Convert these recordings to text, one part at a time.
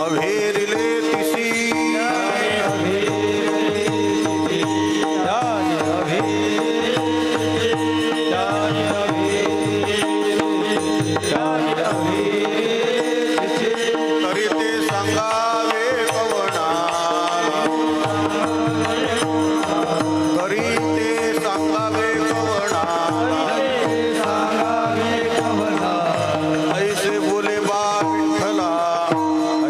अभेरिले तिसी तरी ते सांगावे कवनाला तरी ते सांगावे कवनाला ऐसे बोले बा विठ्ठला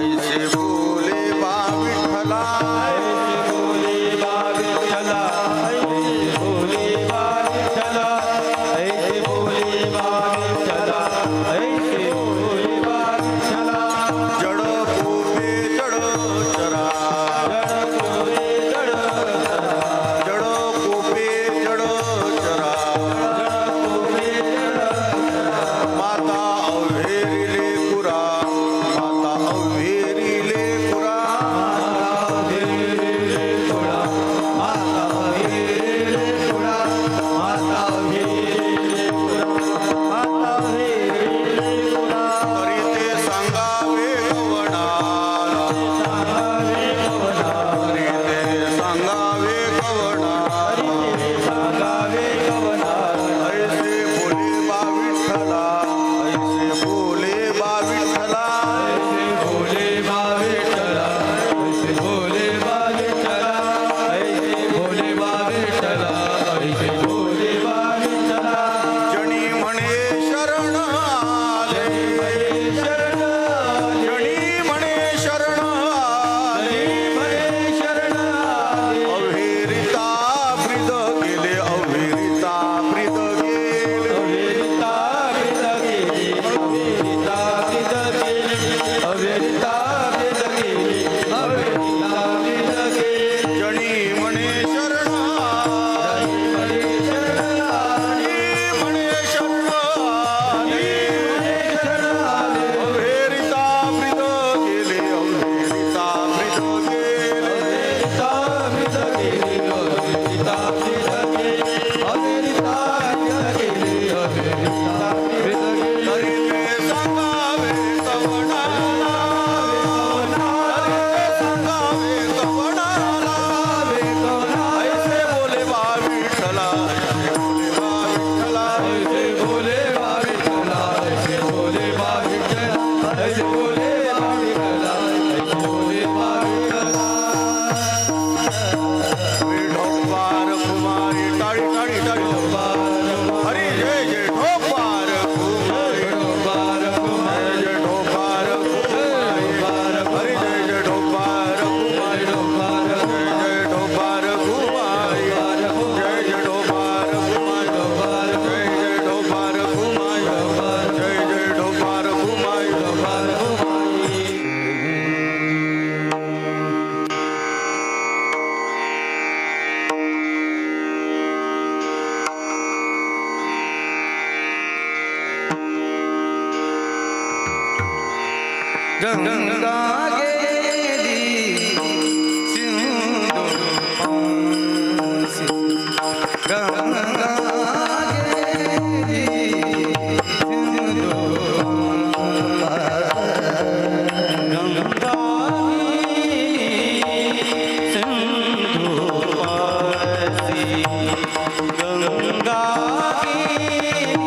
ऐसे बोले बा विठ्ठला जड कोपे जड चरा जड कोपे जड चरा माता अव्हेरिले कुरा माता अव्हेरिले कुरा तरी ते सांगावे कवनाला तरी ते सांगावे कवनाला ऐसे बोले बा विठ्ठला ऐसे बोले बा विठ्ठला जणी म्हणे शरण आले जणी म्हणे शरण आले अव्हेरिता ब्रीद गेले अव्हेरिता ब्रीद गेले जणी म्हणे शरण आले जणी म्हणे शरण आले अव्हेरिता ब्रीद गेले अव्हेरिता ब्रीद गेले तरी ते सांगावे कवनाला सांगावे कवनाला ऐसे बोले बा विठ्ठला ऐसे बोले बा विठ्ठला ढोपार कुमारी टाळी टाळी टाळी हरी जय जय ढोपार कुमारी जय जय ढोपार कुमारी हरी जय जय ढोपार कुमारी जय जय ढोपार कुमारी जय जय ढोपार कुमारी जय जय ढोपार कुमारी जय जय ढोपार कुमारी गंगा गेली सिंधू पासी गंगा गेली सिंधू गंगा सिंधू पासी गंगा सिंधू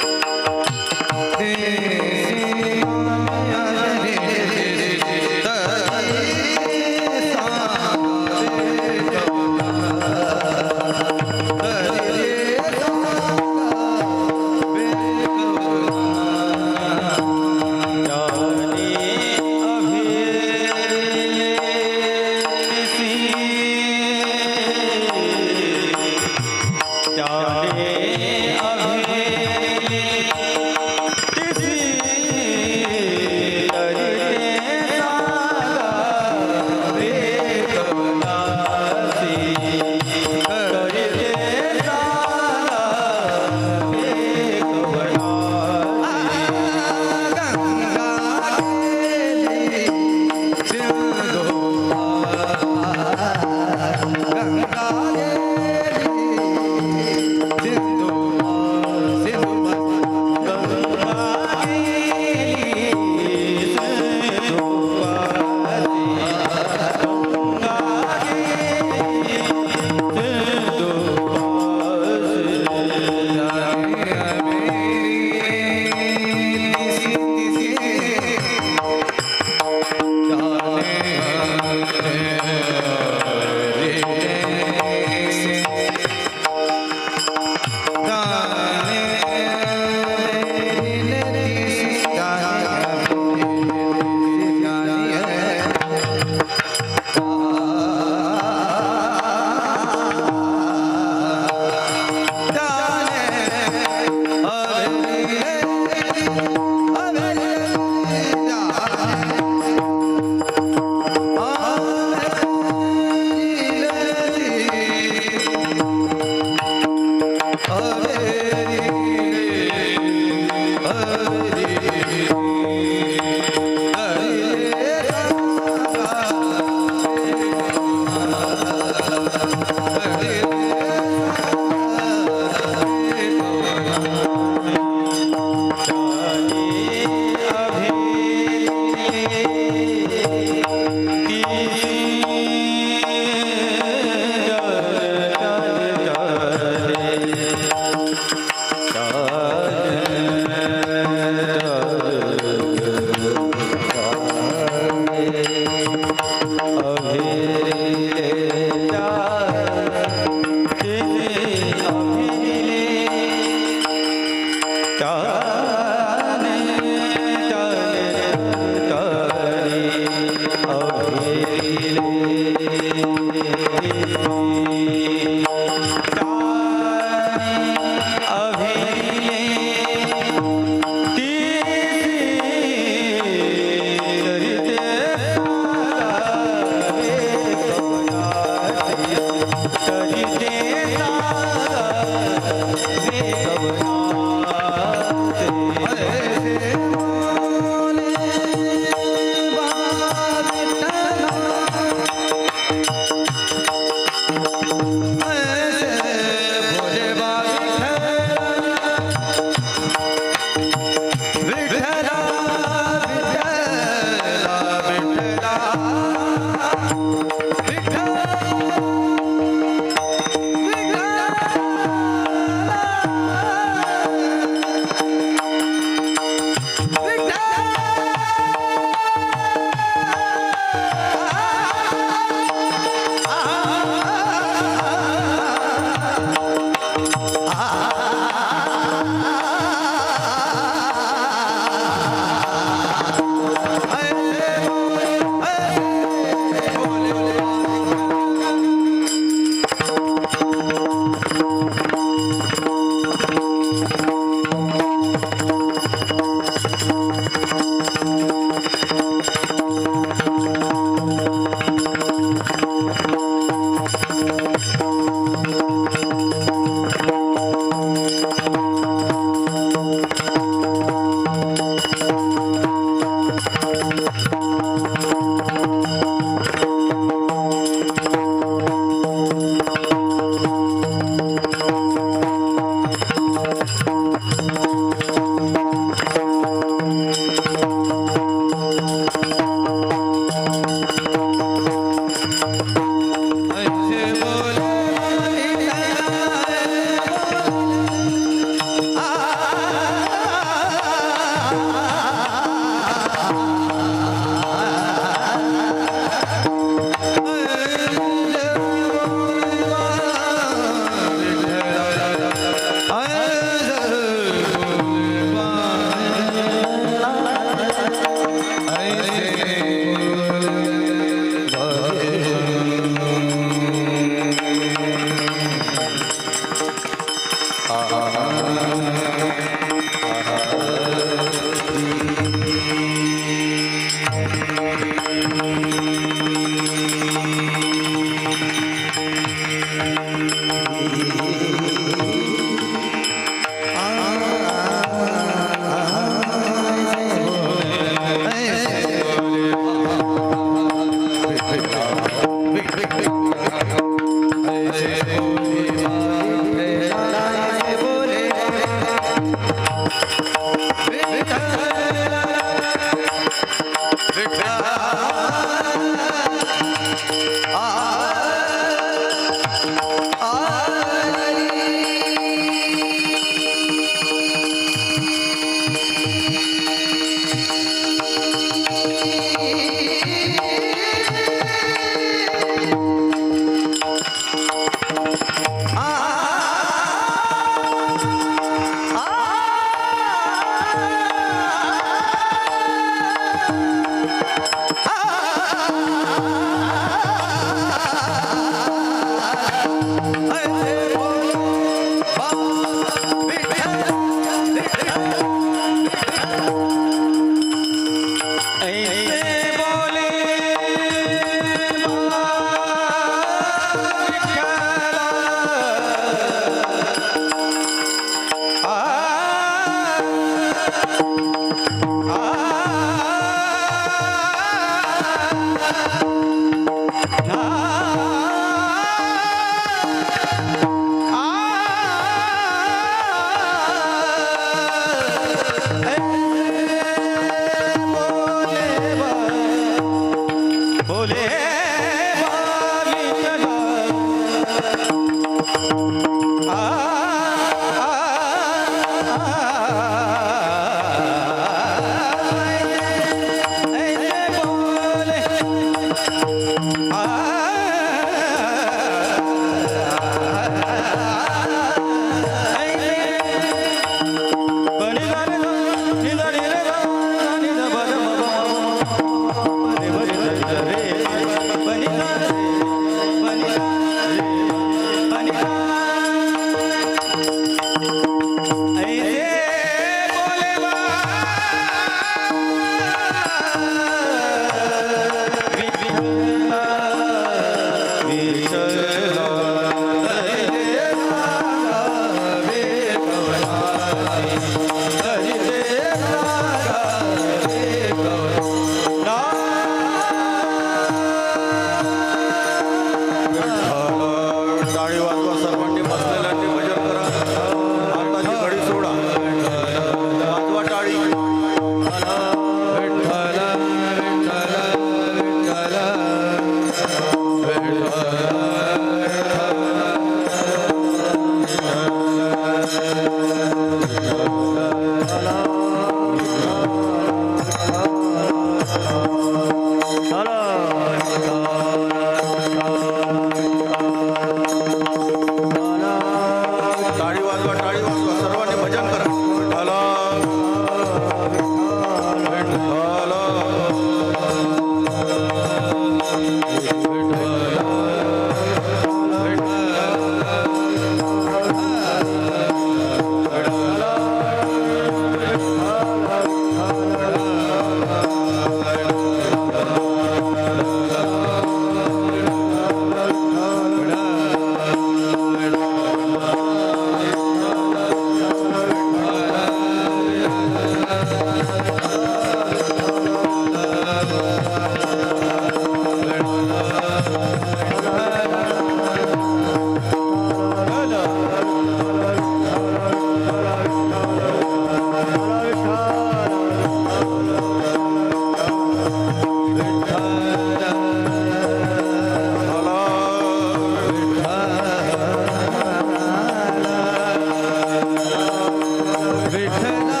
विठ्ठला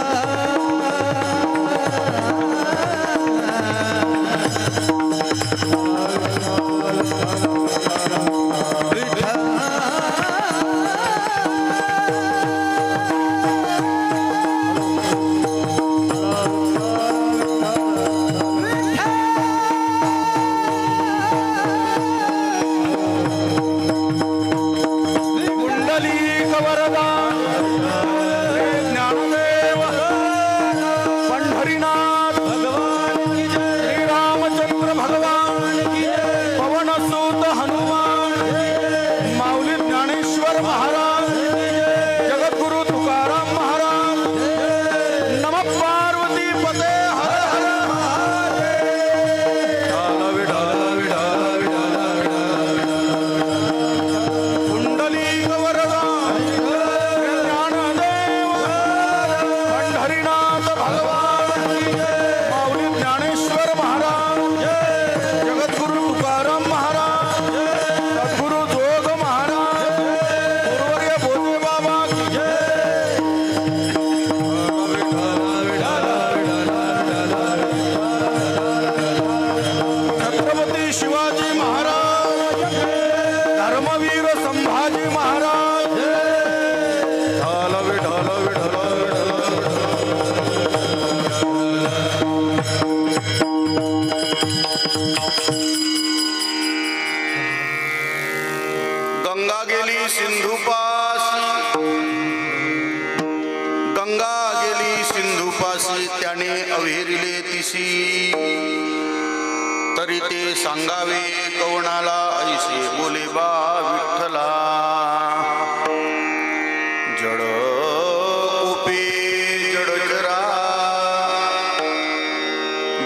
कुंडलिक वरदा श्री ज्ञानदेव पंढरीनाथ भगवान की जय, श्री रामचंद्र भगवान की जय, पवनसुत हनुमान माऊली ज्ञानेश्वर महाराज जगद्गुरु तुकाराम महाराज नमः पार्वती पते हर हर महादेव कुंडलिक वरदा ज्ञानदेव पंढरीनाथ भगवान की जय, माऊली ज्ञानेश्वर महाराज जगद्गुरु तुकाराम महाराज सद्गुरु जोग महाराज गुरुवर्य बोधे बाबा की जय। छत्रपती शिवाजी महाराज धर्मवीर संभाजी महाराज ढाल विढाल विढाल गंगा गेली सिंधुपासी गंगा गेली सिंधुपासी त्याने अविहिरिले तिसी तरी ते सांगावे कवणाला ऐसे बोले बा विठ्ठला जड कोपे जडचरा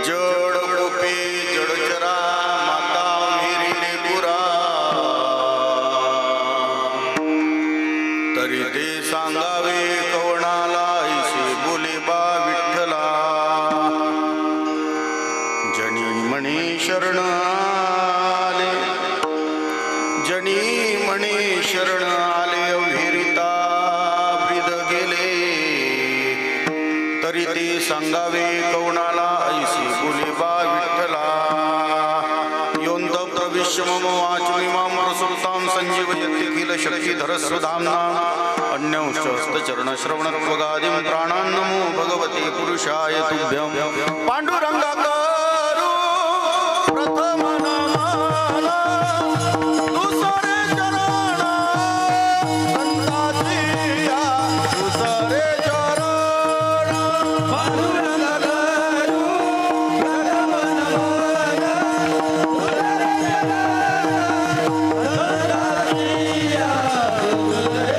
जड कोपे जडचरा माता विहिरिले पुरा तरी ते सांगावे कवणाला ऐसे बोले बा विठ्ठला जनी म्हणे शरण आले जनी म्हणे शरण आले अविहिरिता ब्रीद गेले तरी ते सांगावे कवणाला ऐसी बोले बा विठ्ठला योऽन्त प्रविश्य मम वाचमिमां प्रसुप्तां संजीवयति किल शक्तिधरस्वधाम्ना अन्यंश्चरणश्रवणत्वगादिं प्राणान् नमो भगवते पुरुषाय तुभ्यं पांडुरंगा करू प्रथम नमन दुसरे चरण संताचिया दुसरे चरण पांडुरंग करू प्रथम नमन संताचिया दुसरे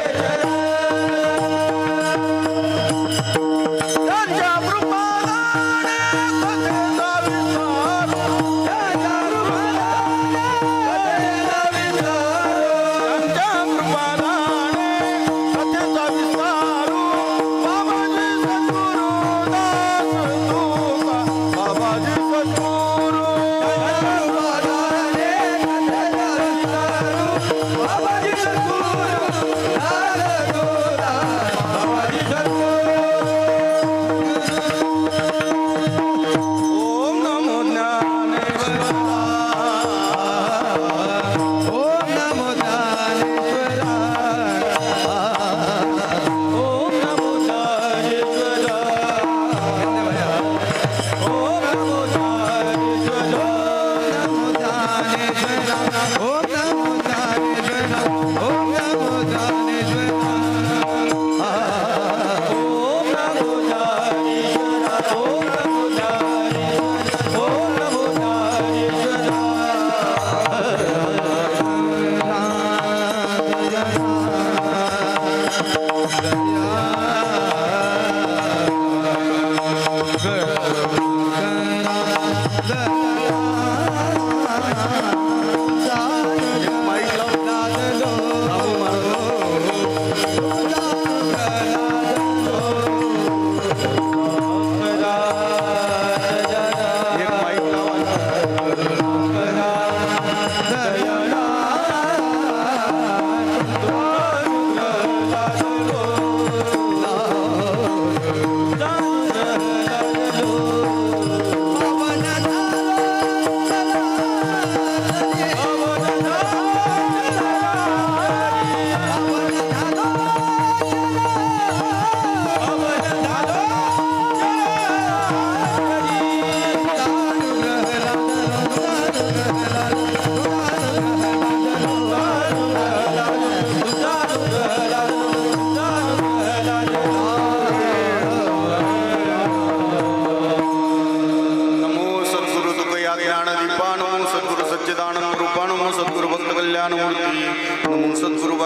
त्यांच्या कृपादाने कथेचा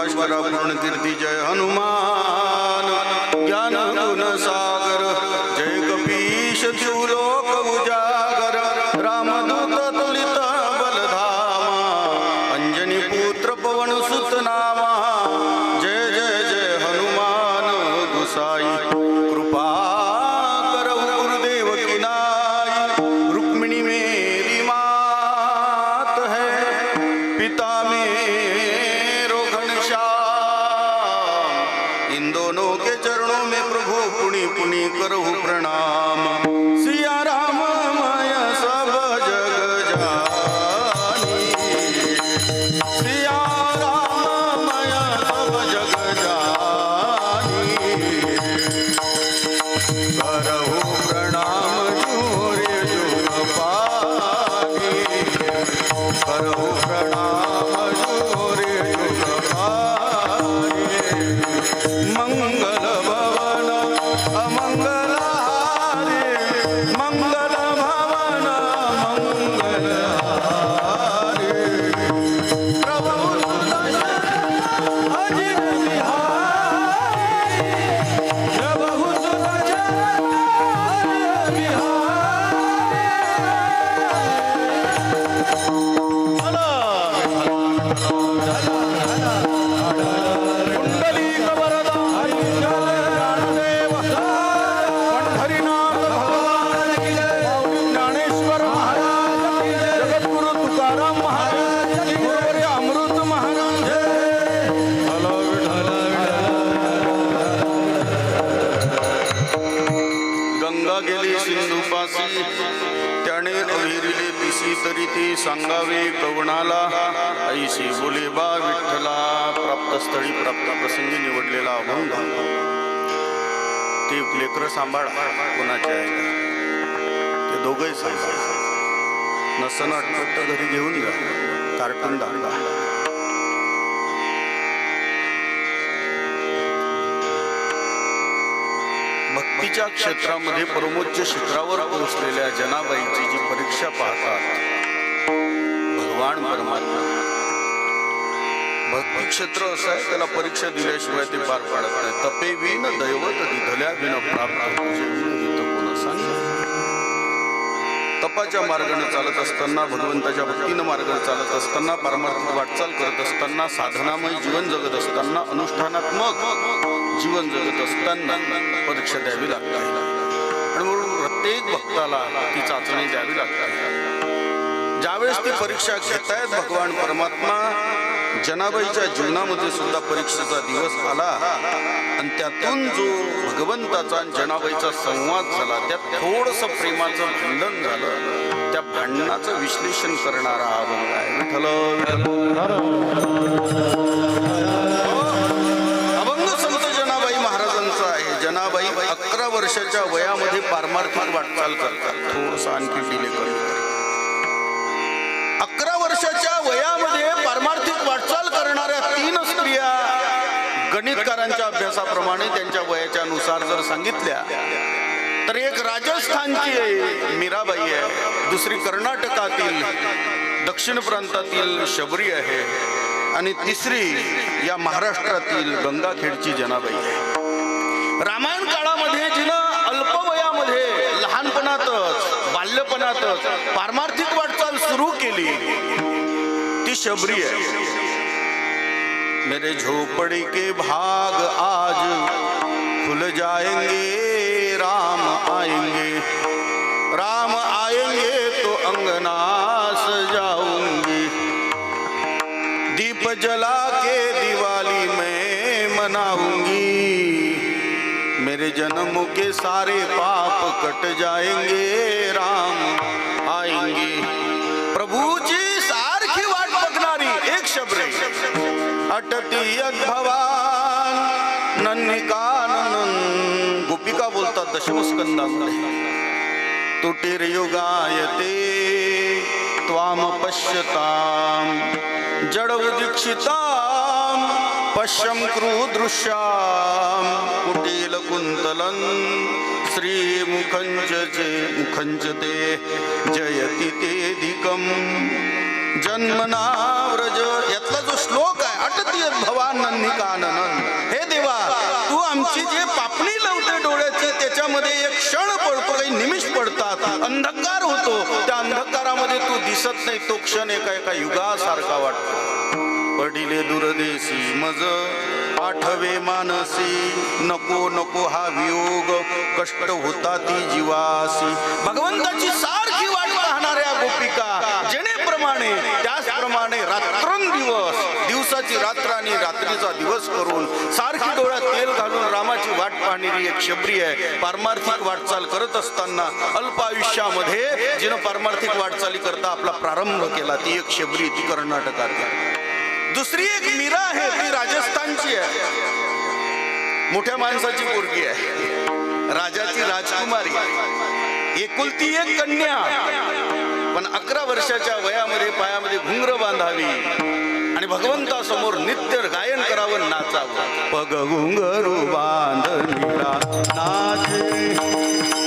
भास्कर पूर्ण कीर्ती जय हनुमान ज्ञान गुण सागर जय कपीश लोक उजागर रामदूत तुलित बलधामा अंजनी पुत्र पवन सुत नामा जय जय जय हनुमान गोसाई कृपा करहु गुरुदेव की नाई रुक्मिणी मेरी मात है पिता मेरो घनश्याम इन दोनों के चरणों में प्रभु पुनि पुनि करहु प्रणाम सिया राम माय सब जग जानी सिया राम माय सब जग जानी करहु प्रणाम जोरे जुग पानी करहु प्रणाम जोरे जुग पानी मंगल भवन अमंगल हारे मंगल भवन मंगल हारे प्रभु सुदर्शन अजित बिहारी प्रभु सुदर्शन अजित बिहारी पुंडलीक वरदा ज्ञानदेव पंढरीनाथ भगवान की जय ज्ञानेश्वर महाराज की जय जगद्गुरु तुकाराम महाराज की जय अमृत महाराज गंगा गेली सिंधुपासी त्याने अहिरिले पिसी तरी ती सांगावे कवणाला ऐशी बोले बा विठ्ठला प्राप्त स्थळी प्राप्त प्रसंगी निवडलेला अभंग ते लेकर सांभाळा कोणाचे आहे ते दोघंही सांभाळा नसन वाटत तर घरी घेऊन जा कार्टून दाखवा भक्तीच्या क्षेत्रामध्ये परमोच्च शिखरावर पोहोचलेल्या जनाबाईची जी परीक्षा पाहतात भगवान परमात्मा भक्ती क्षेत्र असं आहे त्याला परीक्षा दिल्याशिवाय ते पार पाडत नाही तपे विन दैवत दिधल्या विन प्राप्त कोण सांग तपाच्या मार्गाने चालत असताना भगवंताच्या भक्तीनं मार्गाने चालत असताना पारमार्थिक वाटचाल करत असताना साधनामय जीवन जगत असताना अनुष्ठानात्मक जीवन जगत असताना परीक्षा द्यावी लागते आणि म्हणून प्रत्येक भक्ताला ती चाचणी द्यावी लागते ज्यावेळेस ती परीक्षा घेतायत भगवान परमात्मा जनाबाईच्या जीवनामध्ये सुद्धा परीक्षेचा दिवस आला आणि त्यातून जो भगवंताचा आणि जनाबाईचा संवाद झाला त्यात थोडंसं प्रेमाचं भांडण झालं त्या भांडणाचं विश्लेषण करणारा हा अभंग आहे विठ्ठल अभंग संत जनाबाई महाराजांचा आहे जनाबाई 11 वर्षाच्या वयामध्ये पारमार्थिक वाटचाल करतात थोडंसं आणखी डिले करतात 11 वर्षाच्या वयामध्ये पारमार्थिक वाटचाल करणाऱ्या 3 स्त्रिया गणितकारांच्या अभ्यासाप्रमाणे त्यांच्या वयाच्या नुसार जर सांगितल्या तर एक राजस्थानची मीराबाई आहे दुसरी कर्नाटकातील दक्षिण प्रांतातील शबरी आहे आणि तिसरी या महाराष्ट्रातील गंगाखेडची जनाबाई आहे रामायण काळामध्ये जिनं अल्पवयामध्ये लहानपणातच बाल्यपणातच पारमार्थिक वाटचाल सुरू केली ती शबरी आहे मेरे झोपड़ी के भाग आज खुल जाएंगे राम आएंगे तो अंगना सजाऊंगी दीप जला के दिवाली में मनाऊंगी मेरे जन्म के सारे पाप कट जाएंगे राम आएंगे प्रभूची सारखी वाट बघणारी एक शबरी अटती भवान नन्निकानन गोपिका बोलतात दशमस्कंदामध्ये तुटिर्युगायते त्वाम पश्यताम जड उदीक्षिताम पश्यं क्रूदृश्याम कुटील कुंतलं श्री मुखंच ते जयति तेधिकम जन्मना व्रज यातला जो श्लोक आहे, अटती भवान नन्ही कानन. हे देवा, तू आमची जे पापणी लावते डोळ्याची त्याच्यामध्ये एक क्षण पडतो, काही निमिष पडतात, अंधकार होतो, त्या अंधकारामध्ये तू दिसत नाही. तो क्षण एका युगासारखा वाटतो. पडिले दुर्देशी मज आठवे मानसी, नको नको हा वियोग, कष्ट होता ती जीवासी. भगवंताची सारखी वाट पाहणाऱ्या गोपिका जेणेप्रमाणे त्याचप्रमाणे रात्रंदिवस, दिवसाची रात्र आणि रात्रीचा दिवस करून सारखी डोळ्यात तेल घालून रामाची वाट पाहणारी एक शबरी आहे. पारमार्थिक वाटचाल करत असताना अल्प आयुष्यामध्ये जिनं पारमार्थिक वाटचाली करता आपला प्रारंभ केला, ती एक शबरी, ती कर्नाटकात आहे. दुसरी एक मीरा आहे, ती राजस्थानची आहे. मोठ्या माणसाची पोरगी आहे, राजाची राजकुमारी, एकुलती एक कन्या. पण 11 वर्षाच्या वयामध्ये पायामध्ये घुंगर बांधावी आणि भगवंतासमोर नित्य गायन करावं, नाचावं. पग घुंगरू बांध मीरा नाचे,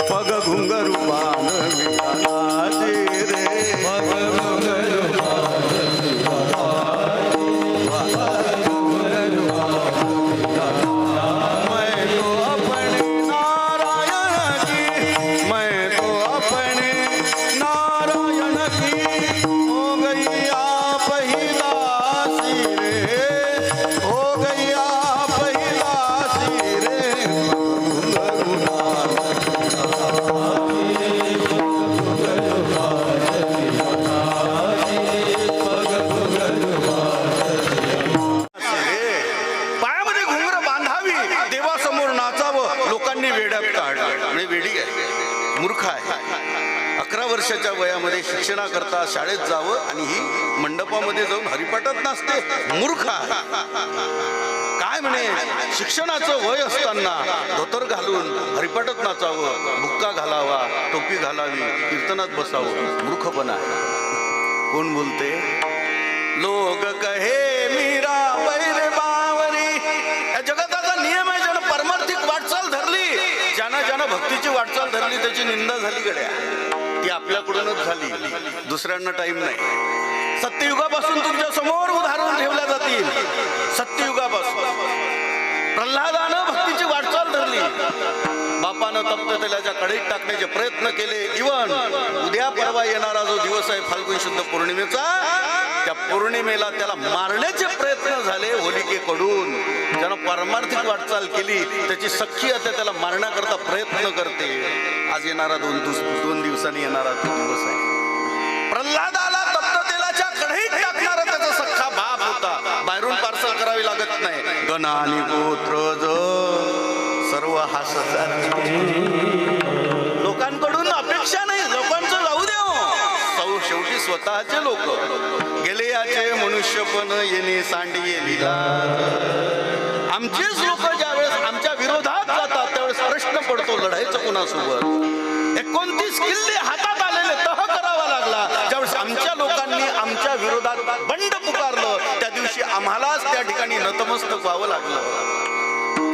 पग घुंगरू बांध मीरा नाचे रे, पग घुंगरू वर्षाच्या वयामध्ये शिक्षणाकरता शाळेत जावं आणि ही मंडपामध्ये जाऊन हरिपाठात नाचते. मूर्ख काय म्हणे, शिक्षणाचं वय असताना धोतर घालून हरिपाठात नाचावं, बुक्का घालावा, टोपी घालावी, कीर्तनात बसावं. मूर्खपणा. कोण बोलते? लोक कहे मीरा बैर बावरी. या जगताचा नियम आहे, ज्यानं परमार्थिक वाटचाल धरली, ज्यानं भक्तीची वाटचाल धरली, त्याची निंदा झाली गड्या. ती आपल्याकडूनच झाली, दुसऱ्यांना टाइम नाही. सत्ययुगापासून तुमच्या समोर उदाहरण ठेवल्या जातील. सत्ययुगापासून प्रल्हादानं भक्तीची वाटचाल धरली, बापानं तप्त तेलाच्या कढईत टाकण्याचे प्रयत्न केले. इवन उद्या परवा येणारा जो दिवस आहे फाल्गुन शुद्ध पौर्णिमेचा, त्या पौर्णिमेला त्याला मारण्याचे प्रयत्न झाले होलिकेकडून. ज्यानं परमार्थिक वाटचाल केली त्याची सख्खी आता त्याला मारण्याकरता प्रयत्न करते. आज येणारा दोन दिवसांनी येणारा तो दिवस आहे. प्रल्हादाला तप्त तेलाच्या कढईत टाकणारा त्याचा सख्खा बाप होता. बाहेरून पार्सल करावी लागत नाही. गणानी गोत्र ज सर्व हासतात. लोकांकडून अपेक्षा नाही, लोकांचं जाऊ द्या. शेवटी स्वतःचे लोक गेले याचे मनुष्यपण येणे सांडी येलीला. आमचेच लोक ज्यावेळेस आमच्या विरोधात जातात त्यावेळेस प्रश्न पडतो, लढायचं कोणासोबत. 29 किल्ले हातात आलेले तह करावा लागला. ज्यावेळेस आमच्या लोकांनी आमच्या विरोधात बंड पुकारलं, त्या दिवशी आम्हालाच त्या ठिकाणी नतमस्तक व्हावं लागलं.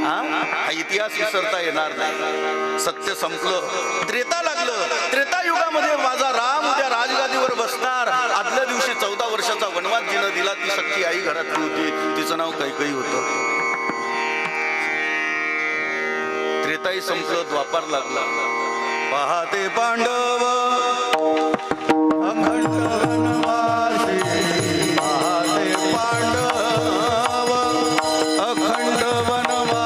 हा इतिहास विसरता येणार नाही. सत्य संपलं, त्रेता लागलं. त्रेता युगामध्ये माझा राम उद्या राजगादीवर बसणार. आदल्या दिवशी 14 वर्षाचा वनवास जिनं दिला, ती सख्खी आई घरातली होती, तिचं नाव कैकई होतं. त्रेताही संपलं, द्वापार लागला. पाहते पांडव अखंड वनवासी, पाहते पांडव अखंड वनवासी,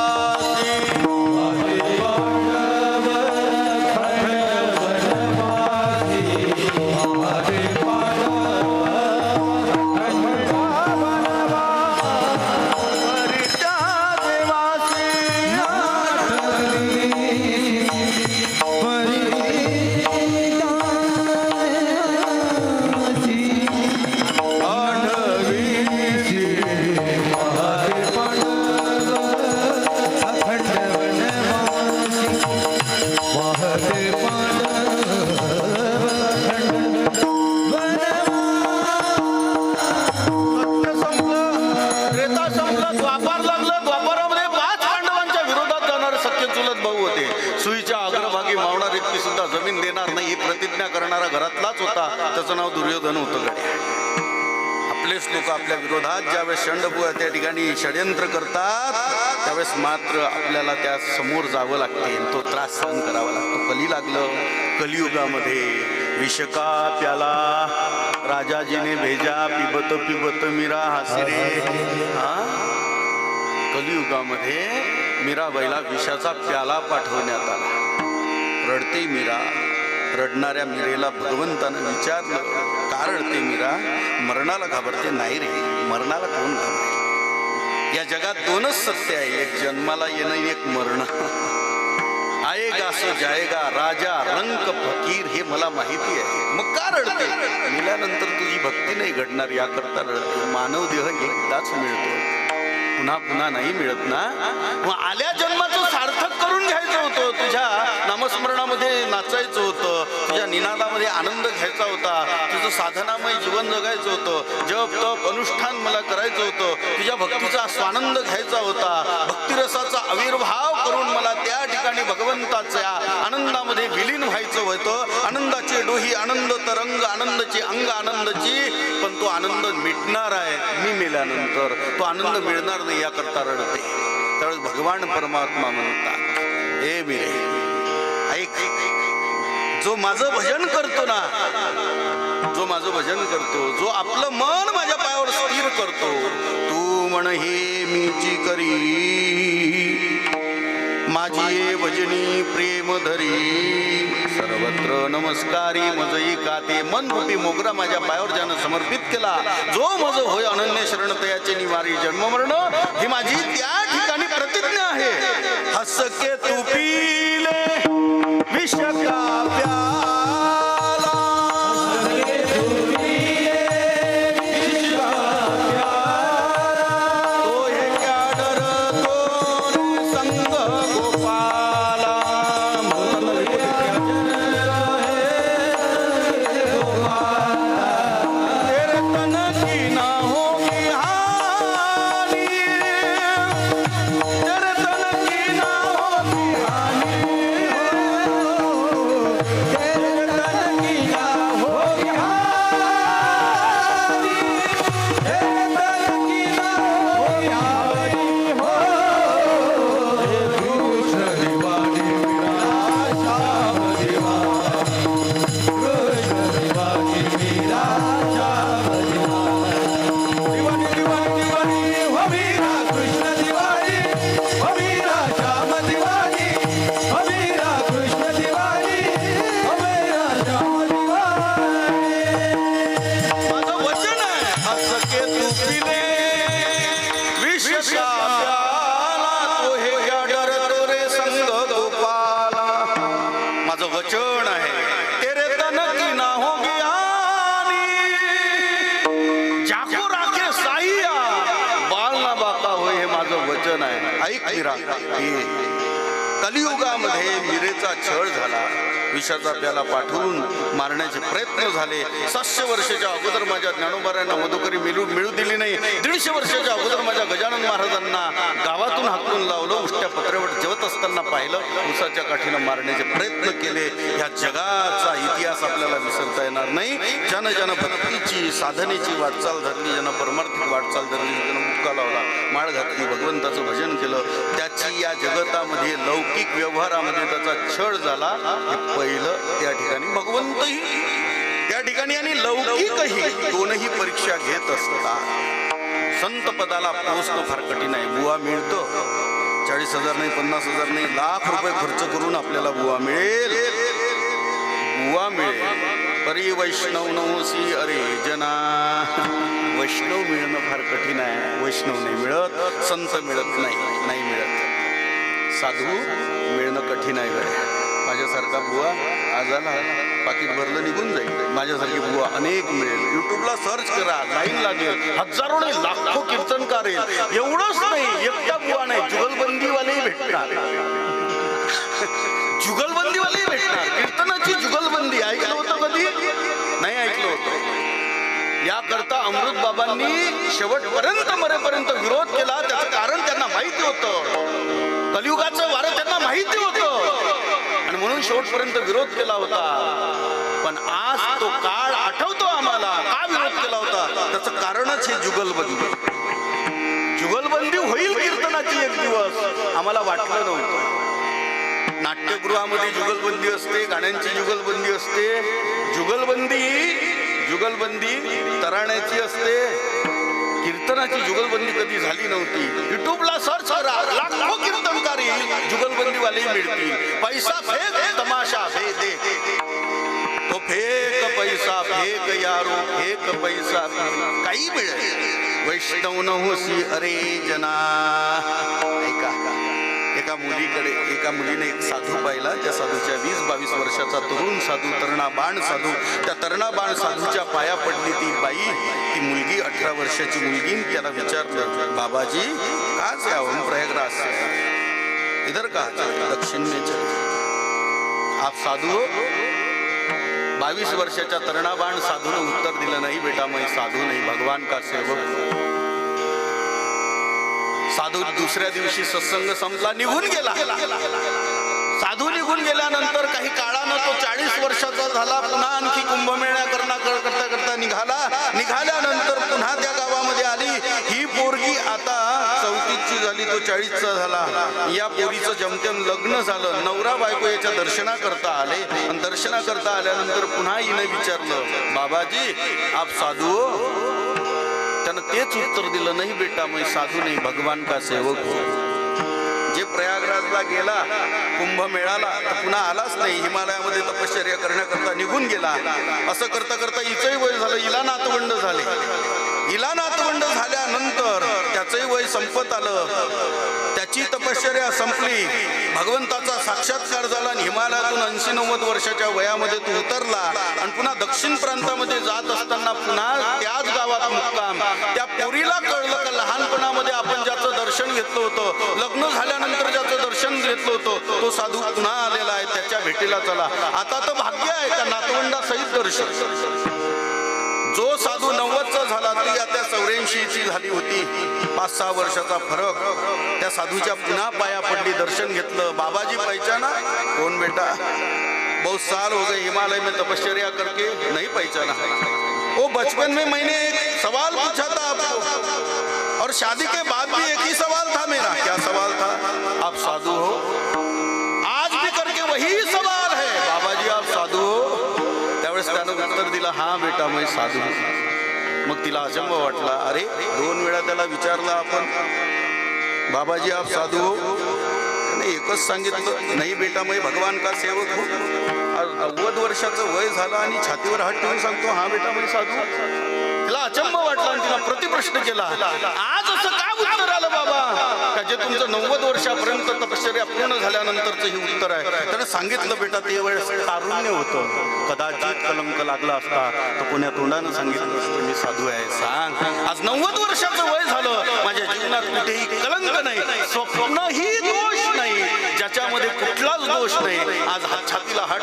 घरातलाच होता, त्याचं नाव दुर्योधन होतं. आपलेच लोक आपल्या विरोधात ज्यावेळेस षंडपुआ त्या ठिकाणी षड्यंत्र करतात त्यावेळेस मात्र आपल्याला त्या समोर जावं लागते, तो त्रास सहन करावा लागतो. कली लागलं. कलियुगामध्ये विष का प्याला राजाजीने भेजा, पिबत पिबत मीरा हासे रे. कलियुगामध्ये मीराबाईला विषाचा प्याला पाठवण्यात आला. रडते मीरा. रडणाऱ्या मीरेला भगवंतानं विचारलं, का रडते मीरा? मरणाला घाबरते? नाही रे, मरणाला कोण घाबरेल? या जगात दोनच सत्य आहे, एक जन्माला येणं, एक मरण. आएगा सो जाएगा, राजा रंक फकीर, हे मला माहिती आहे. मग का रडते? मेल्यानंतर तुझी भक्ती नाही घडणार याकरता रडते. मानव देह एकदाच मिळतो, पुन्हा पुन्हा नाही मिळत ना. मग आल्या जन्माचं सार्थक करून घ्यायचं होतं. तुझ्या नामस्मरणामध्ये नाचायचं होतं, तुझ्या निनादामध्ये आनंद घ्यायचा होता, तुझं साधनामय जीवन जगायचं होतं, जप तप अनुष्ठान मला करायचं होतं, तुझ्या भक्तीचा स्वानंद घ्यायचा होता, भक्तिरसाचा आविर्भाव करून मला त्या ठिकाणी भगवंताच्या आनंदामध्ये विलीन व्हायचं होतं. आनंदाची डोही, आनंद तरंग, आनंदाची अंग आनंदाची. पण तो आनंद मिटणार आहे मी मेल्यानंतर, तो आनंद मिळणार नाही याकरता रडते. त्यावेळेस भगवान परमात्मा म्हणतात, हे मिरे ऐक, जो माझं भजन करतो ना, जो माझं भजन करतो, जो आपलं मन माझ्या पायावर स्थिर करतो, तू म्हण हे मीची करी माझी ये भजनी प्रेम धरी, सर्वत्र नमस्कारी मजई काते. मन रूपी मोगरा माझ्या पायावर ज्यानं समर्पित केला, जो मज होय अनन्य शरण तयाचे निवारी जन्म मरण, ही माझी त्या ठिकाणी प्रतिज्ञा आहे. हस के तू पीले विष का प्याला, तो हे क्या डरतो संग गोपाला. तेरे तन की ना होगी हानि, तेरे तन की ना होगी हानि, तेरे तन की ना होगी हानि, तेरे तन की ना होगी हानि. हो हे कृष्ण दिवानी मेरा श्याम दिवानी, कृष्ण दिवानी मेरा श्याम दिवानी, दिवानी दिवानी दिवानी हो मेरा कृष्ण दिवानी, हो मेरा श्याम दिवानी, हो मेरा कृष्ण दिवानी, हो मेरा श्याम दिवानी. माझं वचन आहे, हस के तू पिले विष का प्याला, तो हे क्या डरतो रे संग गोपाला. माझं वचन आहे, तेरे तन की ना होगी हानि, जाको राखे साईया, बाल ना बाका होय, हे माझं वचन आहे. ऐक मीरा, कलियुगामध्ये मीरेचा छळ झाला. विषाचा प्याला पाठवून मारण्याचे प्रयत्न झाले. 700 वर्षाच्या अगोदर माझ्या ज्ञानोबारायांना मधुकरी मिळू दिली नाही. 150 वर्षाच्या अगोदर माझ्या गजानन महाराजांना गावातून हाकलून लावलं. उष्ट्या पत्र्यावर जेवत असताना पाहिलं, उसाच्या काठीनं मारण्याचे प्रयत्न केले. ह्या जगाचा इतिहास आपल्याला विसरता येणार नाही. ज्यानं ज्यानं भक्तीची साधनेची वाटचाल धरली, ज्यानं परमार्थिक वाटचाल धरली, ज्यानं मुक्का लावला, माळ घातली, भगवंताचं भजन केलं, त्याची या जगतामध्ये लौकिक व्यवहारामध्ये त्याचा छळ झाला. हे पहिलं त्या ठिकाणी भगवंतही त्या ठिकाणी आणि लौकिकही दोनही परीक्षा घेत असतात. संत पदाला पोहोचणं फार कठीण आहे. बुवा मिळतो 40,000 नाही, 50,000 नाही, लाख रुपये खर्च करून आपल्याला बुवा मिळेल. बुवा मिळेल. परी वैष्णव नवसी अरे जना, वैष्णव मिळणं फार कठीण आहे. वैष्णव नाही मिळत, संत मिळत नाही मिळत, साधू मिळणं कठीण आहे. गड्या माझ्यासारखा बुवा आज आला, पाकिट भरलं निघून जाईल. माझ्यासारखी बुवा अनेक मिळेल. युट्यूबला सर्च करा, लाईन लागेल, हजारो नाही लाखो कीर्तनकार येईल. एवढंच नाही, एकटा बुवा नाही, जुगलबंदीवालेही भेटणार. जुगलबंदीवालेही भेटणार. कीर्तनाची जुगलबंदी ऐकलं होतं कधी? नाही ऐकलं होतं. याकरता अमृत बाबांनी शेवटपर्यंत मरेपर्यंत विरोध केला. त्याचं कारण त्यांना माहिती होतं. कलियुगाचं वारं त्यांना माहिती होतं आणि म्हणून शेवटपर्यंत विरोध केला होता. पण आज तो काळ आठवतो आम्हाला. का विरोध केला होता? तर त्याचं कारणच हे जुगलबंदी. जुगलबंदी होईल कीर्तनाची एक दिवस, आम्हाला वाटलं नव्हतं. नाट्यगृहामध्ये जुगलबंदी असते, गाण्यांची जुगलबंदी असते. जुगलबंदी तराण्याची असते. कीर्तनाची जुगलबंदी कधी झाली नव्हती. युट्यूबला सर्च करा, लाखो कीर्तनकार येईल, जुगलबंदीवाले मिळतील. पैसा फेक, तमाशा दे तो फेक पैसा फेक यारो फेक पैसा फेक, काही मिळेल. वैष्णव न होसी अरे जना. ऐका, एका मुलीने एक साधू पाहिला. त्या साधूच्या 20-22 वर्षाचा तरुण साधू, तरणा बाण साधू. त्या तरणा बाण साधूच्या पाया पडली ती बाई, ती मुलगी 18 वर्षाची मुलगी. त्याला विचारलं, बाबाजी का से हम प्रयागराज से, इधर का दक्षिण में चले, आप साधू हो? 22 वर्षाच्या तरणा बाण साधूने उत्तर दिलं, नाही बेटा मैं साधू नाही, भगवान का सेवक. साधू दुसऱ्या दिवशी सत्संग संपला, निघून गेला. साधू निघून गेल्यानंतर काही काळानं तो 40 वर्षाचा झाला. पुन्हा आणखी कुंभमेळा करता निघाल्यानंतर पुन्हा त्या गावामध्ये आली. ही पोरगी आता 34ची झाली, तो 40चा झाला. या पोरीचं जमतेम लग्न झालं. नवरा बायको याच्या दर्शना करता आले. आणि दर्शना करता आल्यानंतर पुन्हा हिने विचारलं, बाबाजी आप साधू हो? त्यानं तेच उत्तर दिलं, नाही बेटा मैं साधू नाही, भगवान का सेवक हो. जे प्रयागराजला गेला कुंभमेळाला, पुन्हा आलाच नाही. हिमालयामध्ये तपश्चर्या करण्याकरता निघून गेला. असं करता करता हिचंही वय झालं. हिला नातवंड झाले. हिला नातवंड झाल्यानंतर त्याचंही वय संपत आलं. त्याची तपश्चर्या संपली. भगवंताचा साक्षात्कार झाला. हिमालयातून 80-90 वर्षाच्या वयामध्ये तो उतरला. आणि पुन्हा दक्षिण प्रांतामध्ये जात असताना पुन्हा त्याच गावात मुक्काम. त्या पोरीला कळलं का लहानपणामध्ये आपण ज्याचं दर्शन घेतलं होतं, लग्न झाल्यानंतर ज्याचं दर्शन घेतलं होतं, तो साधू पुन्हा आलेला आहे, त्याच्या भेटीला चला. आता तर भाग्य आहे का नातवंडासहित दर्शन. जो साधू 90चा झाला ती आता 84ची झाली होती. 5-6 वर्षाचा फरक. त्या साधूच्या पुन्हा पाया पडली, दर्शन घेतलं. बाबाजी पहचाना? कौन बेटा? बहुत साल हो गए हिमालय में तपश्चर्या करके, नहीं पहचाना. वो बचपन में मैंने एक सवाल पूछा था आपको, और शादी के बाद भी एक ही सवाल था मेरा. क्या सवाल था? आप साधु हो? आज भी करके वही सवाल है, बाबाजी आप साधु हो? त्यावेळेस त्यानं उत्तर दिलं, हा बेटा मैं साधू. मग तिला अचंब वाटला. अरे 2 वेळा त्याला विचारलं आपण, बाबाजी आप साधू हो? त्याने एकच सांगितलं, नाही बेटा मैं भगवान का सेवक हो. 90 वर्षाचं वय झालं आणि छातीवर हात ठेवून सांगतो, हा बेटा मैं साधू. तिला अचंब वाटला आणि तिला प्रतिप्रश्न केला, आज असं का उत्तर आलं बाबा, का जे तुमचं 90 वर्षापर्यंत तपश्चर्या पूर्ण झाल्यानंतरचं हे उत्तर आहे. त्याने सांगितलं, बेटा ते वेळेस तारुण्य होतं, कदाचित कलंक लागला असता तर कोण्या तोंडानं सांगितलं असतं मी साधू आहे. सांग, आज 90 वर्षाचं वय झालं, माझ्या जीवनात कुठेही कलंक नाही, स्वप्नही दोष नाही, ज्याच्यामध्ये कुठलाच दोष नाही. आज छातीला हात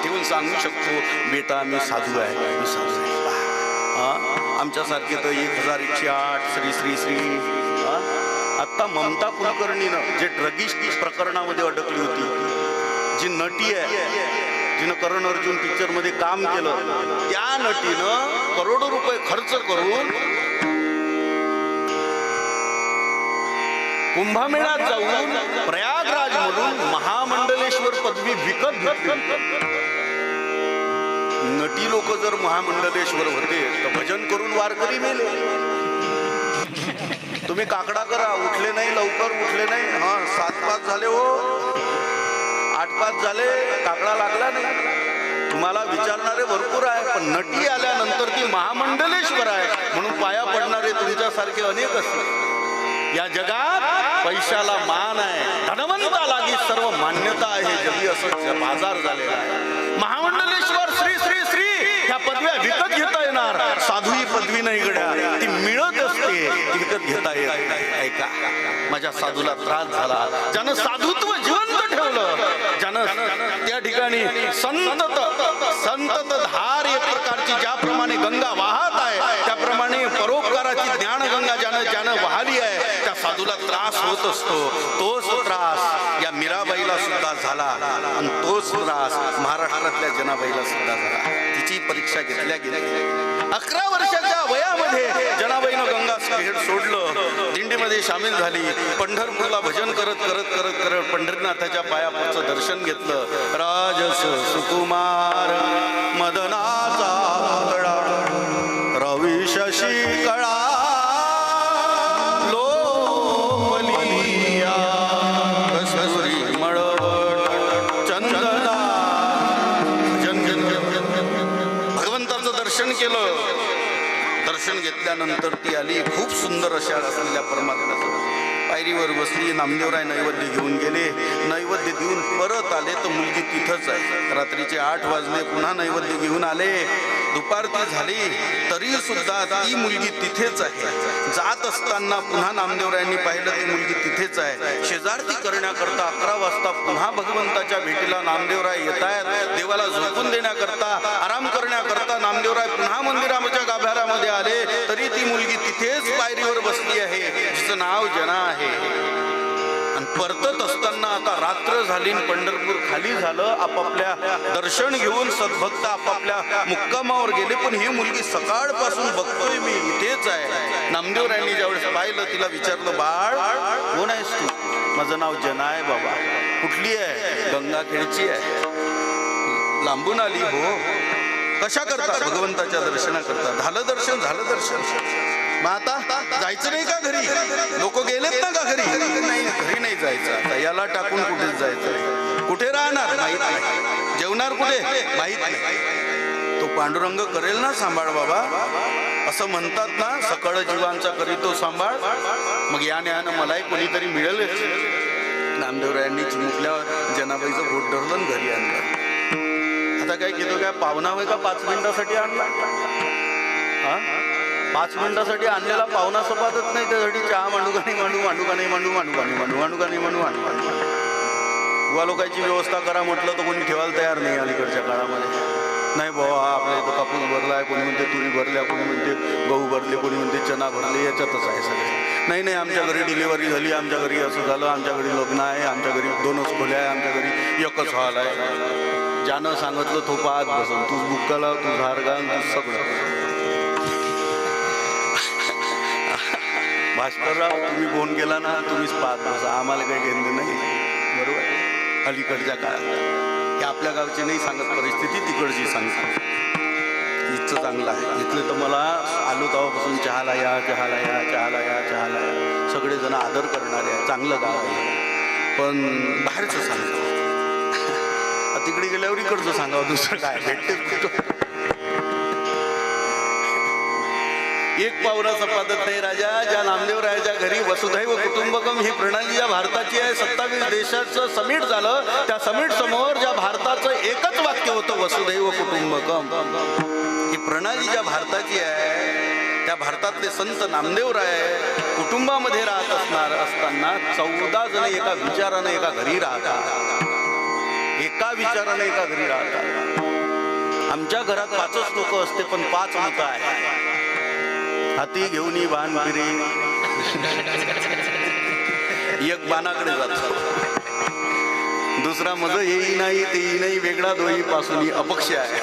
ठेवून सांगू शकतो, बेटा मी साधू आहे, मी साधू आहे. आमच्यासारखे तर 1108 श्री श्री श्री. आता ममता कुलकर्णीनं जे ड्रगिस्ट प्रकरणामध्ये अडकली होती, जी नटी आहे, जिनं करण अर्जुन पिक्चर मध्ये काम केलं, त्या नटीनं करोडो रुपये खर्च करून कुंभमेळ्यात जाऊन प्रयागराज मधून महामंडलेश्वर पदवी विकत घेतली. नटी लोक जर महामंडलेश्वर होते तर भजन करून वारकरी मेले. तुम्ही काकडा करा, उठले नाही, लवकर उठले नाही. 7-5 झाले हो, 8-5 झाले, काकडा लागला नाही. तुम्हाला विचारणारे भरपूर आहे, पण नटी आल्यानंतर ती महामंडलेश्वर आहे म्हणून पाया पडणारे तुमच्यासारखे अनेक असतात. या जगात पैशाला मान आहे, धनवंता लागी सर्व मान्यता आहे, जगी असं बाजार झालेला आहे. महामंडलेश्वर श्री श्री श्री ह्या पदव्या विकत घेता येणार, साधू ही पदवी नाही गड्या, ती मिळत असते, ती विकत घेता येत. ऐका, माझ्या साधूला त्रास झाला, ज्यानं साधुत्व जिवंत ठेवलं, ज्यानं त्या ठिकाणी संतत धार एक प्रकारची ज्याप्रमाणे गंगा वाहत आहे, त्याप्रमाणे परोपकाराची ज्ञानगंगा ज्यानं वाहली आहे, त्या साधूला त्रास होत असतो. तोच त्रास या मीराबाईला सुद्धा झाला. झाला आणि तोच त्रास महाराष्ट्रातल्या जनाबाईला सुद्धा झाला. तिची परीक्षा घेतल्या गेल्या. 11 वर्षाच्या वयामध्ये जनाबाईनं गंगा खेड सोडलं, दिंडीमध्ये सामील झाली. पंढरपूरला भजन करत करत करत करत पंढरीनाथाच्या पायापुढचं दर्शन घेतलं. राजस सुकुमार मदनाचा कळा, रवी शशी कळा लोलिया, कसुरी मळवट चंदना. भगवंताचं दर्शन केलं. दर्शन घेतल्यानंतर ती आली. खूप सुंदर अशा असलेल्या परमात्म्याचं पायरीवर बसली. नामदेवराय नैवेद्य घेऊन गेले. नैवेद्य देऊन परत आले तर मुलगी तिथंच आहे. रात्रीचे 8 वाजले. पुन्हा नैवेद्य घेऊन आले. दुपारती झाली तरी सुद्धा ती मुलगी तिथेच आहे. जात असताना पुन्हा नामदेवरायांनी पाहिलं ती मुलगी तिथेच आहे. शेजारती करण्याकरता 11 वाजता पुन्हा भगवंताच्या भेटीला नामदेवराय येत आहेत. देवाला झोपून देण्याकरता, आराम करण्याकरता नामदेवराय पुन्हा मंदिराच्या गाभाऱ्यामध्ये आले तरी ती मुलगी तिथेच पायरीवर बसली आहे, जिचं नाव जना आहे. आणि परतत असताना आता रात्र झाली, पंढरपूर खाली झालं. आपापल्या दर्शन घेऊन सद्भक्त आपापल्या मुक्कामावर गेले. पण ही मुलगी सकाळपासून बघतोय मी इथेच आहे. नामदेवरायांनी ज्यावेळेस पाहिलं तिला विचारलं, बाळ कोण आहेस तू? माझं नाव जना आहे बाबा. कुठली आहे? गंगाखेडची आहे. लांबून आली? हो. कशा करता? भगवंताच्या दर्शनाकरता. झालं दर्शन? झालं दर्शन. मग आता जायचं नाही का घरी? लोक गेलेत ना का घरी? नाही, घरी नाही जायचं. आता याला टाकून कुठेच जायचं. कुठे राहणार? माहित नाही. जेवणार कुठे? माहित नाही. तो पांडुरंग करेल ना सांभाळ बाबा. असं म्हणतात ना, सकळ जीवांचा करीतो सांभाळ. मग या न्यायानं मलाही कोणीतरी मिळेलच. नामदेवरायांनी चिमुकल्यावर जनाबाईचं बोट धरलं आणि घरी आणलं. आता काय केलं? काय पाहुणा होय का 5 मिनिटासाठी आणला? हा, 5 मिनिटासाठी आणलेला पाहुणा सपातच नाही. त्यासाठी चहा मांडू का नाही मांडू, मांडू का नाही मांडू, मांडू का नाही मांडू, मांडू का नाही मांडू, मांडू का नाही. युवा लोकांची व्यवस्था करा म्हटलं तर कोणी ठेवायला तयार नाही अलीकडच्या काळामध्ये. नाही बाबा, आपल्या इथं कापूस भरला आहे, कोणी म्हणते तुरी भरल्या, कोणी म्हणते गहू भरले, कोणी म्हणते चना भरले. याच्यातच आहे सगळे. नाही नाही, आमच्या घरी डिलिव्हरी झाली, आमच्या घरी असं झालं, आमच्या घरी लग्न आहे, आमच्या घरी 2च खोल्या आहे, आमच्या घरी एकच हॉल आहे. ज्यानं सांगितलं तो पाहत बसून, तूच बुक्का लाव, तू झाड घाल, तू सगळं. भास्करराव, तुम्ही फोन केला ना, तुम्हीच पाहत बसा, आम्हाला काही घेणं नाही. बरोबर. अलीकडच्या काळात हे आपल्या गावची नाही सांगत परिस्थिती, तिकडची सांगतात. इथचं चांगलं आहे. इथलं तर मला आलो तेव्हापासून चहाला या, चहाला या, चहाला या, चहाला या. सगळेजण आदर करणारे आहे. चांगलं गाव आहे. पण बाहेरचं सांगतो. तिकडे गेल्यावर इकडचं सांगावं. दुसरं काय भेटते कुठं? एक पावरा सपादत नाही राजा. ज्या नामदेवरायाच्या घरी वसुधैव कुटुंबकम ही प्रणाली ज्या भारताची आहे, 27 देशाचं समिट झालं. त्या समिट समोर ज्या भारताचं एकच वाक्य होतं, वसुधैव कुटुंबकम. ही प्रणाली ज्या भारताची आहे, त्या भारतातले संत नामदेवराय कुटुंबामध्ये राहत असताना 14 जण एका विचारानं एका घरी राहतात. एका विचारानं एका घरी राहतात. आमच्या घरात 5च लोक असते, पण 5 मतं आहे. हाती घेऊन बाण फिरे, एक बाणाकडे जातो, दुसरा मज येई नाही तेही नाही, वेगळा दोही पासून अपक्ष आहे.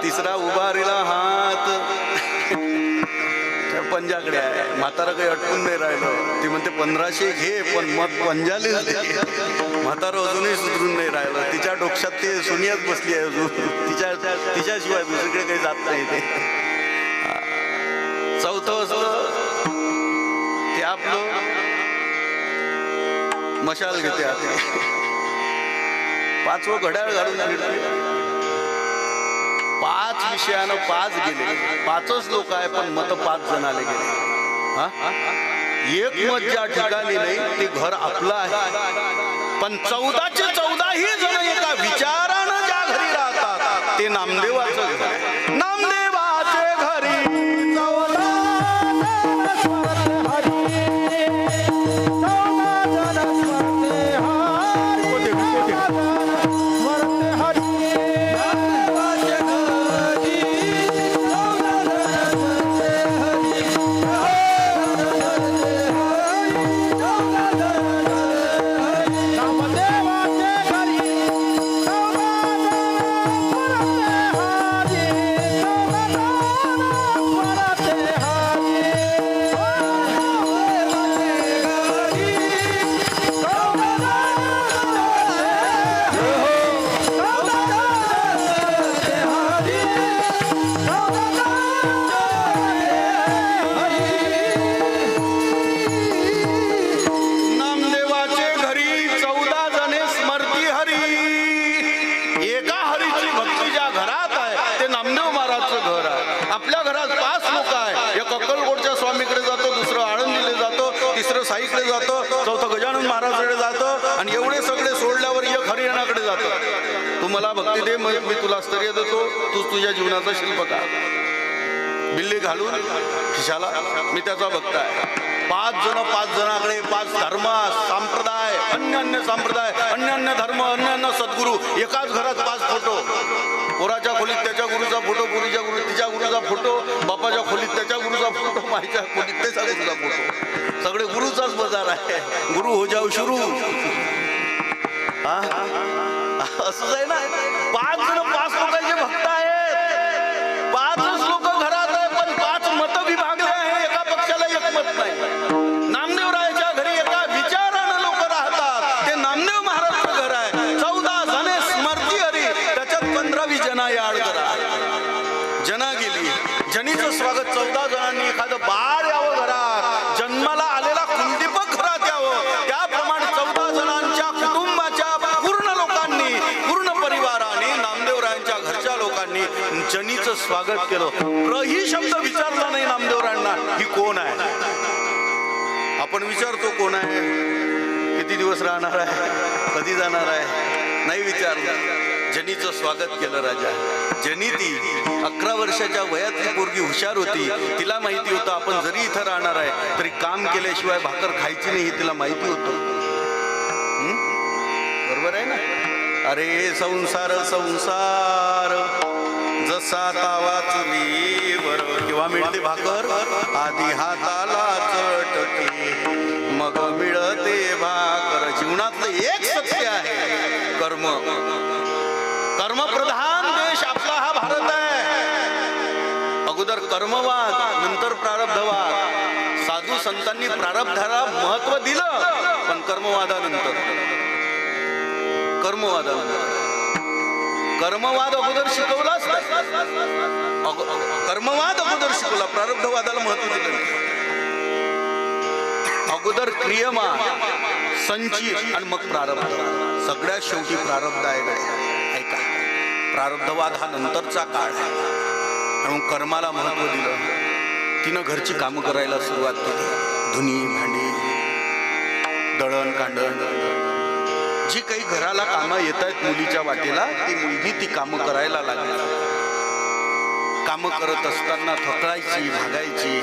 तिसरा उभारीला हात पंजाकडे आहे. म्हातारा काही अटकून नाही राहिलं. ती म्हणते 1500 घे, पण मत पंजालेच दे. म्हातारा अजूनही सुधरून नाही राहिलं. तिच्या डोक्यात ते सोनियाच बसली आहे अजून. तिच्याशिवाय दुसरीकडे काही जात नाही ते. 4थं असतं ते आपलं मशाल घेते आते. 5वं घड्याळ घालून फिरते. 5 विषयानं 5 गेले. 5च लोक आहे, पण मत 5 जणाले गेले. एक मत ज्या ठिकाणी नाही ते घर आपलं आहे, पण 14चे 14 ही जण एका विचारानं ज्या घरी राहतात ते नामदेवाचं घर आहे. नामदेवाचे घरी जातं आणि एवढे सगळे सोडल्यावर एक हरियाणाकडे जातं. तू मला भक्ती दे, मी तुला स्तर्य देतो, तू तुझ्या जीवनाचा शिल्पकार. बिल्ली घालून खिशाला मी त्याचा भक्त आहे. 5 जणांकडे 5 धर्म संप्रदाय, अन्य संप्रदाय, अन्य धर्म, अन्य सद्गुरू, एकाच घरात 5 फोटो. पोराच्या खोलीत त्याच्या गुरुचा फोटो, गुरुच्या खोलीत तिच्या गुरुचा फोटो, बापाच्या खोलीत त्याच्या गुरुचा फोटो, माईच्या खोलीत त्याच्या गुरुचा फोटो. सगळे गुरुचाच बाजार आहे. गुरु हो जाऊ शुरू. असंच आहे ना. 5 जण 5 लोकांचे भक्त आहेत. 5च लोक घरात आहे, पण 5 मत विभागले आहे. एका पक्षाला एक मत नाही. नामदेवरायाच्या घरी एका विचारानं लोक राहतात. ते नामदेव महाराजचं घर आहे. 14 जणे स्मरती हरी, त्याच्यात 15 जना याड करा. जना गेली, जनीचं स्वागत 14 जणांनी. एखादं बाळ यावं घरात, जन्माला आलेला कुलदीपक घरात यावं, त्याप्रमाणे 14 जणांच्या कुटुंबाच्या पूर्ण लोकांनी, पूर्ण परिवाराने, नामदेवरायांच्या घरच्या लोकांनी जनीचं स्वागत केलं. ही शब्द विचारला नाही नामदेवरायांना, ही कोण आहे. आपण विचारतो कोण आहे, किती दिवस राहणार आहे, कधी जाणार आहे, नाही विचारलं. जनीचं स्वागत केलं राजा. जनी ती 11 वर्षाच्या वयातली पोरगी हुशार होती. तिला माहिती होतं आपण जरी इथं राहणार आहे तरी काम केल्याशिवाय भाकर खायची नाही, हे तिला माहिती होतं. बरोबर आहे ना. अरे संसार संसार जसा तावा चुलीवर, केव्हा मिळते भाकर, आधी हाताला चटके मग मिळते भाकर. जीवनातलं एक सत्य आहे, कर्म. कर्मप्रधान देश आपला हा भारत आहे. अगोदर कर्मवाद, नंतर प्रारब्धवाद. साधू संतांनी प्रारब्धाला महत्व दिलं, पण कर्मवादानंतर कर्मवाद अगोदर शिकवलाच नाही. कर्मवाद अगोदर शिकवला, प्रारब्धवादाला महत्व दिलं नाही. अगोदर क्रियमान, संचित आणि मग प्रारब्ध. सगळ्यात शेवटी प्रारब्ध आहे. ऐका, प्रारब्धवाद हा नंतरचा काळ आहे. म्हणून कर्माला महत्व दिलं. तिनं घरची कामं करायला सुरुवात केली. धुनी भांडी, दळण कांडण, जी काही घराला कामं येत आहेत मुलीच्या वाटेला, ती मुलगी ती कामं करायला लागली. कामं करत असताना थकायची, भागायची,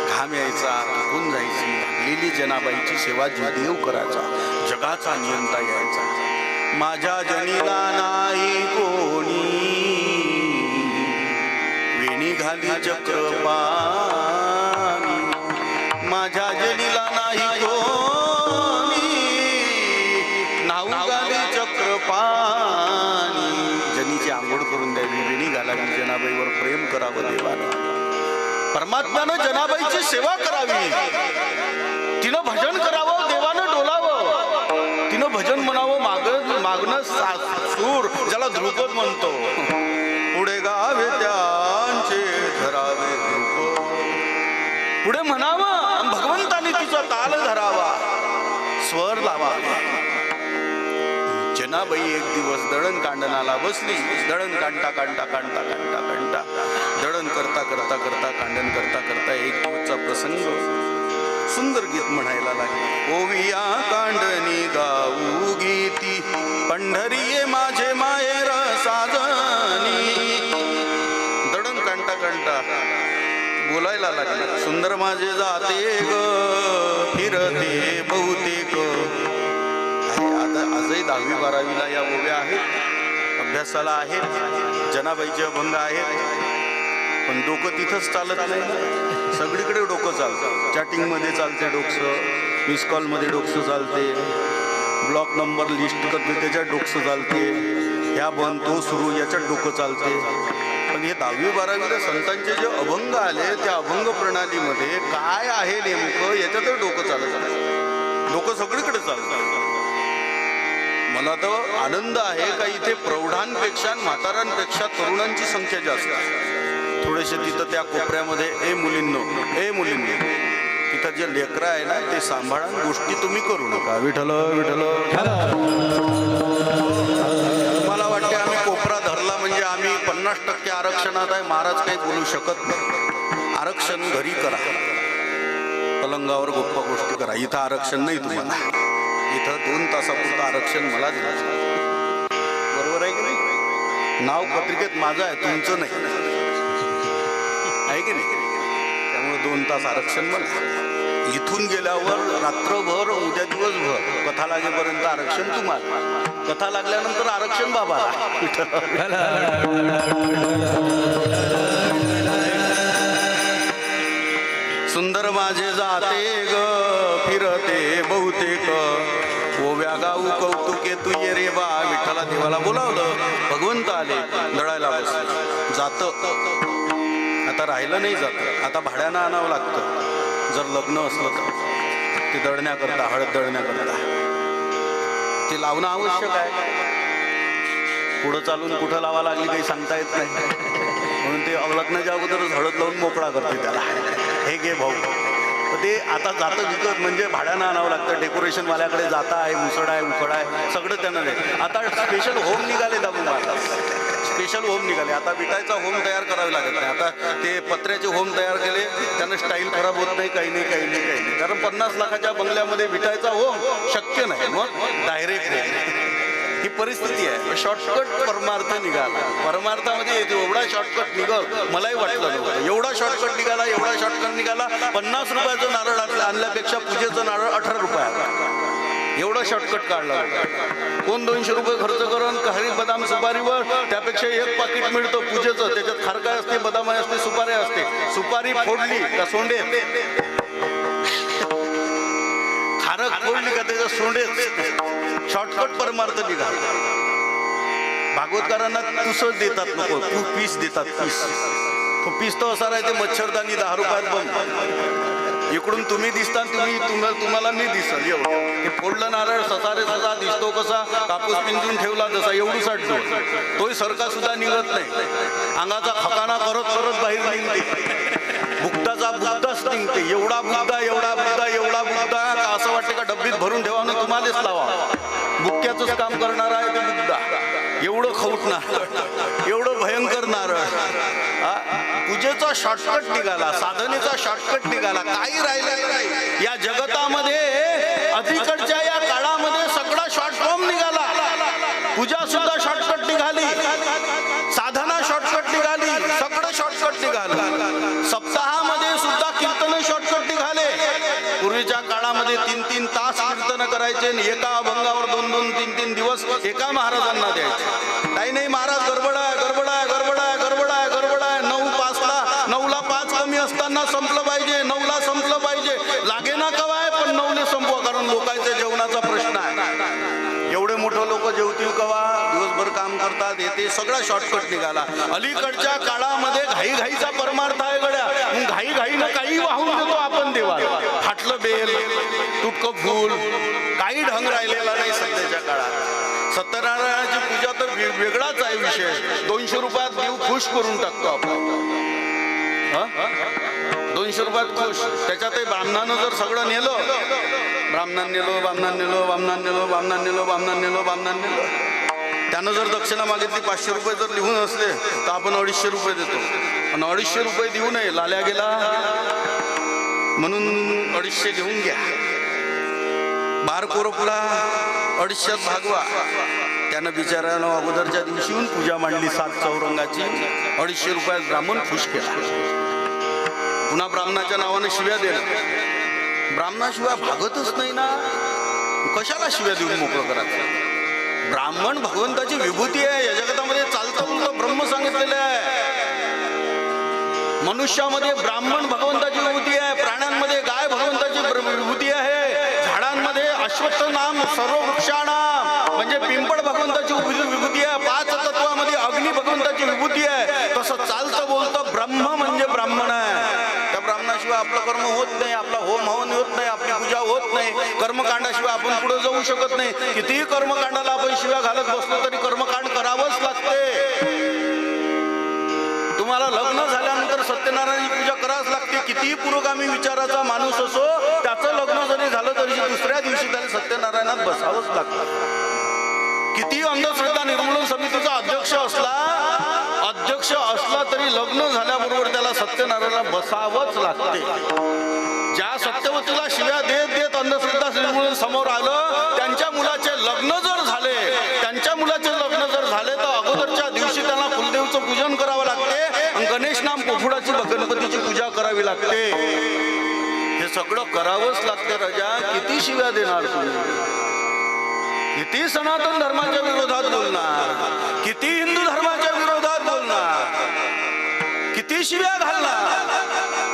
घाम यायचा, थकून जायची. भागलेली जनाबाईची सेवा देव करायचा, जगाचा नियंता यायचा. माझ्या जनीला नाही कोणी, वेणी घाली चक्रपाणी. माझ्या जनीला नाही कोणी, नाऊ घाली चक्रपाणी. जनीची आंघोळ करून द्यावी, वेणी घालावी, जनाबाईवर प्रेम करावं देवानं. परमात्म्यानं जनाबाईची सेवा करावी. तिनं भजन करावं, देवानं डोलावं. तिनं भजन म्हणावं, मागणं सूर, ज्याला ध्रुपद म्हणतो. पुढे गावे त्यांचे धरावे ध्रुप, पुढे म्हणावं, भगवंतानी तिचा ताल धरावा, स्वर लावावे. जनाबाई एक दिवस दळण कांडणाला बसली. दळण कांडता दळण करता कांडण करता एक दिवसचा प्रसंग. सुंदर गीत म्हणायला लागले. ओविया कांडणी गाऊ गीती, पंढरीये माझे माहेर साजनी. दळण कांडता बोलायला लागले. सुंदर माझे जाते ग फिरते बहुतेक. आजही 10वी 12वीला या ओव्या आहेत, अभ्यासाला आहेत, जनाबाईचे अभंग आहेत. पण डोकं तिथंच चालत नाही, सगळीकडे डोकं चालतं. चॅटिंगमध्ये चालते डोकं, मिस कॉलमध्ये डोकं चालते, ब्लॉक नंबर लिस्ट करते त्याच्यात डोकं चालते, ह्या बंद तो सुरू याच्यात डोकं चालते. पण हे 10वी 12वीला संतांचे जे अभंग आले, त्या अभंग प्रणालीमध्ये काय आहे नेमकं याच्यातच डोकं चालत नाही. डोकं सगळीकडे चालतं. मला तर आनंद आहे का इथे प्रौढांपेक्षा म्हातारांपेक्षा तरुणांची संख्या जास्त आहे. थोडेसे तिथं त्या कोपऱ्यामध्ये ए मुलींनो तिथं जे लेकरं आहे ना ते सांभाळा, गोष्टी तुम्ही करू नका. विठ्ठल विठ्ठल. मला वाटते आम्ही कोपरा धरला म्हणजे आम्ही 50% आरक्षणात आहे. महाराज काही बोलू शकत नाही. आरक्षण घरी करा, पलंगावर गप्पा गोष्टी करा. इथं आरक्षण नाही तुम्हाला. इथं 2 तासापुरतं आरक्षण मला दिलं. बरोबर आहे की नाही? नाव पत्रिकेत माझं आहे, तुमचं नाही आहे की नाही? त्यामुळे 2 तास आरक्षण मला. इथून गेल्यावर रात्रभर, उद्या दिवसभर, कथा लागेपर्यंत आरक्षण तुम्हाला, कथा लागल्यानंतर आरक्षण बाबाला. सुंदर माझे जाते ग फिरते बहुतेक, ओव्या गाऊ कौतुके तू ये रे बा. विठ्ठला देवाला बोलावलं, भगवंत आले, दळायला बसले. जात आता राहिलं नाही, जात आता भाड्यानं आणावं लागतं. जर लग्न असलं तर ते दळण्याकरता, हळद दळण्याकरता ते लावणं आवश्यक आहे. पुढं चालून कुठं लावा लागली काही सांगता येत नाही, म्हणून ते लग्नाच्या अगोदरच हळद लावून मोकळा करते त्याला. हे घे भाऊ. ते आता जातं विकत म्हणजे भाड्यानं आणावं लागतं. डेकोरेशनवाल्याकडे जाता आहे, मुसड आहे, उखड आहे, सगळं त्यांना नाही. आता स्पेशल होम निघाले, दाबू मारला स्पेशल होम निघाले. आता विटायचा होम तयार करावे लागत नाही. आता ते पत्र्याचे होम तयार केले, त्यांना स्टाईल खराब होत नाही, काही नाही, काही नाही, काही नाही. कारण 50 लाखाच्या बंगल्यामध्ये विटायचा होम शक्य नाही. मग डायरेक्ट ही परिस्थिती आहे. शॉर्टकट परमार्थ निघाला. परमार्थामध्ये एवढा शॉर्टकट निघाल मलाही वाटलं नव्हतं. एवढा शॉर्टकट निघाला, एवढा शॉर्टकट निघाला. 50 रुपयाचं नारळ आणल्यापेक्षा पूजेचं नारळ 18 रुपये. एवढा शॉर्टकट काढला. कोण 200 रुपये खर्च करून काही बदाम सुपारीवर, त्यापेक्षा एक पाकिट मिळतं पूजेचं, त्याच्यात खारकाय असते, बदाम असते, सुपारी असते. सुपारी फोडली का सोंडे, खारक फोडली का त्याच्या सोंडे. शॉर्टकट परमार्थ निघाला. भागवतकारांना तुसच देतात, नको तू पीस देतात. पीस तो असा राहते मच्छरदानी 10 रुपयात बंद. इकडून तुम्ही दिसता, तुम्हाला मी दिसल एवढं. हे फोडलं नारळ ससारे ससा दिसतो कसा, कापूस पिंजून ठेवला जसा, एवढं साठतो. तोही सरका सुद्धा निघत नाही. अंगाचा खकाना करत करत बाहेर निघते. बुद्धाचा बुद्धाच निघते. एवढा बुद्धा, एवढा बुद्धा, एवढा बुद्धा का असं वाटते का डब्बीत भरून ठेवा ना तुम्हालाच लावा. बुक्क्याचंच काम करणार आहे ते बुद्धा. एवढं खऊट नारळ, एवढं भयंकर नारळ. पूजेचा शॉर्टकट निघाला, साधनेचा शॉर्टकट निघाला. काही राहिलेलं नाही या जगतामध्ये. अलीकडच्या या काळामध्ये सगळा शॉर्टफॉर्म निघाला. पूजा सुद्धा शॉर्टकट निघाली, साधना शॉर्टकट निघाली, सगळं शॉर्टकट निघालं. सप्ताहामध्ये सुद्धा कीर्तन शॉर्टकट निघाले. पूर्वीच्या काळामध्ये 3-3 तास कीर्तन करायचे, एका अभंगावर 2-2, 3-3 दिवस एका महाराजांना द्यायचे. काही नाही महाराज गडबड आहे, गडबड आहे, गडबड आहे, गडबड आहे, गडबड आहे. 9:05ला 5 कमी असताना संपलं पाहिजे, 9ला संपलं पाहिजे. लागे ना कवाय पण 9ने संपवा, कारण लोकांच्या जेवणाचा प्रश्न आहे. एवढे मोठे लोक जेवतील कवा, दिवसभर काम करतात, येते सगळा शॉर्टकट निघाला. अलीकडच्या काळामध्ये घाईघाईचा परमार्थ आहे गड्या. घाईघाईनं काही वाहून देतो आपण देवाला. फाटलं बेल, तुटकं फूल, काही ढंग राहिलेला नाही सध्याच्या काळात. सत्यनारायणाची पूजा तर वेगळाच आहे विषय. 200 रुपयात देव खुश करून टाकतो आपण. 200 रुपयात खुश. त्याच्यातही ब्राह्मणानं जर सगळं नेलं, ब्राह्मणान नेलो, त्यानं जर दक्षिणा मागितली 500 रुपये जर लिहून असले तर आपण 250 रुपये देतो. आणि 250 रुपये देऊ नये, लाल्या गेला म्हणून 250 घेऊन घ्या. बार कोरपला 250 भागवा. त्यानं बिचाऱ्यानं अगोदरच्या दिवशी येऊन पूजा मांडली 7 चौरंगाची. 250 रुपयात ब्राह्मण खुश केला. पुन्हा ब्राह्मणाच्या नावानं शिव्या दिल्या. ब्राह्मणाशिवाय भागतच नाही ना, कशाला शिव्या देऊन मोकळं करायचं. ब्राह्मण भगवंताची विभूती आहे. या जगतामध्ये चालतं बोलतं ब्रह्म सांगितलेलं आहे. मनुष्यामध्ये ब्राह्मण भगवंताची विभूती आहे. प्राण्यांमध्ये गाय भगवंताची विभूती आहे. झाडांमध्ये अश्वत्थ नाम, सर्व वृक्षाणाम म्हणजे पिंपळ भगवंताची विभूती आहे. 5 तत्वामध्ये अग्नी भगवंताची विभूती आहे. तसं चालतं बोलतं ब्रह्म म्हणजे ब्राह्मण आहे. त्या ब्राह्मणाशिवाय आपलं कर्म होत नाही, आपला होम हवन होत नाही, आपली पूजा होत नाही. कर्मकांडाशिवाय आपण पुढे जाऊ शकत नाही. कितीही कर्मकांडाला आपण शिव्या घालत बसलो तरी कर्मकांड करावंच लागते. तुम्हाला लग्न झाल्यानंतर सत्यनारायणाची पूजा करावंच लागते. कितीही पुरोगामी विचाराचा माणूस असो, त्याचं लग्न जरी झालं तरी दुसऱ्या दिवशी त्याला सत्यनारायणात बसावंच लागतं. किती अंधश्रद्धा निर्मूलन समितीचा अध्यक्ष असला तरी लग्न झाल्याबरोबर त्याला सत्यनारायणाला बसावंच लागते. ज्या सत्यवतीला शिव्या देत अंधश्रद्धा निर्मूलन समोर आलं, त्या लग्न जर झाले, त्यांच्या मुलाचे लग्न जर झाले तर अगोदरच्या दिवशी त्यांना कुलदेवचं पूजन करावं लागते आणि गणेश नाम पोफुडाची गणपतीची पूजा करावी लागते. हे सगळं करावंच लागते. राजा किती शिव्या देणार तुम्ही? किती सनातन धर्माच्या विरोधात बोलणार? किती हिंदू धर्माच्या विरोधात बोलणार? किती शिव्या घालणार?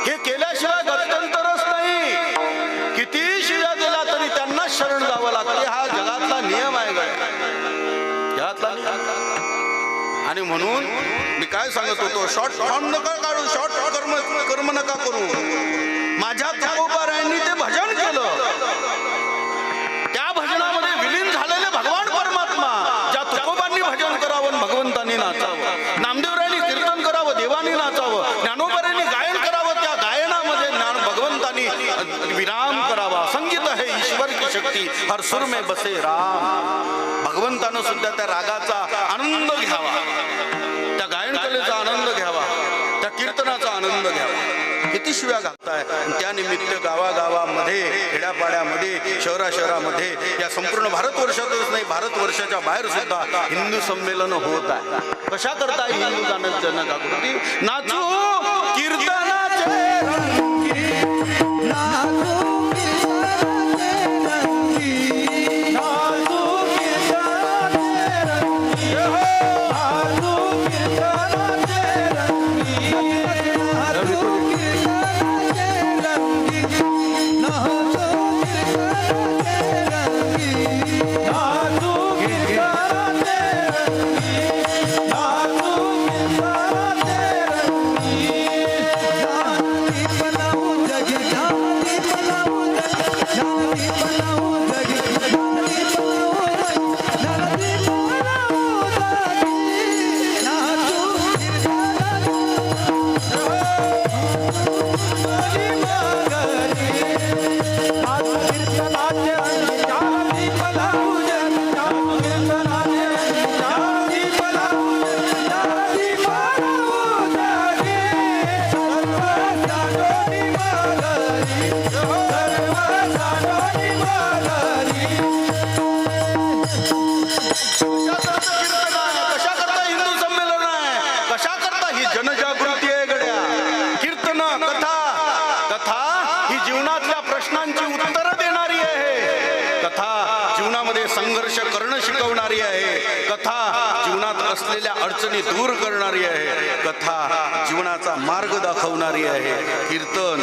हे केल्याशिवाय गत्यंतरच नाही. किती शिव्या दिला तरी त्यांना शरण जावं लागते. हा जगातला नियम आहे जगातला नियम. आणि म्हणून मी काय सांगत होतो, शॉर्ट फॉर्म नका काढू, शॉर्ट कर्म नका करू. माझ्या तुकोबारायांनी ते भजन केलं, त्या भजनामध्ये विलीन झालेले भगवान परमात्मा, ज्या तुकोबांनी भजन करावं भगवंतांनी नाचावं, नामदेवरायांनी कीर्तन करावं देवानी नाचावं, ज्ञानोबारायांनी गायन करावं, त्या गायनामध्ये भगवंतांनी विराम करावा. संगीत है ईश्वर की शक्ती, हर सुर में बसे राम. भगवंतानं सुद्धा त्या रागाचा आनंद घ्यावा, त्या गायन कलेचा आनंद घ्यावा, त्या कीर्तनाचा आनंद घ्यावा. किती शिव्या घालताय. त्यानिमित्त गावागावामध्ये, खेड्यापाड्यामध्ये, शहरामध्ये, या संपूर्ण भारतवर्षातच नाही, भारतवर्षाच्या बाहेर सुद्धा हिंदू संमेलन होत आहे. कशा करता हिंदू जनजागृती? नाचू कीर्तनाचे संघर्ष करणं शिकवणारी आहे. कथा जीवनात असलेल्या अडचणी दूर करणारी आहे. कथा जीवनाचा मार्ग दाखवणारी आहे. कीर्तन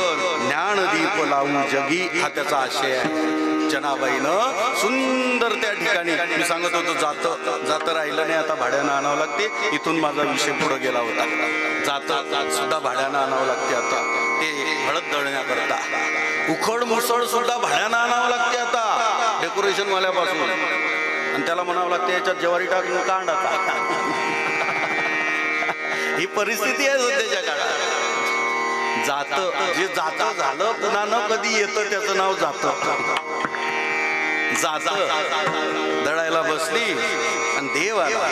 ज्ञानदीप लावून जगी, हा त्याचा आशय आहे. जनाबाईनं सुंदर त्या ठिकाणी, मी सांगत होतो जात राहिलं नाही, आता भाड्यानं आणावं लागते. इथून माझा विषय पुढे गेला होता. जात सुद्धा भाड्यानं आणावं लागते. आता ते हळद दळण्याकरता उखड मुसळ सुद्धा भाड्यानं आणावं लागते आता, डेकोरेशन वाल्यापासून. आणि त्याला म्हणावं लागते याच्यात ज्वारी टाकून कांड. आता ही परिस्थिती आहे सध्याच्या काळात. जे जात झालं पुन्हा न कधी येतं, त्याचं नाव जात दळायला बसली आणि देव आला.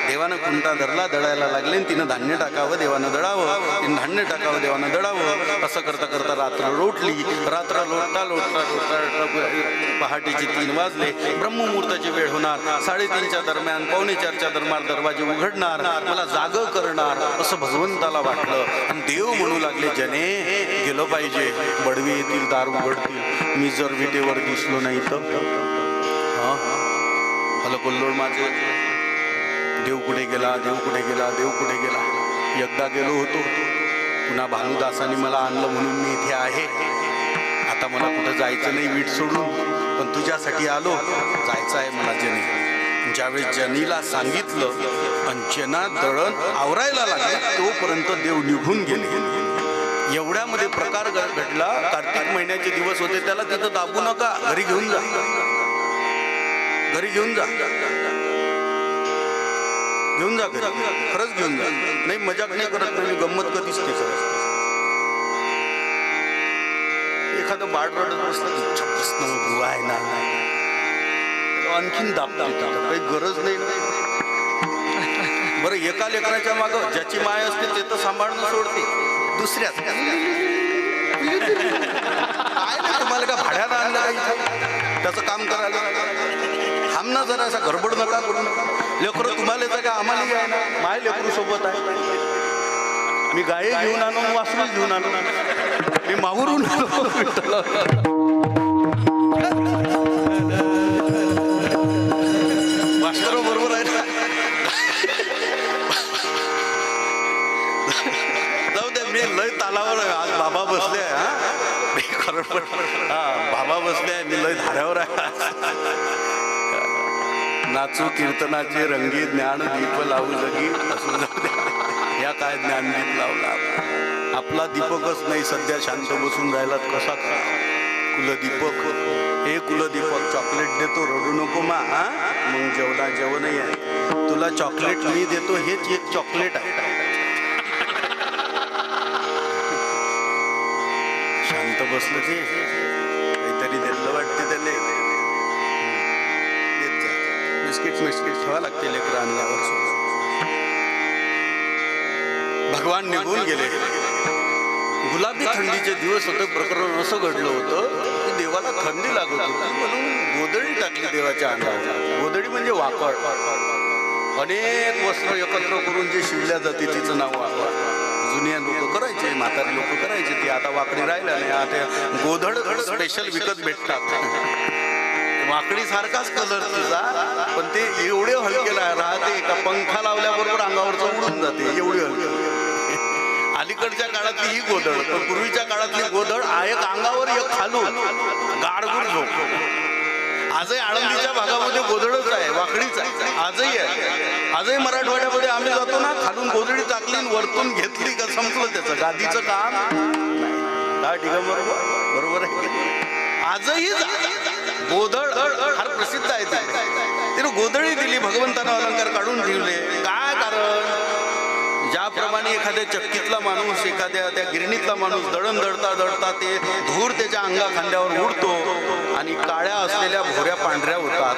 देवानं कुंटा धरला, दळायला लागले. तिनं धान्य टाकावं, देवानं दळावं. तिनं धान्य टाकावं, देवानं दळावं. असं करता करता रात्र लोटली. रात्र लोटता लोटता पहाटेचे 3 वाजले. ब्रह्ममुहूर्ताची वेळ होणार. 3:30च्या दरम्यान, 2:45च्या दरम्यान दरवाजे उघडणार, मला जाग करणार असं भगवंताला वाटलं. आणि देव म्हणू लागले, जने गेलो पाहिजे, बडवी येतील, दार उघडतील. मी जर विटेवर दिसलो नाही तर मला कोल्लोळ माझे. देव कुठे गेला, देव कुठे गेला, देव कुठे गेला. एकदा गेलो होतो, पुन्हा भानुदासांनी मला आणलं म्हणून मी इथे आहे. आता मला कुठं जायचं नाही वीट सोडून, पण तुझ्यासाठी आलो. जायचं आहे मला जनी. ज्यावेळेस जनीला सांगितलं आणि जना दळण आवरायला लागले, तोपर्यंत देव निघून गेले. एवढ्यामध्ये प्रकार घडला. कार्तिक महिन्याचे दिवस होते. त्याला तिथं दाबू नका, घरी घेऊन जा, घरी घेऊन जा, घेऊन जा घरी. खरंच घेऊन जा. नाही मजाक नाही करत नाही मी, गंमत कधीच नाही करत. एखादं बाळ रडत बसलं, बुवा आहे ना, आणखीन दाबता काही गरज नाही. बरं, एका लेकराच्या मागं ज्याची माय असते ते तर सांभाळणं सोडते, दुसऱ्याच काय नाही. तुम्हाला का भाड्यानं आणलं काही त्याचं काम करायला? हम थांब ना जरा, असा गडबड नका करू नका. लेकरं तुम्हाला येतं का आम्हालाही आहे ना, माय लेकरू सोबत आहे. मी गाये घेऊन आलो, वासरूच घेऊन आलो, मी माहुरून आलो. वासरू बरोबर आहे ना. जाऊ द्या, मी लय तालावर आहे आज. बाबा बसले आहे. हा मी खरं बाबा बसले आहे, मी लय धाऱ्यावर आहे. नाचू कीर्तनाचे रंगी ज्ञान दीप लावू जगी असू जाऊ द्या. या काय ज्ञानदीप लावला आपला दीपकच नाही सध्या, शांत बसून राहिला कसा का कुलदीपक. हे कुलदीपक चॉकलेट देतो, रडू नको मा. मग जेवला जेवणही आहे, तुला चॉकलेट मी देतो, हेच एक चॉकलेट आहे. शांत बसलं ते काहीतरी दिलं वाटते त्याला. देत जा, बिस्किट ठेवा लागते लेकरं आणल्यावर सोबत. भगवान निघून गेले. गुलाबी थंडीचे दिवस होते. प्रकरण असं घडलं होतं की देवाला थंडी लागत होती म्हणून गोधडी टाकली देवाच्या अंगावर. गोधडी म्हणजे वाकड. अनेक वस्त्र एकत्र करून जे शिवल्या जाते तिचं नाव वाकड. जुन्या लोक करायचे, म्हातारी लोक करायचे, ती आता वाकडी राहिल्या नाही. आता गोधड स्पेशल विकत भेटतात. वाकडी सारखाच कलर तिचा, पण ते एवढे हलके राहते का पंखा लावल्याबरोबर अंगावरचं उडून जाते, एवढी हलके. अलीकडच्या काळातली ही गोधड, पण पूर्वीच्या काळातली गोधड एक अंगावर एक खालून गाडगुड झोप. आजही आळंदीच्या भागामध्ये गोधडच आहे, वाकडीच आहे, आजही आहे. आजही मराठवाड्यामध्ये आम्ही जातो ना, खालून गोधडी टाकली वरतून घेतली का संपलं त्याचं गादीचं काम. काय ठीक आहे, बरोबर आहे. आजही गोधड फार प्रसिद्ध आहे. तिने गोधडी दिली, भगवंतानं अलंकार काढून ठेवले. काय कारण? ज्याप्रमाणे एखाद्या चक्कीतला माणूस, एखाद्या त्या गिरणीतला माणूस दळण दळता ते धूर त्याच्या अंगा खांद्यावर उडतो आणि काळ्या असलेल्या भोऱ्या पांढऱ्या होतात.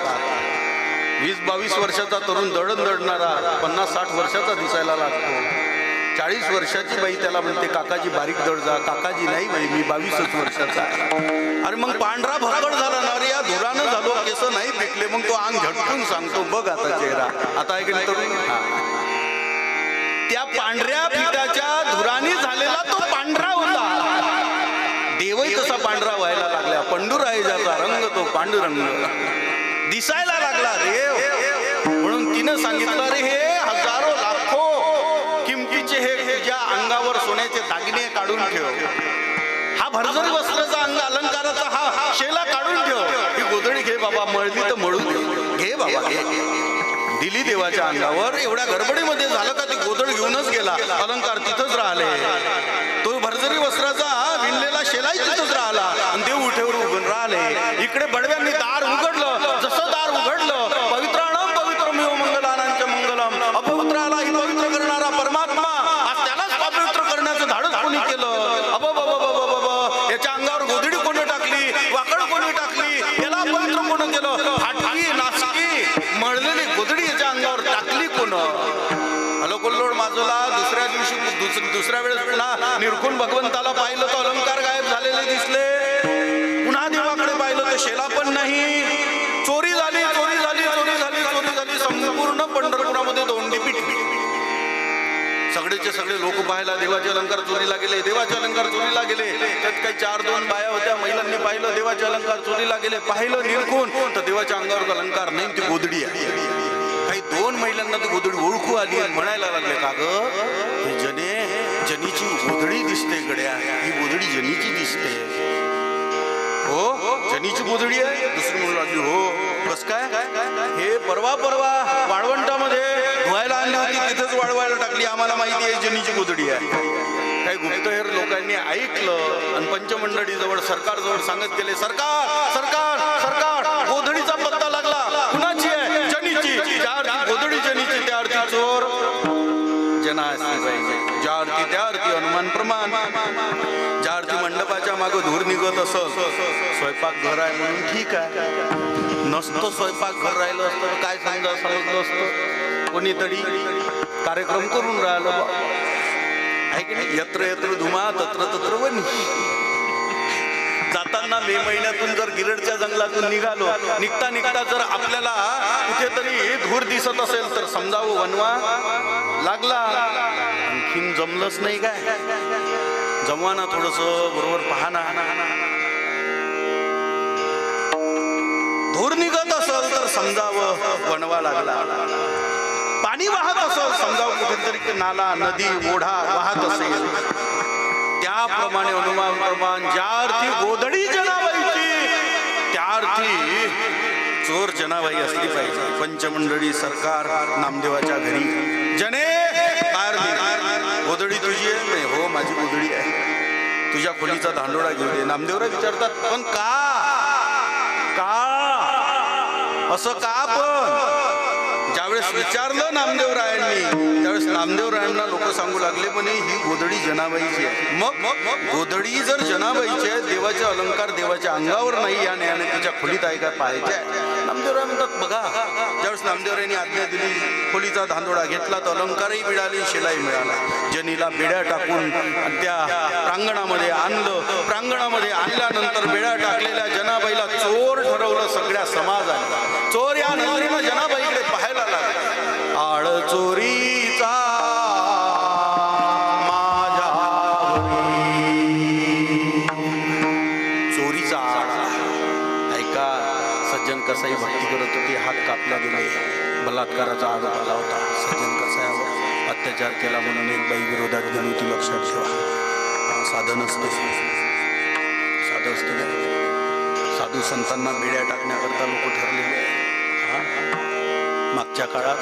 20-22 वर्षाचा तरुण दळण दळणारा 50-60 वर्षाचा दिसायला लागतो. 40 वर्षाची बाई त्याला म्हणते काकाजी बारीक दळ जा. काकाजी नाही बाई, मी 22च वर्षाचा आहे. अरे मग पांढरा भरकड झाला ना रे, या धुरानं झालो, केस नाही पिकले. मग तो अंग झटकून सांगतो, बघ आता चेहरा. आता ऐकलं तरुण, त्या पांढऱ्या पिठाच्या धुराने झालेला तो पांढरा होता. देवही तसा पांढरा व्हायला लागला. पंडुराजाचा रंग तो पांडुरंग दिसायला लागला देव. म्हणून तिनं सांगितलं, अरे हे हजारो लाखो किमतीचे हे तुझ्या अंगावर सोन्याचे दागिने काढून ठेव. हा भरजरी वस्त्राचा अंग अलंकाराचा हा शेला काढून ठेव. ही गोधडी घे बाबा, मळली तर मळू दे, घे बाबा घे. दिली देवाच्या अंगावर. एवढ्या गडबडीमध्ये झालं का, ती गोधड घेऊनच गेला. अलंकार तिथंच राहिले. तो भरजरी वस्त्राचा विणलेला शेलाई तिथंच राहिला आणि देव उठेवर उभून राहिले. इकडे बडव्यांनी दार उघडलं. जसं दार उघडलं, पवित्राणम पवित्रमेव मंगलानांच्या मंगलम, अपवित्राला ही पवित्र करणारा परमात्मा. आज त्यालाच पवित्र करण्याचं धाडस कोणी केलं? अबब, याच्या अंगावर गोधडी कोणी टाकली, वाकड कोणी टाकली, याला पवित्र कोण केलं? फाटकी नाचकी मळलेली गोधडी याच्या अंगावर टाकली कोण? अलकोल्लोड माजोला. दुसऱ्या दिवशी दुसऱ्या वेळेस पुन्हा निरखून भगवंताला पाहिलं तर अलंकार गायब झालेले दिसले. पुन्हा देवाकडे पाहिलं तर शेला पण नाही. चोरी झाली, चोरी झाली, चोरी झाली, चोरी झाली. संपूर्ण पंढरपुरामध्ये दोंडी पिटली. सगळेचे सगळे लोक पाहायला देवाचे अलंकार चोरीला गेले, देवाचे अलंकार चोरीला गेले. त्यात काही 4-2 बाया होत्या, महिलांनी पाहिलं देवाचे अलंकार चोरीला गेले. पाहिलं निरखून तर देवाच्या अंगावर अलंकार नाही, ती गोधडी आहे. काही 2 महिलांना ती गोधडी ओळखू आली आणि म्हणायला लागले, का ग हे जनीची गोधडी दिसते गड्या, ही गोधडी जनीची दिसते. हो जनीची गोधडी आहे. दुसरी म्हणू लागली, हो कस काय? हे परवा वाळवंटामध्ये धुवायला आणली होती, तिथेच वाळवायला टाकली. आम्हाला माहिती आहे जनीची गोधडी आहे. काही गुप्तहेर लोकांनी ऐकलं आणि पंचमंडळीजवळ सरकारजवळ सांगत गेले, सरकार सरकार सरकार, गोधडीचा पत्ता लागला. कुणाची आहे? जनीची. ज्या अर्थी गोधडी जनीची त्या अर्थी चोर जना असली पाहिजे. ज्या अर्थी त्या अर्थी अनुमान प्रमाण. ज्या अर्थी मंडपाच्या मागे धूर निघत असत, स्वयंपाक घर आहे म्हणून ठीक आहे. नसतं स्वयंपाक घर राहिलं असतं तर काय समजलं असतं? कोणीतरी कार्यक्रम करून राहिलं आहे की नाही? यत्र यत्र धुमा तत्र तत्र वनी. जाताना मे महिन्यातून जर गिरडच्या जंगलातून निघालो, निघता निघता जर आपल्याला कुठेतरी धूर दिसत असेल तर समजावं वनवा लागला. आणखीन जमलंच नाही काय, जमवा ना थोडस बरोबर पहा ना. धूर निघत असेल तर समजावं वनवा लागला. पाणी वाहत असेल समजावं कुठेतरी नाला नदी ओढा वाहत असेल. त्याप्रमाणे अनुमान प्रमाण ज्या अर्थी गोधडी जनाबाईची त्या अर्थी चोर जनाबाई असली पाहिजे. पंचमंडळी सरकार नामदेवाच्या घरी जने गोधडी तुझी आहे? नाही, हो माझी गोधडी आहे. तुझ्या खोलीचा धांडोळा घेऊ दे. नामदेवराय विचारतात पण का असं का? पण ज्यावेळेस विचारलं नामदेवरायांनी त्यावेळेस नामदेवरायांना लोक सांगू लागले पण ही गोधडी जनाबाईची आहे. मग गोधडी जर जनाबाईची आहे, देवाचे अलंकार देवाच्या अंगावर नाही या न्यायाने तिच्या खोलीत आहे का पाहायचे. नामदेवराय म्हणतात बघा, ज्यावेळेस नामदेवरायांनी आज्ञा दिली, खोलीचा धांदोडा घेतला तर अलंकारही मिळाली, शिलाई मिळाला. जनीला बेड्या टाकून त्या प्रांगणामध्ये आणलं. प्रांगणामध्ये आणल्यानंतर बेड्या टाकलेल्या जनाबाईला चोर ठरवलं सगळ्या समाजाने. चोर या नजरेनं जनाबाईकडे पाहायला लागले. आळ चोरीचा माझ्यावरी, चोरीचा आळ. ऐका, सज्जन कसाई भक्ती करत होती, हात कापला गेले, बलात्काराचा आरोप आला होता. सज्जन कसाईवर अत्याचार केला म्हणून एक बाई विरोधात गेली होती. लक्षात ठेवा, साधं नसते, साधं असतं. साधू संतांना बेड्या टाकण्याकरता लोक ठरलेले. मागच्या काळात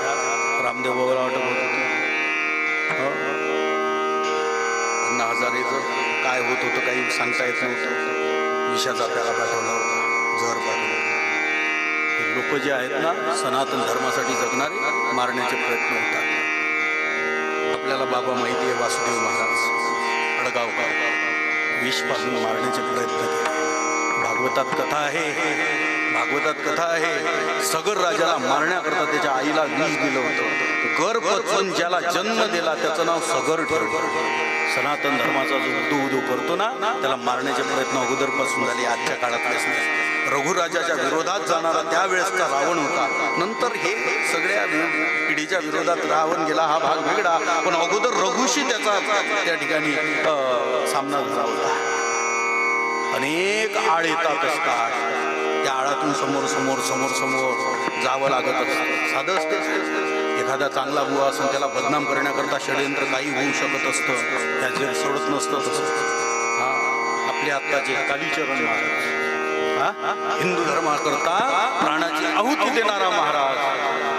रामदेव बाबाला अटक होत होती. अण्णा हजारेचं काय होत होतं काही सांगता येत नव्हतं. विषाचा प्याला पाठवला होता, जहर पाठवलं. लोक जे आहेत ना सनातन धर्मासाठी जगणारे, मारण्याचे प्रयत्न होतात. आपल्याला बाबा माहिती आहे, वासुदेव महाराज अडगावकर विष पासून मारण्याचे प्रयत्न केले. भागवतात कथा आहे, भागवतात कथा आहे, सगर राजाला मारण्याकरता त्याच्या आईला विष दिलं होतं. गर्भपचून ज्याला जन्म दिला त्याचं नाव सगर ठेवलं. सनातन धर्माचा जो उदो करतो ना त्याला मारण्याचे प्रयत्न अगोदरपासून झाले, आजच्या काळातलेच नाही. रघुराजाच्या विरोधात जाणारा त्यावेळेसचा रावण होता. नंतर हे सगळ्या पिढीच्या विरोधात रावण गेला, हा भाग वेगळा. पण अगोदर रघुशी त्याचा त्या ठिकाणी सामना झाला होता. अनेक आळ येतात असतात, त्या आळातून समोर समोर समोर समोर जावं लागत असतं. साधं असतं. एखादा चांगला बुवा असून त्याला बदनाम करण्याकरता षडयंत्र काही होऊ शकत असतं, त्या जग सोडत नसतं तसं. आपले आत्ताचे कालीचरण महाराज, हिंदू धर्माकरता प्राणाची आहुती देणारा महाराज,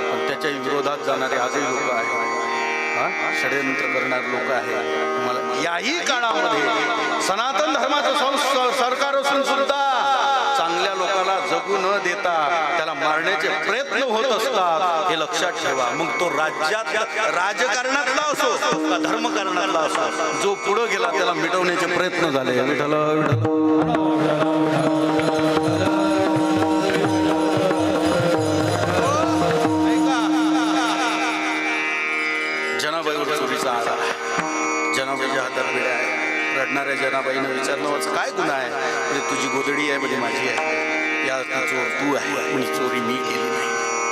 पण त्याच्या विरोधात जाणारे आजही लोक आहेत, षडयंत्र करणारे लोक आहेत. मला याही काळामध्ये सनातन धर्माचं सरकार असून सुद्धा चांगल्या लोकांना जगू न देता त्याला मारण्याचे प्रयत्न होत असतात, हे लक्षात ठेवा. मग तो राज्यात राजकारणातला असो का धर्मकारणातला असो, जो पुढे गेला त्याला मिटवण्याचे प्रयत्न झाले. विठ्ठल जनाबाईवर चोरीचा आळा. जनाबाईच्या हातात बेड्या आहे. रडणाऱ्या जनाबाईनं विचारलं काय गुन्हा आहे? म्हणजे तुझी गोधडी आहे, म्हणजे माझी आहे. या चोर तू आहे, कोणी चोरी मी केली नाही.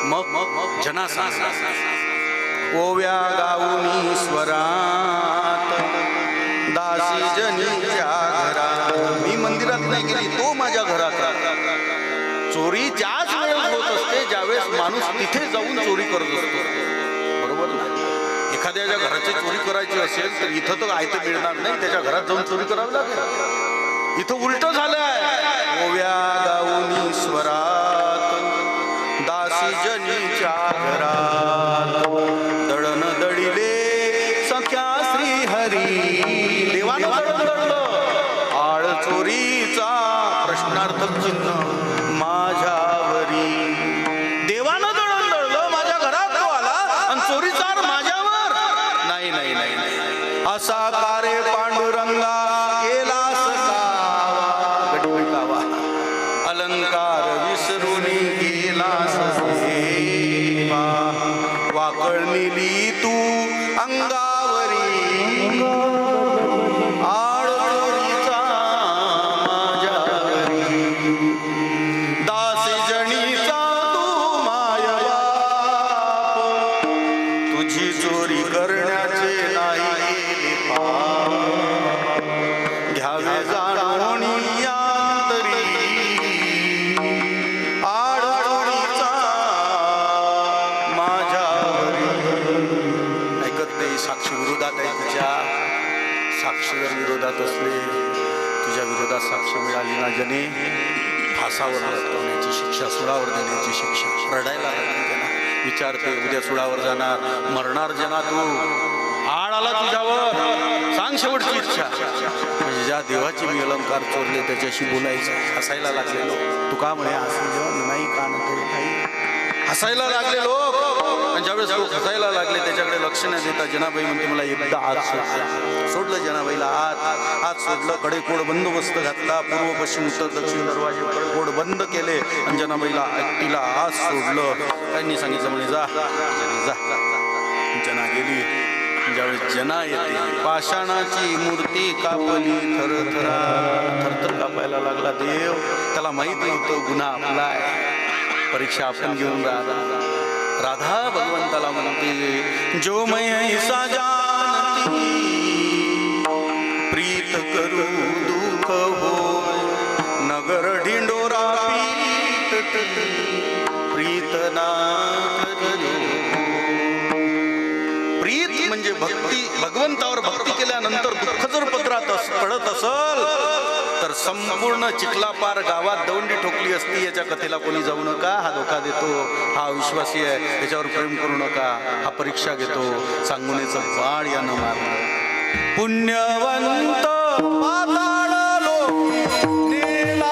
मग जना सांग ओव्या गाऊनी स्वरात दासी जनीच्या घरात. मी मंदिरात नाही गेली, तो माझ्या घरात. चोरी ज्याच वेळेस होत असते ज्यावेळेस माणूस तिथे जाऊन चोरी करत असतो, बरोबर ना? एखाद्याच्या घराची चोरी करायची असेल तर इथं तर आयतं मिळणार नाही, त्याच्या घरात जाऊन चोरी करावी लागेल. इथं उलट झालंय. ओव्या गाऊनी स्वरात दासी जनीच्या घरात दळण दळिले सख्या श्री हरी. देवानं दळण दळलं, आळ चोरीचा प्रश्नार्थक चिन्ह माझ्यावरी. देवानं दळण दळलं, माझ्या घरात तो आला आणि चोरीचा नाही नाही नाही. असा कारे पांडुरंगा केलास कावा, अलंकार विसरून गेलास सेवा. वाकळ नेली तू अंगावरी, आळ चोरीचा माझ्या मंडळी साक्षी विरोधात आहे तिच्या. साक्षी जर विरोधात असले, तुझ्या विरोधात साक्ष मिळाली ना जने, फासावर लटकवण्याची शिक्षा, सुळावर देण्याची शिक्षा. रडायला लागली जना. विचारते उद्या सुळावर जाणार, मरणार जना तू. आळ आला तुझ्यावर, सांग शेवटची इच्छा. म्हणजे ज्या देवाची मी अलंकार चोरले त्याच्याशी बोलायचं. हसायला लागलेलो. तू का म्हणे हसले नाही का नाही, हसायला लागले लोक. आणि ज्यावेळेस लोक हसायला लागले त्याच्याकडे लक्ष न देता जनाबाई म्हणते मला एकदा आत सोडलं. जनाबाईला आत सोडलं. कडेकोड बंदोबस्त घातला. पूर्व पश्चिम उत्तर दक्षिण दरवाजे कडेकोड बंद केले आणि जनाबाईला एकटीला आत सोडलं. त्यांनी सांगितलं म्हणे जा जा. जना गेली. ज्यावेळेस जना येते, पाषाणाची मूर्ती कापली थरथरा. थरथर कापायला लागला देव. त्याला माहित नव्हतं गुन्हा आपला आहे. परीक्षा आपण घेऊन राधा भगवंताला म्हणते जो मैं ऐसा जानती प्रीत करू दुख हो नगर ढिंडोरा पीट प्रीत ना करियो. प्रीत म्हणजे भक्ती. भगवंतावर भक्ती केल्यानंतर दुःख जर पदरात पडत असल तर संपूर्ण चिखलापार गावात दौंडी ठोकली असती. याच्या कथेला कोणी जाऊ नका. हा धोका देतो, हा अविश्वासी आहे, याच्यावर प्रेम करू नका, हा परीक्षा घेतो. सांगुनेचं बाळ यानं मारलं. पुण्यवंत पाताळ लोकी नेला.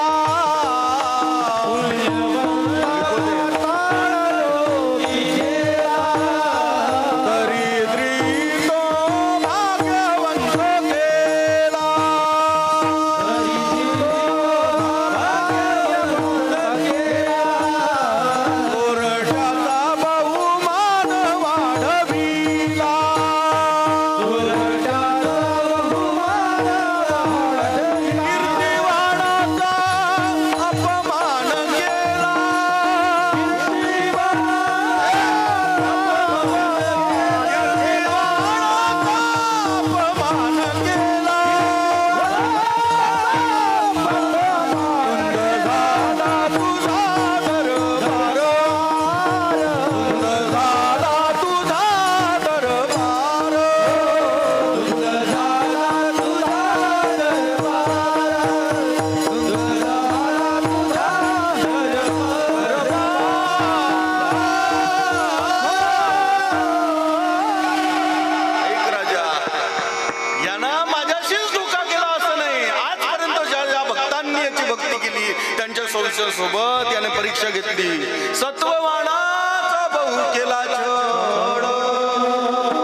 सोबत याने परीक्षा घेतली. सत्ववाणाचा बहु केला छळ,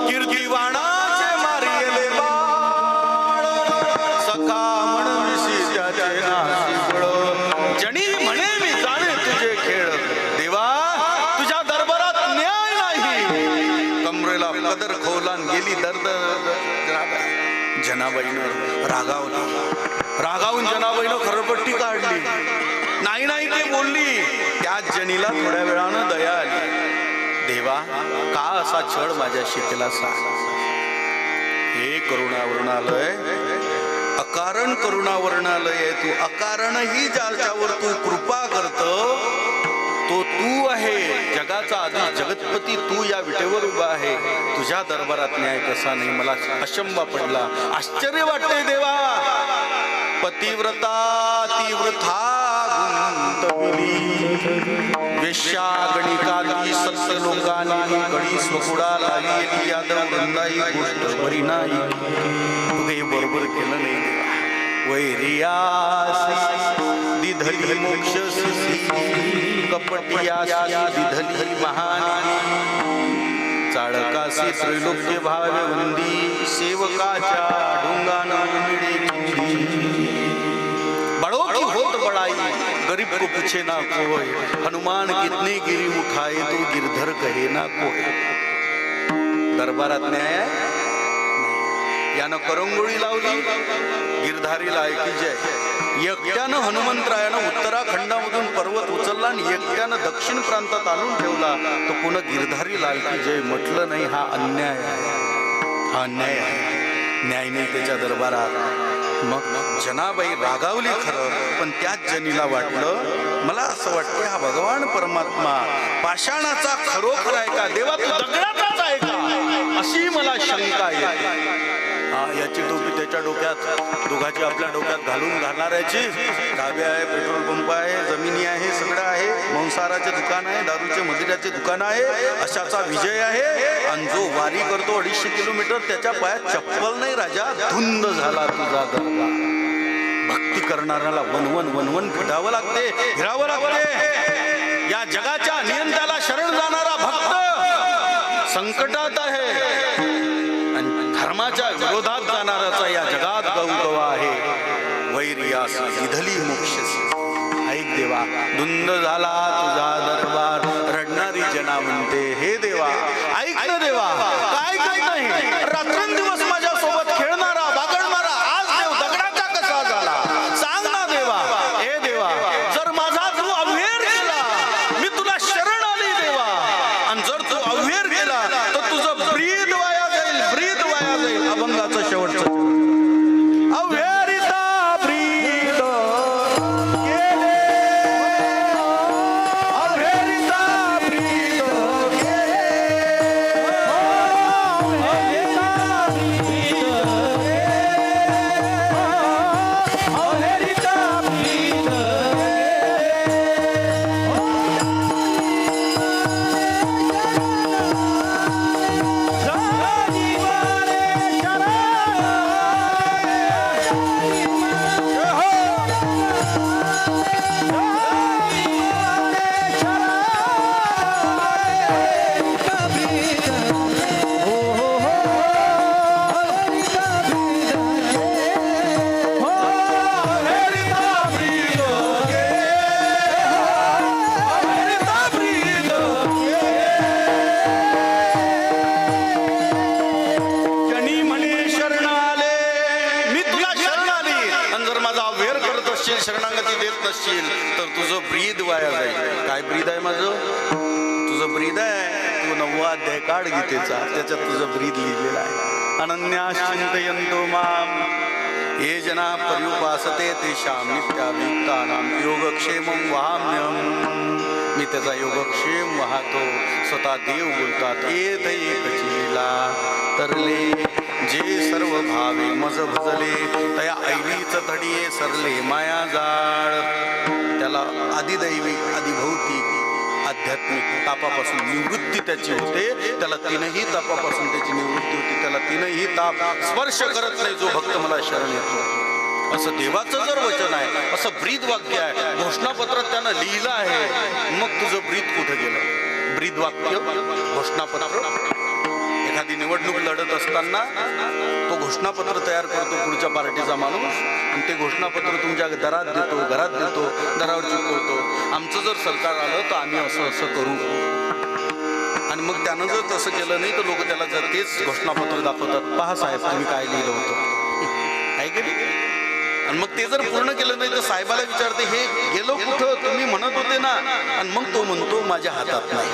कीर्तिवाणाचे मारिले बाळ, सखा म्हणविसी त्याचे नाशिकळ. जणी म्हणे मी जाणे तुझे खेळ, देवा तुझ्या दरबारात न्याय नाही. कमरेला पदर खोलान गेली दर्द. जनाबाईनं रागावून जनाबाईनं खरपट्टी काढली. नाही नाही ते बोलली. त्याच जनीला थोड्या वेळानं दया आली. देवा का असा छळ माझ्याशी केला सांग. हे करुणावर्णालय, अकारण करुणावर्णालय आहे तू. अकारणही ज्याच्यावर तू कृपा करतो तो तू आहे. जगाचा आधी जगतपती तू या विटेवर उभा आहे. तुझ्या दरबारात न्याय कसा नाही. मला अशंभा पडला. आश्चर्य वाटते देवा. पतिव्रता तीव्रथा वेश्या गणिकादी सत्य लोकांनी कडी स्वकुडा लागली. यादव वृंदाई गोष्ट बरी नाही. तू काही बरोबर केलं नाही देवा. वैरियासी दिधली मोक्ष कपटियासी दिधली महानी. चाळकासी त्रैलोक्य भावे वंदी सेवकाच्या ढोंगानं बड़ो की होत बड़ाई गरीब को पूछे ना कोई. हनुमान कितने गिरी उठाए तो गिरधर कहे ना कोई. दरबारात न्याय यानं करंगोळी लावली. गिरधारीला ऐकी जय. एकट्यानं हनुमंतरायानं उत्तराखंडामधून पर्वत उचलला आणि एकट्यानं दक्षिण प्रांतात आणून ठेवला. तो पुन्हा गिरधारी लालकी जय म्हटलं नाही. हा अन्याय आहे, हा अन्याय आहे. न्याय नाही त्याच्या दरबारात. मग जनाबाई रागावली खरं, पण त्याच जनीला वाटलं मला असं वाटतं हा भगवान परमात्मा पाषाणाचा खरोखर आहे का, देवा तू दगडाचाच आहे का, अशी मला शंका दोघाची आपल्या डोक्यात घालून घालणाऱ्याची ढाबे आहे, पेट्रोल पंप आहे, जमिनी आहे, सगळं आहे, मांसाहाराचे दुकान आहे, दारूचे मदिराचे दुकान आहे, अशाचा विजय आहे. आणि जो वारी करतो 250 किलोमीटर त्याच्या पायात चप्पल नाही राजा, धुंद झाला तुझा दरबार. भक्ती करणाऱ्याला वनवन वनवन फिरावं लागते, फिरावं लागते. या जगाच्या नियंत्याला शरण जाणारा भक्त संकटात आहे आणि धर्माच्या विरोधात जाणाराचा या जगात गौरव आहे. वैर्यास विधली मोक्षसी. ऐक देवा, धुंद झाला तुझा दरबार, रडणारी जना म्हणते हे देवा ऐक ना देवा, काय काय नाही रात्रंदिवस माझ्या सोबत खेळणारा बागडणारा आज देव दगडाचा कसा झाला सांग ना देवा. हे देवा, जर माझा तू अव्हेर केला मी तुला शरण आली देवा, आणि जर तू अव्हेर केला तर तुझं ब्रीद वाया जाईल, ब्रीद वाया जाईल. अभंगाचं शेवटचं अव्हेरिता ब्रीद गेले, अव्हेरिता ब्रीद गेले, शरणागती देत नसशील तर तुझं ब्रीद वाया जाईल. काय ब्रीद आहे माझं? तुझं ब्रीद आहे, तू 9वा अध्याय काढ गीतेचा, त्याच्यात तुझं ब्रीद लिहिलेलं आहे. अनन्या चिंतयन्तो माम ये जना पर्युपासते तेषां नित्याभियुक्तानां योगक्षेमं वहाम्यहम्. मी त्याचा योगक्षेम वाहतो. स्वतः देव बोलतात येत एकचिला तरले जे सर्व भावे मज भजले तया ऐलीच तडिये सरले माया जाळ. त्याला अधिदैविक अधिभौतिक आध्यात्मिक तापापासून निवृत्ती त्याची होते. त्याला तीनही तापापासून त्याची निवृत्ती होती. त्याला तीनही ताप स्पर्श करत नाही जो भक्त मला शरण येतो. असं देवाचं जर वचन आहे, असं ब्रीद वाक्य आहे, घोषणापत्रात त्यानं लिहिलं आहे, मग तुझं ब्रीद कुठं गेलं? ब्रीद वाक्य घोषणापत्र. एखादी निवडणूक लढत असताना तो घोषणापत्र तयार करतो पुढच्या पार्टीचा माणूस, आणि ते घोषणापत्र तुमच्या दारात देतो, घरात देतो, दारावर चिकवतो. आमचं जर सरकार आलं तर आम्ही असं असं करू. आणि मग त्यानं जर तसं केलं नाही तर लोक त्याला जर तेच घोषणापत्र दाखवतात, पहा साहेब तुम्ही काय लिहिलं होतं, आहे की नाही? आणि मग ते जर पूर्ण केलं नाही तर साहेबाला विचारते हे गेलो कुठं, तुम्ही म्हणत होते ना. आणि मग तो म्हणतो माझ्या हातात नाही.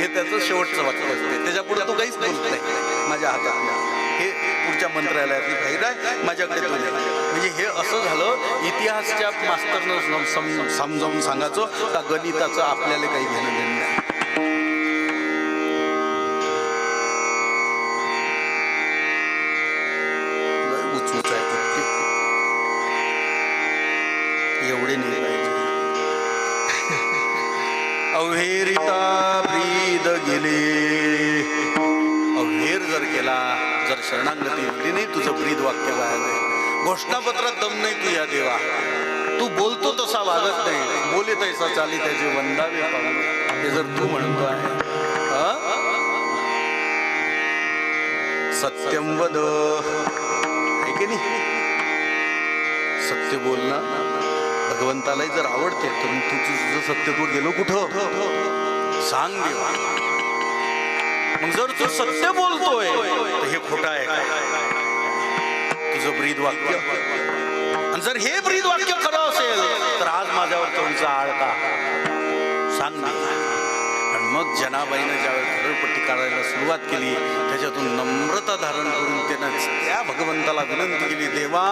हे त्याचं शेवटचं वाक्य असते. त्याच्यापुढे तो काहीच बोलत नाही, माझ्या हातात नाही. हे पुढच्या मंत्रालयातली बाहेर आहे, माझ्याकडे तो नाही. म्हणजे हे असं झालं, इतिहासच्या मास्तरनं समजावून सांगायचं का गणिताचं आपल्याला काही घेणं देणं नाही. उचूच आहे एवढे नाही पाहिजे. अव्हेरिता ब्रीद गेले. अव्हेर जर केला, जर शरणागती दिली नाही, तुझं ब्रीद वाक्य वाया जाईल. घोषणापत्रात दम नाही तू या देवा, तू बोलतो तसा वागत नाही, बोले तैसा चाली त्याचे वंदावे पाहून. हे जर तू म्हणतो आहे सत्यम वद, आहे की नाही? सत्य बोलणं भगवंतालाही जर आवडते तर तू तुझं सत्यत्व गेलो कुठं सांग देवा. मग जर तू सत्य बोलतोय तर हे खोटं आहे का? तुझं ब्रीद वाक्य. आणि जर हे ब्रीद वाक्य खरं असेल तर आज माझ्यावर तुमचा आळ का सांग ना. आणि मग जनाबाईनं ज्यावेळी खरडपट्टी काढायला सुरुवात केली, त्याच्यातून नम्रता धारण करून त्यानं त्या भगवंताला विनंती केली, देवा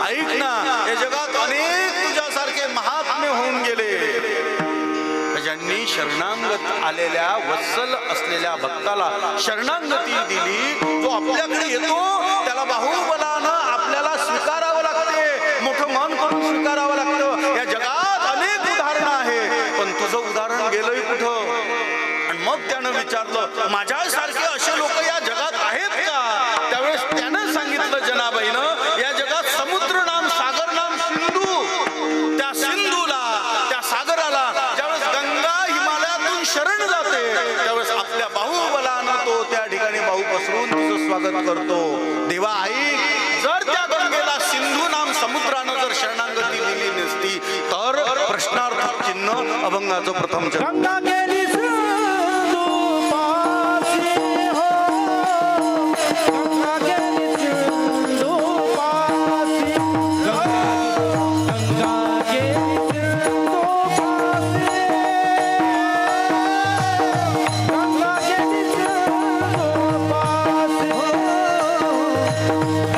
ऐक ना, या जगात अनेक तुझ्यासारखे महात्मे होऊन गेले, ज्यांनी शरणांगत आलेल्या वत्सल असलेल्या भक्ताला शरणांगती दिली. जो आपल्याकडे येतो त्याला बाहुबलानं आपल्याला स्वीकारावं लागते, मोठं मन करून स्वीकारावं लागतं. या जगात अनेक उदाहरणं आहे, पण तुझं उदाहरण गेलंय कुठं? आणि मग त्यानं विचारलं, माझ्यासारखे असे लोक या जगात आहेत का? त्यावेळेस त्यानं सांगितलं जनाबाईनं, या जगात समुद्र नाम, सागर नाम, सिंधू, त्या सिंधूला, त्या सागराला ज्यावेळेस गंगा हिमालयातून शरण जाते त्यावेळेस आपल्या बाहुबलानं तो त्या ठिकाणी बाहू पसरून तुझं स्वागत करतो. देवा ऐक, जर त्या गंगेला सिंधू नाम समुद्रानं जर शरणांगती दिली नसती तर प्रश्नार्थक चिन्ह अभंगाचं प्रथम चरण. गंगा गेली सिंधू पासी हो, गंगा गेली सिंधू पासी, गंगा गेली सिंधू पासी, गंगा गेली सिंधू पासी हो,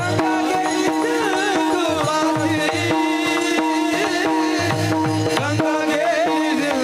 गंगा गेली सिंधू पासी, गंगा गेली सिंधू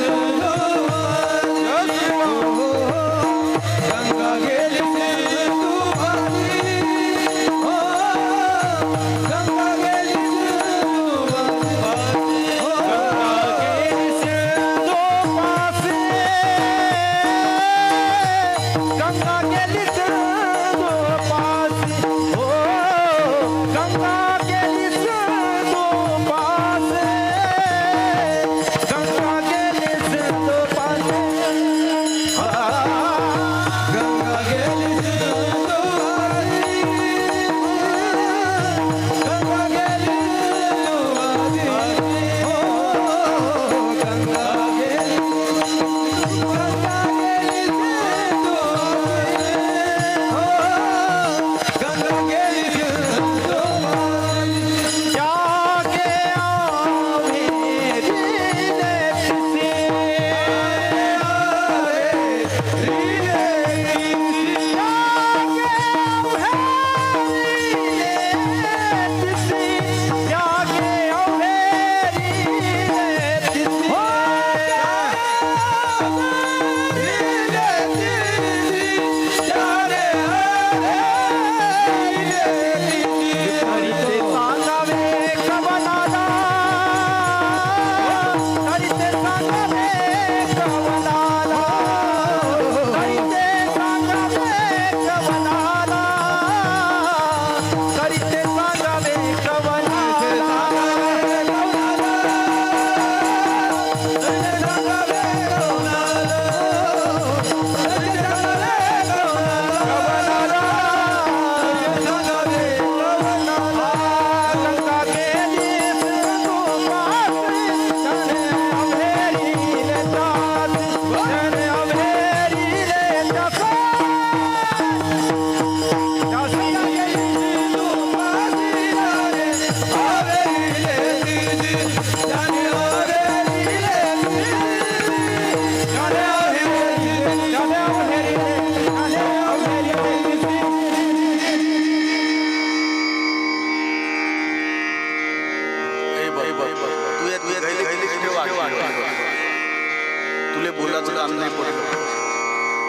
तुले बोलायचं काम नाही पडलं.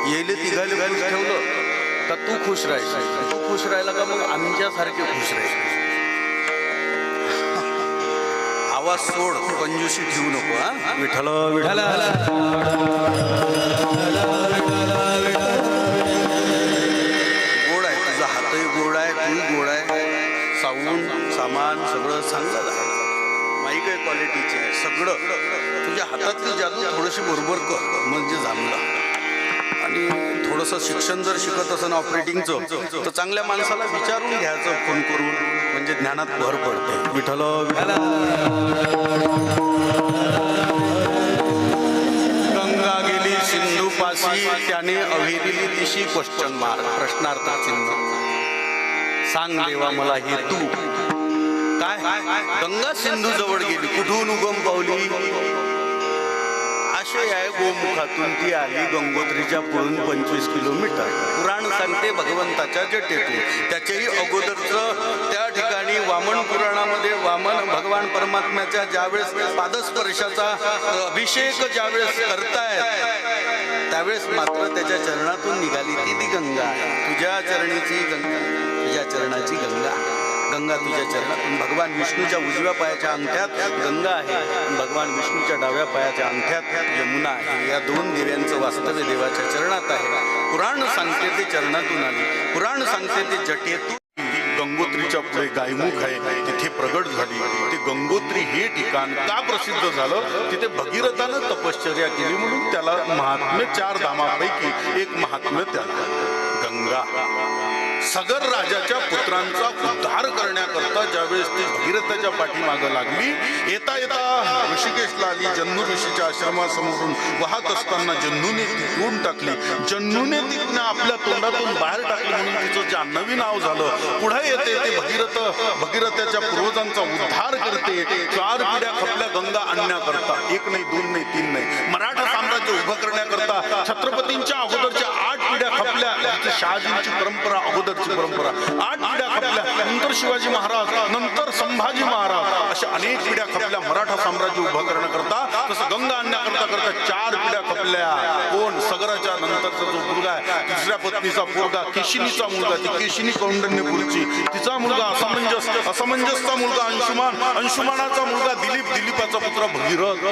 येले तिघाले खुश ठेवलं का तू खुश राहील. तू खुश राहिला का मग आमच्यासारखे खुश राहील. आवाज सोड, कंजूसी ठेवू नको. हा विठ्ठल विठ्ठल गोड आहे तुझा हातही गोड आहे, तूही गोड आहे. साऊंड सामान सगळं चांगलं आहे, माईक आहे क्वालिटीचे आहे सगळं. तुझ्या हातातली जादू थोडीशी बरोबर कर म्हणजे जमलं. आणि थोडंसं शिक्षण जर शिकत असेल ऑपरेटिंगचं तर चांगल्या माणसाला विचारून घ्यायचं फोन करून, म्हणजे ज्ञानात भर पडते. विठ्ठल गंगा गेली सिंधू पासी, त्याने अविरिली दिशी क्वेश्चन मार्क, प्रश्नार्थ चिन्ह. सांग देवा मला हे तू काय. गंगा सिंधू जवळ गेली, कुठून उगम पावली. आज आशय आहे गोमुखातून ती आली गंगोत्रीच्या पुढून 25 किलोमीटर. पुराण सांगते भगवंताच्या जटेतून. त्याच्याही अगोदरचं त्या ठिकाणी वामन पुराणामध्ये वामन भगवान परमात्म्याच्या ज्यावेळेस पादस्पर्शाचा अभिषेक ज्यावेळेस करतायत त्यावेळेस मात्र त्याच्या चरणातून निघाली ती गंगा आहे. तुझ्या चरणीची गंगा, तुझ्या चरणाची गंगा. गंगा तुझ्या चरणातून. भगवान विष्णूच्या उजव्या पायाच्या अंगठ्यात गंगा आहे, भगवान विष्णूच्या डाव्या पायाच्या अंगठ्यात यमुना आहे. या दोन देव्यांचं वास्तव्य देवाच्या चरणात आहे. पुराण सांगते ते चरणातून आली. पुराण सांगते ते जटेतून. गंगोत्रीच्या पुढे गायमुख आहे, तिथे प्रगट झाली. ते गंगोत्री हे ठिकाण का प्रसिद्ध झालं? तिथे भगीरथानं तपश्चर्या केली म्हणून त्याला महात्म्य 4 धामापैकी एक महात्म्य त्याला गंगा. सगर राजाच्या पुत्रांचा उद्धार करण्याकरता ज्यावेळेस ती भगीरथाच्या पाठीमागं लागली, येता येता ऋषिकेशला आली. जन्नू ऋषीच्या आश्रमासमोरून वाहत असताना जन्नूने ती तोंड टाकली. जन्नूने तिने आपल्या तोंडातून बाहेर टाकली म्हणून तिचं जान्हवी नाव झालं. पुढे येते ते भगीरथाच्या पूर्वजांचा उद्धार करते. 4 पिढ्या खपल्या गंगा आणण्याकरता. 1 नाही 2 नाही 3 नाही. मराठा साम्राज्य उभं करण्याकरता छत्रपतींच्या अगोदरच्या 8 पिढ्या खपल्या. शहाजींची परंपरा अगोदरची परंपरा. 8 पिढ्या खपल्या. नंतर शिवाजी महाराज, नंतर संभाजी महाराज, अशा अनेक पिढ्या खपल्या मराठा साम्राज्य उभं करण्याकरता. तसं गंगा आणण्याकरता करता 4 पिढ्या खपल्या. कोण? सगराच्या नंतरचा जो मुलगा आहे, तिसऱ्या पत्नीचा पोरगा, केशिनीचा मुलगा, ती केशिनी कौंडण्यपूरची, तिचा मुलगा असमंजसचा मुलगा अंशुमान, अंशुमानाचा मुलगा दिलीप, दिलीपाचा पुत्र भगीरथ.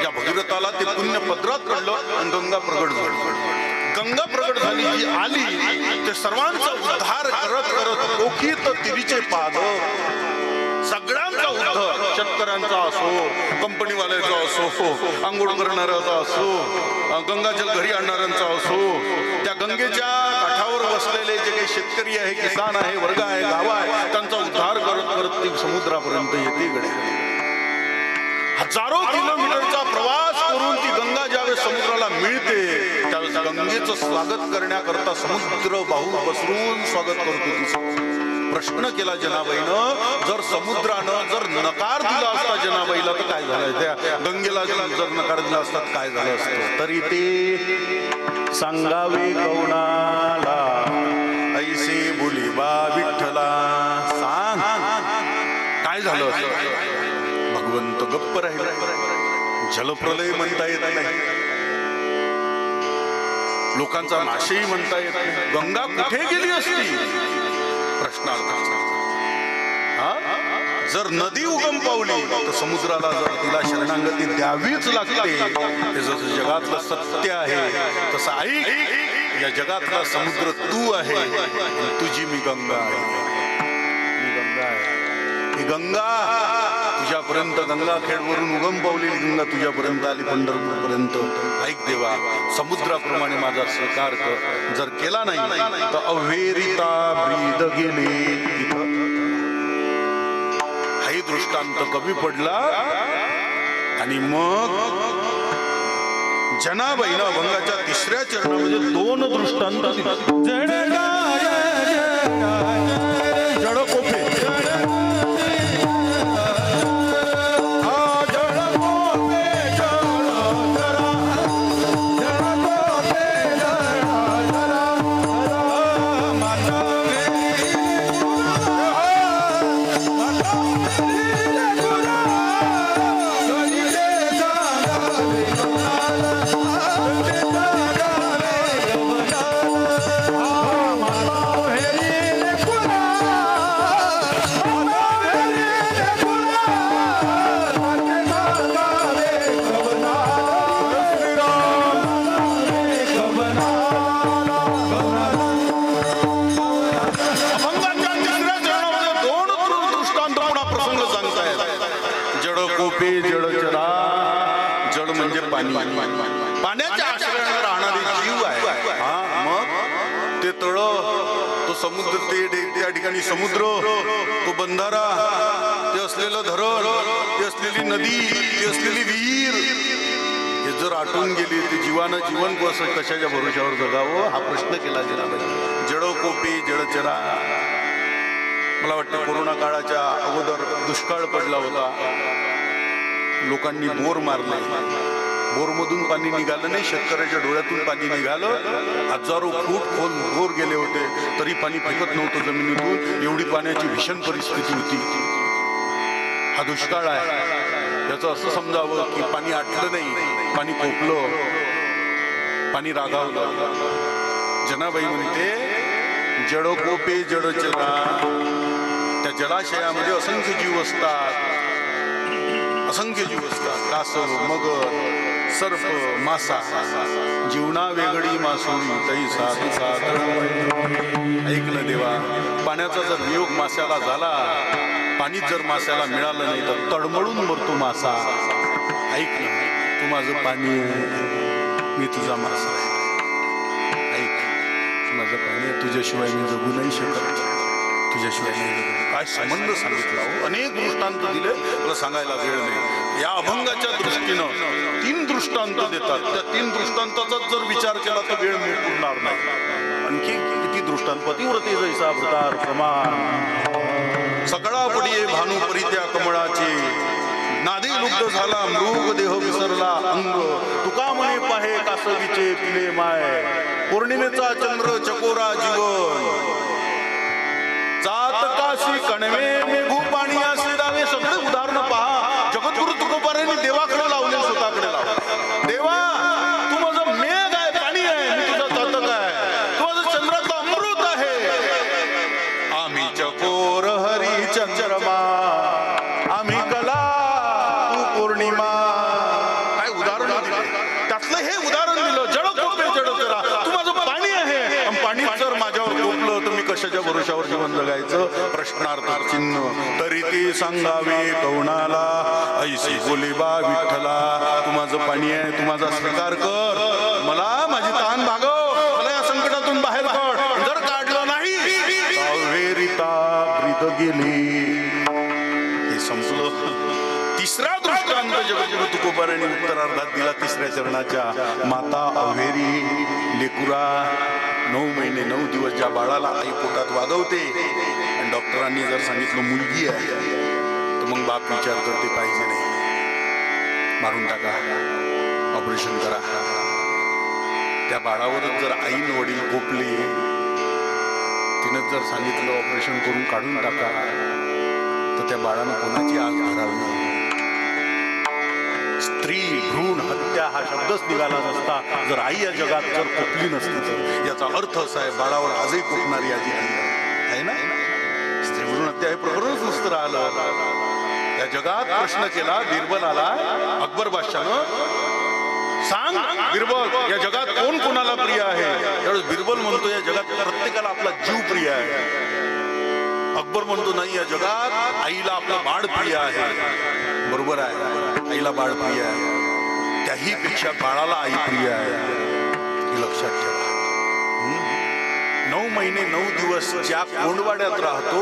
या भगीरथाला ते पुण्य पदरात पडलं आणि गंगा प्रगट झाली. गंगा प्रगट झाली जी आली ते सर्वांचा उद्धार करत करत ओखीत तिरीचे पाद. सगळ्यांचा उद्धार, शेतकऱ्यांचा असो, कंपनीवाल्याचा असो, आंघोळ करणाऱ्याचा असो, गंगाजल घरी आणणाऱ्यांचा असो, त्या गंगेच्या काठावर बसलेले जे काही शेतकरी आहे, किसान आहे, वर्ग आहे, गाव आहे, त्यांचा उद्धार करत करत ती समुद्रापर्यंत येते. गड्या हजारो किलोमीटरचा प्रवास करून ती गंगा ज्यावेळेस समुद्राला मिळते त्यावेळेस गंगेचं स्वागत करण्याकरता समुद्र बाहू पसरून स्वागत करतो तिचं. प्रश्न केला जनाबाईनं, जर समुद्रानं जर नकार दिला असता जनाबाईला तर काय झालं? त्या गंगेला जर नकार दिला असता काय झालं असतं? तरी ते सांगावे कवणाला ऐसे बोली बा विठ्ठला. सांग काय झालं असतं? भगवंत गप्प राहिला. जलप्रलय म्हणता येत नाही, लोकांचा नाशही म्हणता येत नाही. गंगा कुठे गेली असती? प्रश्नार्थ. जर नदी उगम पावली तर समुद्राला जर तिला शरणागती द्यावीच लागते. हे जसं जगातलं सत्य आहे तसं ऐक, या जगातला समुद्र तू आहे, तुझी मी गंगा आहे. मी गंगा आहे. ही गंगा तुझ्यापर्यंत, गंगाखेडवरून उगम पावलेली गंगा तुझ्यापर्यंत आली, पंढरपूर पर्यंत. ऐक देवा, समुद्राप्रमाणे माझा स्वीकार कर. जर केला नाही तर अव्हेरिता ब्रीद गेले. हाही दृष्टांत कमी पडला. आणि मग जनाबाईनं अभंगाच्या 3ऱ्या चरणामध्ये 2 दृष्टांत दिले. जडकोपे जडचरा. जड म्हणजे पाणी, पाण्याच्या आश्रयावर राहणारे जीव आहे. मग ते तळ, तो समुद्र, ते त्या ठिकाणी समुद्र, तो बंधारा, ते असलेलं धरण, ते असलेली नदी, ते असलेली विहीर, हे जर आटून गेली ते जीवानं जीवन कशाच्या भरोशावर जगावं? हा प्रश्न केला गेला पाहिजे. जडकोपी जडचरा. मला वाटतं कोरोना काळाच्या अगोदर दुष्काळ पडला होता, लोकांनी बोर मारले. बोरमधून पाणी निघालं नाही, शेतकऱ्याच्या डोळ्यातून पाणी निघालं. हजारो फूट खोल बोर गेले होते, तरी पाणी फेकत नव्हतं जमिनीतून. एवढी पाण्याची भीषण परिस्थिती होती. हा दुष्काळ आहे. याचं असं समजावं की पाणी आटलं नाही, पाणी कोपलं, पाणी रागावलं. जनाबाई म्हणते जड कोपे जड चला. त्या जलाशयामध्ये असंख्य जीव असतात, असंख्य जीव असतात. कासव, मगर, सर्प, मासा. जीवना वेगळी मासोळी तैसा तुझा तळमळ. ऐकलं देवा, पाण्याचा जर वियोग माशाला झाला, पाणीच जर माशाला मिळालं नाही तर तळमळून मरतो मासा. ऐक ना, तू माझं पाणी आहे, मी तुझा मासा आहे. ऐक, तू माझं पाणी आहे, तुझ्याशिवाय मी जगू नाही शकत, तुझ्याशिवाय नाही जगू. काय संबंध सांगितला हो, अनेक दृष्टांत दिले, मला सांगायला वेळ नाही. या अभंगाच्या दृष्टीनं 3 दृष्टांत देतात. त्या 3 दृष्टांताचाच जर विचार केला तर वेळ पुरणार नाही. आणखी किती दृष्टांत. पतिव्रते जैसा वृतार प्रमाण, सगळा पडिये भानू परित्या कमळाचे. नादी लुब्ध झाला मृग देह विसरला अंग. तुका म्हणे पाहे कासवीचे पिले माय. पौर्णिमेचा चंद्र चकोरा जीवन. चातकाशी कणवे मेघू पाणी असे दावे. सगळे उदाहरणं पहा. जगद्गुरु तुकोबारायांनी देवाकडे लावले, स्वतःकडे लावले. देवा, तू माझं मेघ आहे, पाणी आहे, मी तुझा चातक आहे, तू माझं चंद्राचं अमृत आहे. आम्ही चकोर हरी चंद्रमा, आम्ही कला तू पौर्णिमा. काय उदाहरण दिले. त्यातलं हे उदाहरण दिलं, जड कोपे जड करा. तू माझं पाणी आहे, आणि पाणी जर माझ्यावर कोपलं तर मी कशाच्या भरोशावर जीवन जगायचं. प्रश्नार्थ चिन्ह. तरी ते सांगावे कोणाला, ऐशी बोली बा विठ्ठला. तू माझं पाणी आहे, तू माझा स्वीकार कर. मला माझी ताण भागव, मला या संकटातून बाहेर काढ. जर काढलं नाही कावेरिता ब्रीद गेली. हे संपलं. तिसरा दृष्टांत जगद्गुरु तुकोबारायांनी उत्तरार्धात दिला, 3ऱ्या चरणाच्या. माता अवेरी लेकुरा 9 महिने 9 दिवस ज्या बाळाला आई पोटात वागवते, आणि डॉक्टरांनी जर सांगितलं मुलगी आहे, तर मग बाप विचार करते पाहिजे नाही, मारून टाका, ऑपरेशन करा. त्या बाळावरच जर आईन वडील कोपले, तिनं जर सांगितलं ऑपरेशन करून काढून टाका, तर त्या बाळानं कोणाची आग धरावी. स्त्री भ्रूण हत्या हा शब्दच निघाला नसता जर आई या जगात जर कोपली नसती तर. याचा अर्थ असा आहे, बाळावर आजही कोपणारी आजी आहे ना. स्त्री भ्रूण हत्या हे प्रकरणच नुसतं राहिलं. या जगात प्रश्न केला, बिरबल आला अकबर बादशाहनं, सांग बिरबल, या जगात कोण कोणाला प्रिय आहे. त्यावेळेस बिरबल म्हणतो, या जगात प्रत्येकाला आपला जीव प्रिय आहे. अकबर म्हणतो, नाही, या जगात आईला आपलं बाळ प्रिय आहे. बरोबर आहे, आईला बाळ प्रिय आहे, त्याही पेक्षा बाळाला आई प्रिय आहे. हे लक्षात ठेवा. 9 महिने 9 दिवस ज्या कोंडवाड्यात राहतो,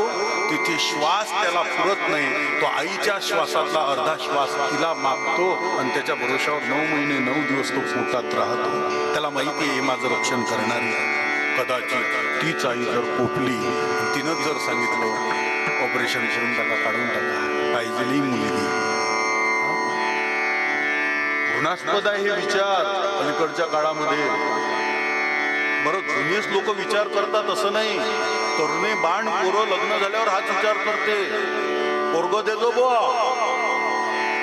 तिथे श्वास त्याला पुरत नाही. तो आईच्या श्वासातला अर्धा श्वास तिला मागतो, आणि त्याच्या भरोशावर 9 महिने 9 दिवस तो पोटात राहतो. त्याला माहिती आहे, हे माझं रक्षण करणारी आहे. कदाचित तीच आई जर कोपली, तिनं जर सांगितलं ऑपरेशन करून टाका, काढून टाका, पाहिजे नाही मुलगी. घृणास्पद आहे हे विचार अलीकडच्या काळामध्ये. बरं, जुनेच लोक विचार करतात असं नाही. तरुणे बाण पोरं लग्न झाल्यावर हाच विचार करते, पोरग देतो बुवा.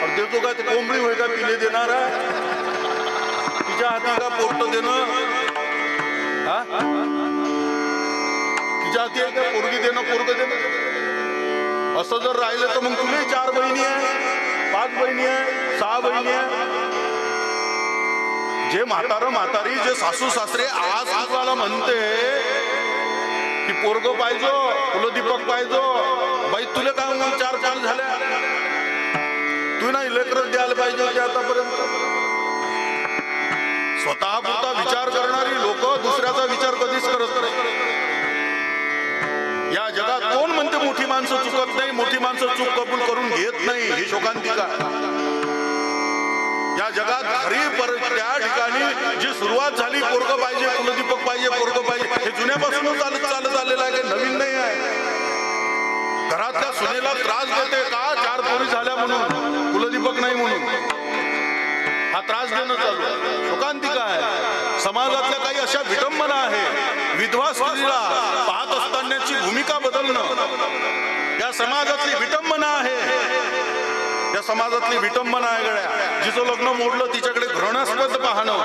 अरे देतो काय, ते कोंबडी होय का पिले देणार आहे, तिच्या हाती का पोरट देणं. हा, तिच्या हाती आहे का पोरगी देणं, पोरग देणं. असं जर राहिलं तर मग तुला 4 बहिणी आहे, 5 बहिणी आहे, 6 बहिणी आहे. जे म्हातारं म्हातारी, जे सासू सासरे आज आजवाला म्हणते की पोरग पाहिजो, कुलदीपक पाहिजो. बाई तुला काय मग 4 झाल्या, तू नाही लेकरं द्यायला पाहिजे होते आतापर्यंत. स्वतः पुरता विचार करणारी लोक दुसऱ्याचा विचार कधीच करत नाही. या जगात कोण म्हणते मोठी माणसं चुकत नाही, मोठी माणसं चूक कबूल करून घेत नाही. ही शोकांतिका. या जगात खरी त्या ठिकाणी जी सुरुवात झाली, पोरग पाहिजे, कुलदीपक पाहिजे, पोरग पाहिजे, हे जुन्यापासूनच चालत आलेलं आहे, काही नवीन नाही आहे. घरातल्या सुनेला त्रास देते का, 4 पोरी झाल्या म्हणून, कुलदीपक नाही म्हणून. हा त्रास देणं चालू आहे, शोकांतिका आहे. समाजातल्या काही अशा विटंबना आहे, विधवा स्त्रीला पाहत असतानाची भूमिका बदलणं या समाजातली विटंबना आहे. या समाजातली विटंबना आहे गड्या. जिचं लग्न मोडलं तिच्याकडे घृणास्पद पाहणं,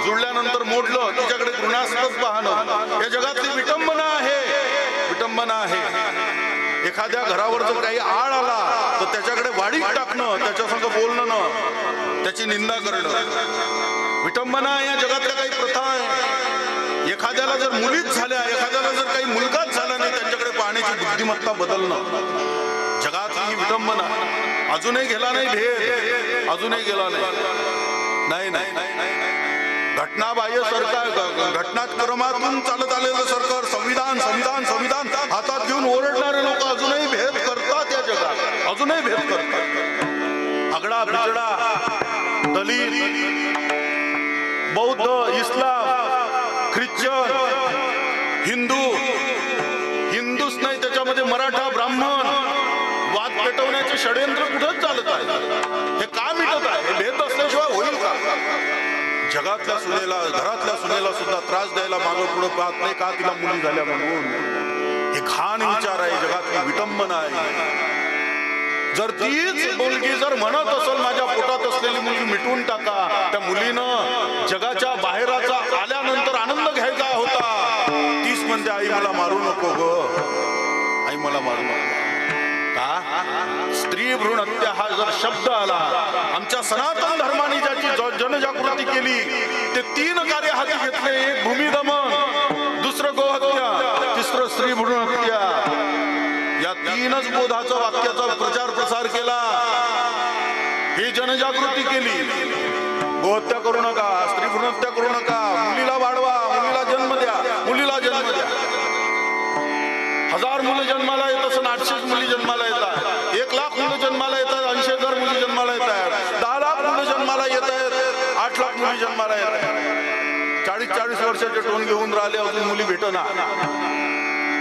जुळल्यानंतर मोडलं तिच्याकडे घृणास्पद पाहणं, या जगातली विटंबना आहे. विटंबना आहे. एखाद्या घरावर जर काही आळ आला तर त्याच्याकडे वाढीत टाकणं, त्याच्यासंग बोलणं न त्याची निंदा करणं, विटंबना या जगातल्या काही प्रथा आहे. एखाद्याला जर मुलीच झाल्या, एखाद्याला जर काही मुलगाच झाला नाही, त्यांच्याकडे पाहण्याची बुद्धिमत्ता बदलणं, जगातली ही विटंबना. अजूनही गेला नाही भेद, अजूनही गेला नाही. घटनाबाह्य सरकार, घटनाक्रमातून चालत आलेलं सरकार, संविधान संविधान संविधान हातात घेऊन ओरडणारे लोक अजूनही भेद करतात या जगात, अजूनही भेद करतात. आगडा बिचडा, दलित, बौद्ध, इस्लाम, ख्रिश्चन, हिंदू, हिंदूच नाही त्याच्यामध्ये मराठा, ब्राह्मण, वाद पेटवण्याचे षडयंत्र कुठंच चालत आहे. हे का मिटत आहे? हे भेद असल्याशिवाय होईल का? जगातल्या सुनेला, घरातल्या सुनेला सुद्धा त्रास द्यायला मागं पुढं पाहत नाही का? तिला मुली झाल्या म्हणून. हे घाण विचार आहे, जगातली विटंबना आहे. जर तीच मुलगी जर म्हणत असेल माझ्या पोटात असलेली मुलगी मिटवून टाका, त्या मुलीनं जगाच्या बाहेरचा आल्यानंतर आनंद घ्यायचा होता, तीच म्हणते आई मला मारू नको ग, आई मला मारू नको. स्त्री भ्रूण हत्या हा जर शब्द आला, आमच्या सनातन धर्माने ज्याची जनजागृती केली ते 3 कार्य हाती घेतले. एक भूमिदमन, दुसरं गोहत्या, तिसरं स्त्री भ्रूण हत्या. या 3च बोधाचं वाक्याचा प्रचार प्रसार केला, ही जनजागृती केली. गोहत्या करू नका, स्त्री भ्रूण हत्या करू नका, मुलीला वाढवा, मुलीला जन्म द्या, मुलीला जन्म द्या. 1000 मुलं जन्माला येत असं 800 मुली जन्माला येतात, 1 लाख मुलं जन्माला येतात, 80,000 मुली जन्माला येत आहेत, 10 लाख मुलं जन्माला येत आहेत, 8 लाख मुली जन्माला येत आहेत. 40-40 वर्षाचे टोन घेऊन राहिले, अजून मुली भेटना.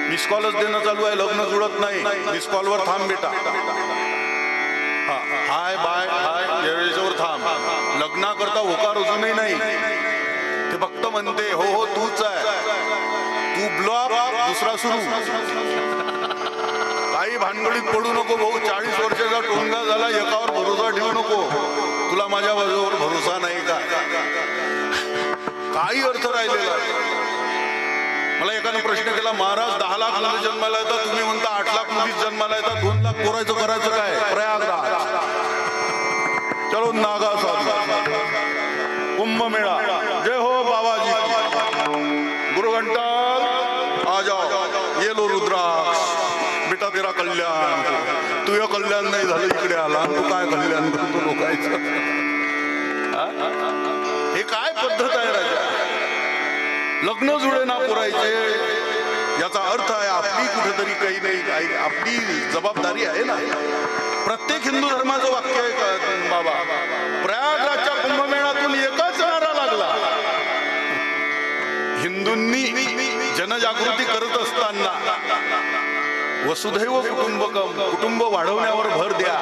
मिस कॉलच देणं चालू आहे, लग्न जुळत नाही. मिस कॉलवर थांब बेटा, हाय बाय हाय यावेळेवर थांब. लग्नाकरता होकार अजूनही नाही. ते फक्त म्हणते हो हो तूच आहे, तू ब्लॉक, दुसरा सुरू. काही भानगडीत पडू नको भाऊ. 40 वर्षाचा टोनगा झाला, एकावर भरोसा ठेवू नको. तुला माझ्या बाजूवर भरोसा नाही का? काही अर्थ राहिलेला आहे. मला एकाने प्रश्न केला, महाराज 10 लाख मुली जन्माला येतात, तुम्ही म्हणता 8 लाख मुलीच जन्माला येतात, 2 लाख पोरायचं करायचं काय? प्रयागराज, चलो नागा साधू, कुंभमेळा, जय हो बाबाजी, गुरु घंटाल आ जाओ, ये लो रुद्राक्ष, बेटा तेरा कल्याण. तुझं कल्याण नाही झालं, इकडे आला, तू काय कल्याण करतो लोकांचं? हे काय पद्धत आहे राजा? लग्न जुळे ना पुरायचे, याचा अर्थ आहे आपली कुठेतरी काही नाही, आपली जबाबदारी आहे ना. प्रत्येक हिंदू धर्माचं वाक्य आहे का बाबा? प्रयागराजच्या कुंभमेळ्यातून एकच नारा लागला. हिंदूंनी जनजागृती करत असताना वसुधैव कुटुंबकम, कुटुंब वाढवण्यावर भर द्या.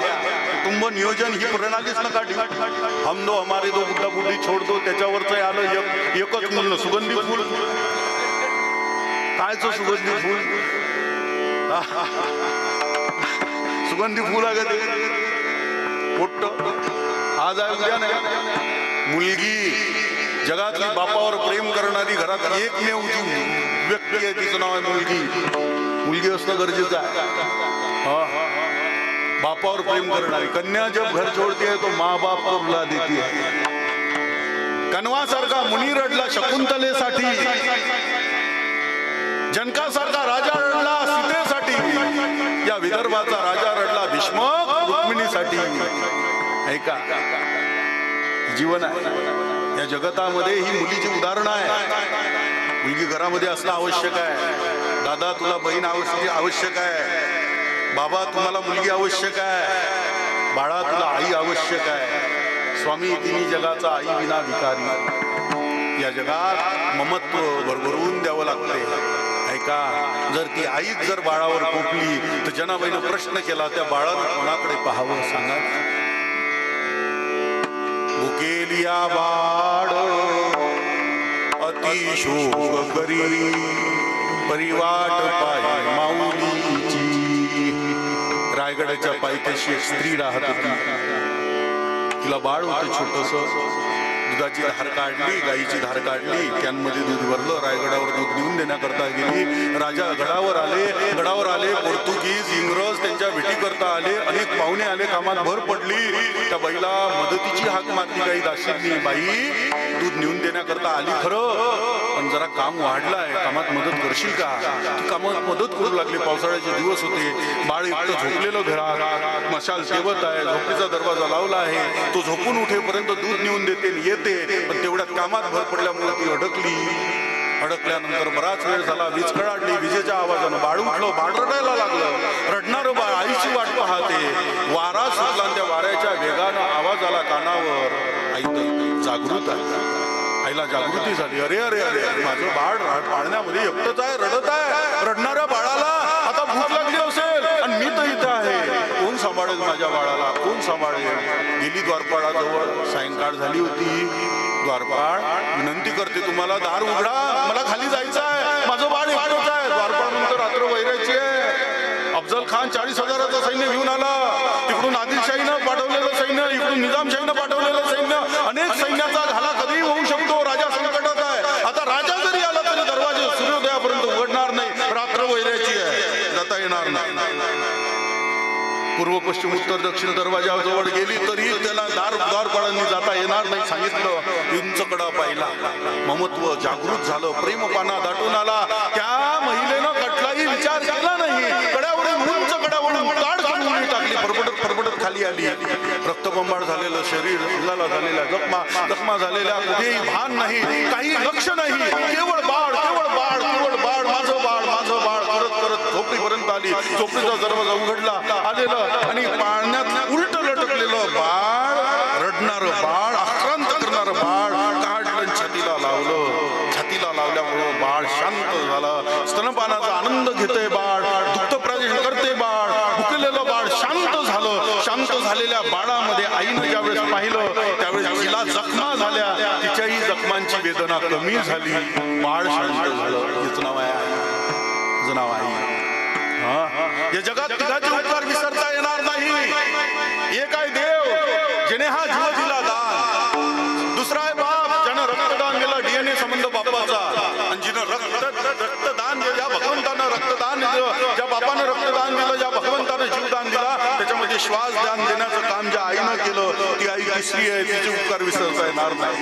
कुटुंब नियोजन ही प्रणालीच नका ठेवू. हम दो हमारे दो बुद्धा बुद्धी छोड़ दो, त्याच्यावरच आलं एकच मूल्य, सुगंधी फूल. कायचं सुगंधी फूल? सुगंधी फूल आहे का ते? मोठं आज आहे उद्या नाही. मुलगी जगातली बापावर प्रेम करणारी घरात एकमेव व्यक्ती आहे, तिचं नाव आहे मुलगी. मुलगी असणं गरजेचं आहे. बापावर प्रेम करणारी कन्या जब घर छोड़ती है तो माँ बाप को रुला देती है. कणवासारखा मुनी रडला शकुंतलेसाठी, जनकासारखा राजा रडला सीतेसाठी, या विदर्भाचा राजा रडला भीष्मक रुक्मिणीसाठी. ऐका, जीवन आहे या जगतामध्ये, ही मुलीची उदाहरणं आहे. मुलगी घरामध्ये असणं आवश्यक आहे. दादा तुला बहीण आवश्यक आहे, बाबा तुम्हाला मुलगी आवश्यक आहे, बाळा तुला आई आवश्यक आहे. स्वामी तिन्ही जगाचा आई विना भिकारी. या जगात ममत्व भरभरून द्यावं लागते. ऐका, जर ती आईच जर बाळावर कोपली तर जनाबाईनं प्रश्न केला, त्या बाळानं कोणाकडे पाहावं सांगा? गेलिया बाळ अतिशोक करी परिवाट पाय माऊलीची. रायगडाच्या पायथ्याशी एक स्त्री राहत होती. तिला बाळ होतं छोटस. दुधाची धार काढली, गाईची धार काढली, कॅनमध्ये दूध भरलं, रायगडावर दूध नेऊन देण्याकरता गेली. राजा गडावर आले. पोर्तुगीज इंग्रज त्यांच्या भेटी करता आले. अनेक पाहुणे आले, कामात भर पडली. त्या बाईला मदतीची हाक मारली काही दासींनी. बाई दूध नेऊन देण्याकरता आली खरं, पण जरा काम वाढलंय, कामात मदत करशील का? ती कामात मदत करू लागली. पावसाळ्याचे दिवस होते. बाळ एकटं झोपलेलं घरात, मशाल तेवत आहे, झोपडीचा दरवाजा लावला आहे. तो झोपून उठेपर्यंत दूध नेऊन देते येते, पण तेवढ्यात कामात भर पडल्यामुळे ती अडकल्यानंतर बराच वेळ झाला. वीज कडाडली. विजेच्या आवाजानं बाळ उठलं. बाळ रडायला लागलं. रडणारं बाळ आईची वाट पाहते. वारा सुटला, त्या वाऱ्याच्या वेगानं आवाज आला कानावर. आई जागृत आहे. आईला जागृती झाली. अरे अरे अरे माझं बाळ पाळण्यामध्ये एकटंच आहे, रडत आहे. रडणाऱ्या बाळाला आता भूक लागली असेल आणि मी तर इथं आहे. कोण सांभाळेल माझ्या बाळाला? कोण सांभाळेल? गेली द्वारपाळाजवळ. सायंकाळ झाली होती. द्वारपाळ विनंती करते, तुम्हाला दार उघडा, मला खाली जायचं आहे, माझं बाळ एकटंच आहे. द्वारपाळ नंतर रात्र वैरायची आहे. अफजल खान 40,000चं सैन्य घेऊन आला. तिकडून आदिलशाहीनं पाठवलेलं सैन्य, इकडून निजामशाहीनं पाठवलेलं सैन्य, अनेक सैन्याचा घाला कधीही होऊ शकतो. राजा संकटात आहे. आता राजा जरी आला तरी दरवाजे सूर्योदयापर्यंत उघडणार नाही. रात्र वैरायची आहे, जाता येणार नाही. पूर्व पश्चिम उत्तर दक्षिण दरवाजाजवळ गेली तरी त्याला द्वारपाळांनी जाता येणार नाही. सांगितलं. उंच कडा पाहिला. ममत्व जागृत झालं. प्रेमपाना दाटून आला. त्या महिलेनं कुठलाही विचार केला नाही. कड्यावरून उंच कड्यावरून ताड करून टाकली. फरफडत खाली आली. रक्तबंबाळ झालेलं शरीर, अंगाला झालेल्या जखमा झालेल्या, कुठेही भान नाही, काही लक्ष नाही. केवळ बाळ माझं बाळ करत झोपडीपर्यंत आली. झोपडीचा दरवाजा उघडला. आलेलं आणि पाळण्यात उलट लटकलेलं बाळ, रडणारं बाळ, आक्रांत करणारं बाळ काढलं, छातीला लावल्यामुळं बाळ शांत झालं. स्तनपानाचा आनंद घेतय बाळ, दुग्ध प्राशन करते बाळ. भुकलेलं बाळ शांत झालं. शांत झालेल्या बाळामध्ये आईनं ज्यावेळेस पाहिलं त्यावेळेस जिला जखमा झाल्या, तिच्याही जखमांची वेदना कमी झाली. बाळ शांत झालं. हेच नाव आहे आई. या जगात तिघाचे उपकार विसरता येणार नाही. एक आहे देव, जिने हा जीव दिला दान. दुसरा आहे बाप, ज्यानं रक्तदान केलं, DNA संबंध बापाचा. आणि जिनं रक्तदान दिलं, ज्या भगवंतानं रक्तदान दिलं, ज्या बापानं रक्तदान दिलं, ज्या भगवंतानं जीवदान दिला, त्याच्यामध्ये श्वास दान देण्याचं काम ज्या आईनं केलं, ती आई तिसरी आहे. तिचे उपकार विसरता येणार नाही.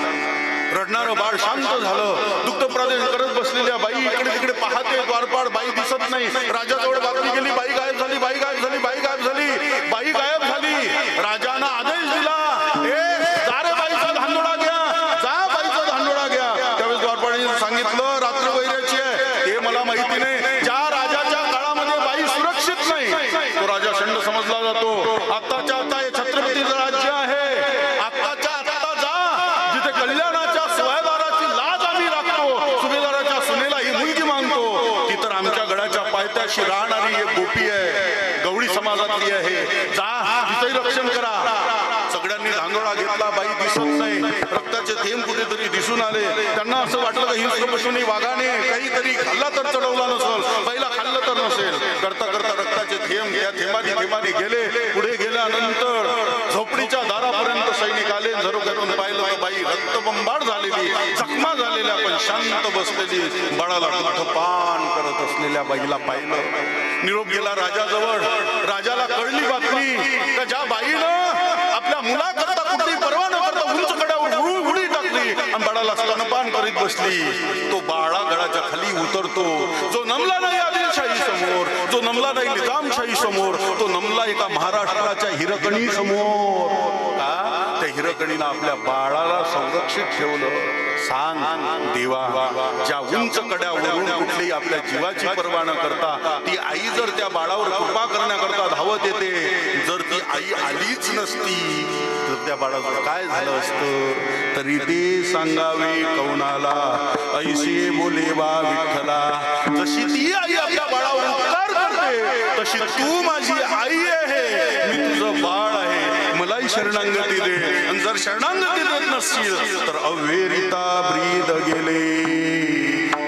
रडणारं बाळ शांत झालं. दुग्ध प्राशन करत बसलेल्या बाई इकडे तिकडे पाहते. द्वारपाळ बाई दिसत नाही. राजाजवळ बातमी गेली, बाई गायब झाली. बाई गायब झाली. राजानं आदेश दिला, जा रे बाईचा धांडोळा घ्या, जा बाईचा धांडोळा घ्या. त्यावेळेस द्वारपाळाने सांगितलं, रात्र वैराची आहे, हे मला माहिती नाही. ज्या राजाच्या काळामध्ये बाई सुरक्षित नाही तो राजा शंड समजला जातो. आत्ताच्या आता हे छत्रपतीचं राज्य आहे. आत्ताच्या आता जा, जिथे कल्याणाच्या सुभेदाराची लाज आम्ही राखतो, सुभेदाराच्या सुनेला ही मुलगी मानतो, ती तर आमच्या गडाच्या पायथ्याशी राहणारी एक गोपी आहे, गवळी समाजातली आहे. जा, तिचंही रक्षण करा. सगळ्यांनी धांगोळा घेतला. बाई दिसत नाही. रक्ताचे थेंब कुठेतरी दिसून आले. त्यांना असं वाटलं की हिंस्र पशुनी वाघाने काहीतरी खाल्ला तर चढवला नसेल, बाईला खाल्लं तर नसेल. करता रक्ताचे थेंब त्या थेंबाने गेले. पुढे गेल्यानंतर झोपडीच्या दारापर्यंत सैनिक आले. झरोख्यातून पाहिलं तर बाई रक्तबंबाळ झालेली, जखमा झालेल्या, पण शांत बसलेली, बाळाला दुग्धपान करत असलेल्या बाईला पाहिलं. निरोप गेला राजाजवळ. राजाला कळली बातमी का ज्या बाईनं आपल्या मुलाकरता कुठली पर्वा न करता उंच कड्यावर उडी टाकली आणि बाळाला स्तनपान करीत बसली, तो बाळा गडाच्या खाली उतरतो. जो नमला नाही आदिलशाही समोर, जो नमला नाही निजामशाही समोर, तो नमला एका महाराष्ट्राच्या हिरकणी समोर. का त्या हिरकणीनं आपल्या बाळाला संरक्षित ठेवलं. सांग देवा, ज्या उंच कड्यावरून कुठली आपल्या जीवाची पर्वा न करता ती आई जर त्या बाळावर कृपा करण्याकरता धावत येते, जर ती आई आलीच नसती तर त्या बाळाचं काय झालं असतं? तरी ते सांगावे कौणाला, ऐसे बोले बा विठ्ठला. जशी ती आई आपल्या बाळावर उपकार करते, तशी तू माझी आई आहे, मी तुझं बाळ आहे. मलाही शरणांगती दे. आणि जर शरणांगती देत नसशील तर अवेरिता ब्रीद गेले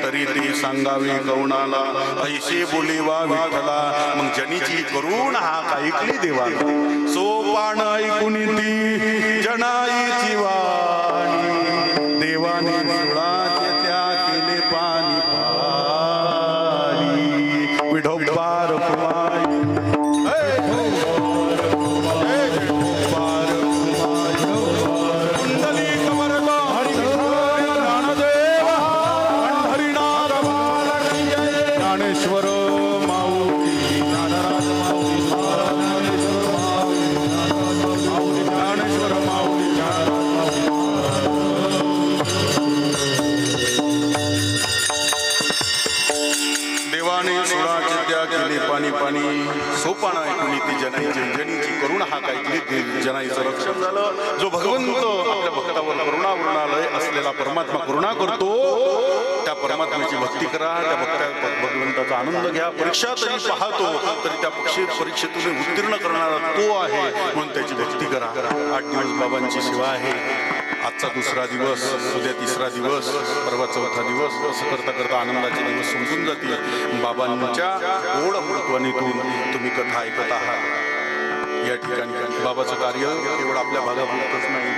तरी ते सांगावे करुणाला. ऐसे बोलेवा विठ्ठला. मग जनीची करुण हा ऐकली देवा. सोपान ऐकून ती जनाईची वाणी. देवाने सुळाचे त्या केले पाणी पाणी. विढोबार कुमारी ज्ञानेश्वर माऊली ज्ञानेश्वर माऊली. देवाने सुळाचे त्या केले पाणी पाणी. सोपान ऐकून ती जनीची करुण हा ऐकली. जनाईचं रक्षण झालं. जो भगवंत आपल्या भक्तावर करुणावरणालय असलेला परमात्मा करुणा करतो त्या परमात्म्याची भक्ती करा. त्या भगवंताचा आनंद घ्या. परीक्षा तरी पाहतो तरी त्या परीक्षेतून उत्तीर्ण करणारा तो आहे म्हणून त्याची भक्ती करा. 8 दिवस बाबांची सेवा आहे. आजचा 2रा दिवस, उद्या 3रा दिवस, परवा 4था दिवस. असं करता करता आनंदाचे दिवस संपून जातील. बाबांच्या ओढ अमृतवाणीतून तुम्ही कथा ऐकत आहात. या ठिकाणी बाबाचं कार्य केवळ आपल्या भागापुरतच नाही,